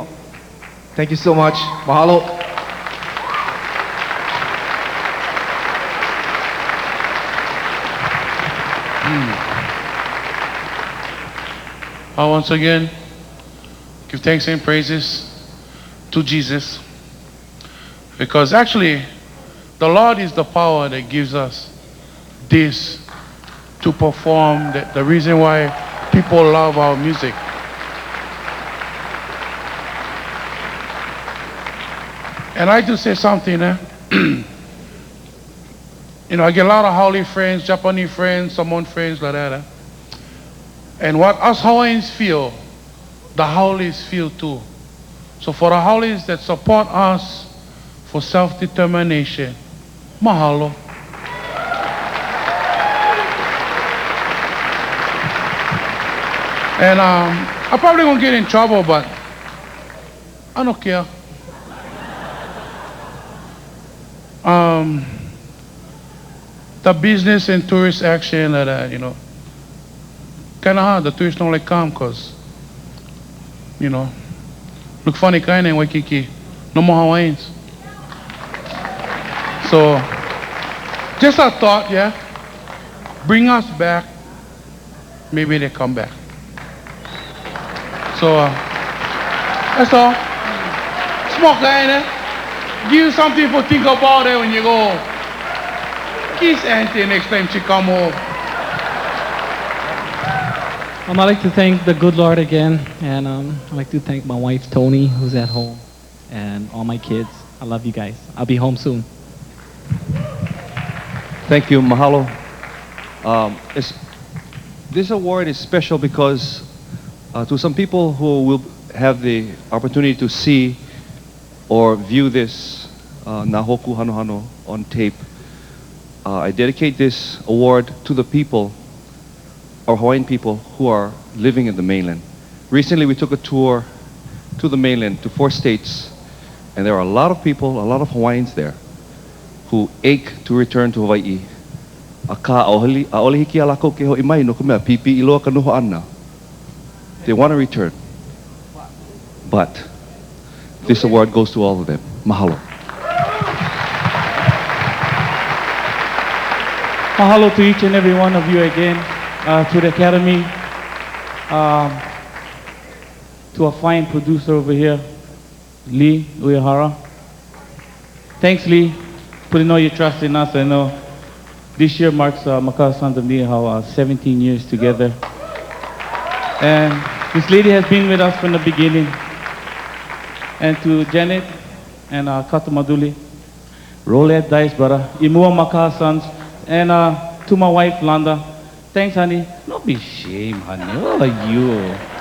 Thank you so much. Mahalo. Once again, give thanks and praises to Jesus. Because actually, the Lord is the power that gives us this to perform, the reason why people love our music. And I do say something, You know, I get a lot of Howley friends, Japanese friends, Samoan friends like that. And what us Hawaiians feel, the Howleys feel too. So for the Howleys that support us for self-determination, mahalo. And I'm probably gonna get in trouble, but I don't care. The business and tourist action that you know, kind of hard. The tourists don't like come because, you know, look funny kind in Waikiki. No more Hawaiians. So, just a thought, yeah. Bring us back. Maybe they come back. So, that's all. Small guy, give you something to think about when you go home. Kiss Auntie next time she come home. I'd like to thank the good Lord again, and I'd like to thank my wife Tony, who's at home, and all my kids. I love you guys. I'll be home soon. Thank you, mahalo. This award is special because to some people who will have the opportunity to see or view this na Hoku Hanohano on tape, I dedicate this award to the people, our Hawaiian people who are living in the mainland. Recently we took a tour to the mainland, to 4 states, and there are a lot of people, a lot of Hawaiians there who ache to return to Hawaii. They want to return, but this award goes to all of them. Mahalo. Mahalo to each and every one of you again, to the Academy, to a fine producer over here, Lee Uehara. Thanks, Lee, putting all your trust in us. I know this year marks Makau Sons of Niihau 17 years together. And this lady has been with us from the beginning. And to Janet and Kata Maduli, roll that dice, brother. Imua Makau Sons. And to my wife, Landa, thanks, honey. Don't be ashamed, honey. Oh, you.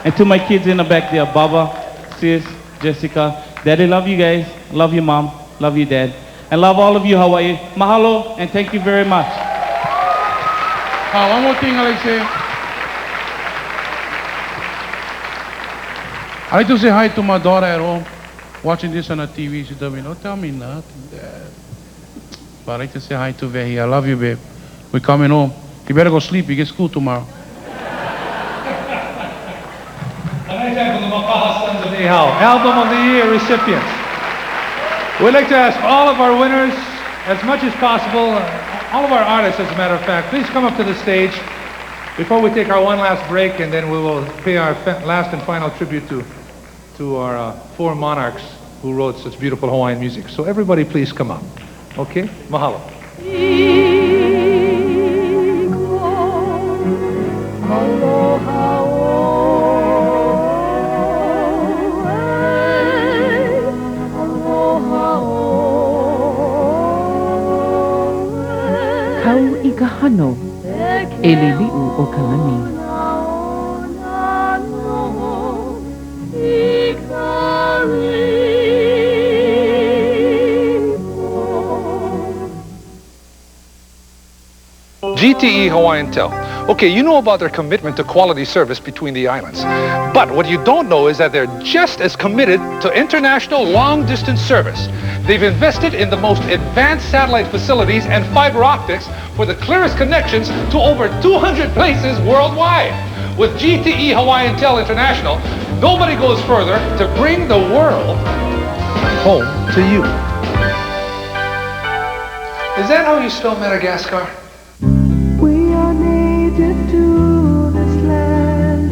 And to my kids in the back there, Baba, Sis, Jessica. Daddy, love you guys. Love you, Mom. Love you, Dad. And love all of you, Hawaii. Mahalo, and thank you very much. One more thing I like to say. I like to say hi to my daughter at home, watching this on the TV. She told me, don't tell me nothing, Dad. But I like to say hi to Vehi. I love you, babe. We're coming home. You better go sleep. You get school tomorrow. Album of the Year recipients. We'd like to ask all of our winners, as much as possible, all of our artists, as a matter of fact, please come up to the stage before we take our one last break, and then we will pay our last and final tribute to our 4 monarchs who wrote such beautiful Hawaiian music. So everybody please come up. Okay? Mahalo. Aloha. Kahano, Eliliu o Kalani. GTE Hawaiian Tel. Okay, you know about their commitment to quality service between the islands. But what you don't know is that they're just as committed to international long-distance service. They've invested in the most advanced satellite facilities and fiber optics for the clearest connections to over 200 places worldwide. With GTE Hawaiian Tel International, nobody goes further to bring the world home to you. Is that how you spell Madagascar? We are native to this land,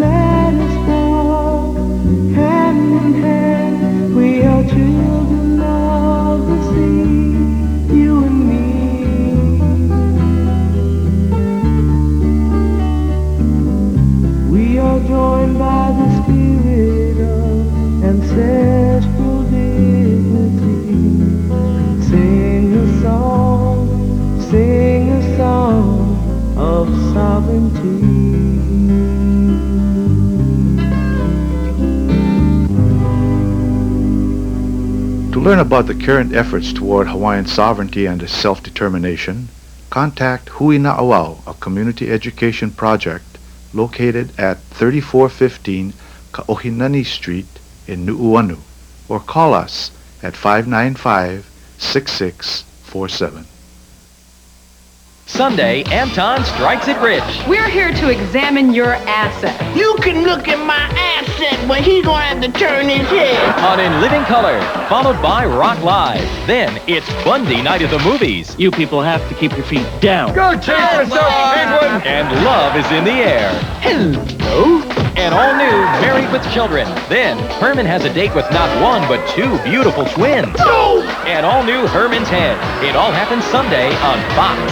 let us walk hand in hand. We are children of the sea, you and me. We are joined by the spirit of ancestral dignity. Sing a song, sing a song of sovereignty. To learn about the current efforts toward Hawaiian sovereignty and self-determination, contact Hui Na'awau, a community education project located at 3415 Kaohinani Street in Nu'uanu, or call us at 595-6647. Sunday, Anton strikes it rich. We're here to examine your asset. You can look at my asset, but he's gonna have to turn his head. On In Living Color, followed by Rock Live. Then it's Bundy Night at the Movies. You people have to keep your feet down. Go check yourself, Penguin! And Love is in the Air. Hello! And all new Married with Children. Then Herman has a date with not one but two beautiful twins. No! And all new Herman's Head. It all happens Sunday on Fox.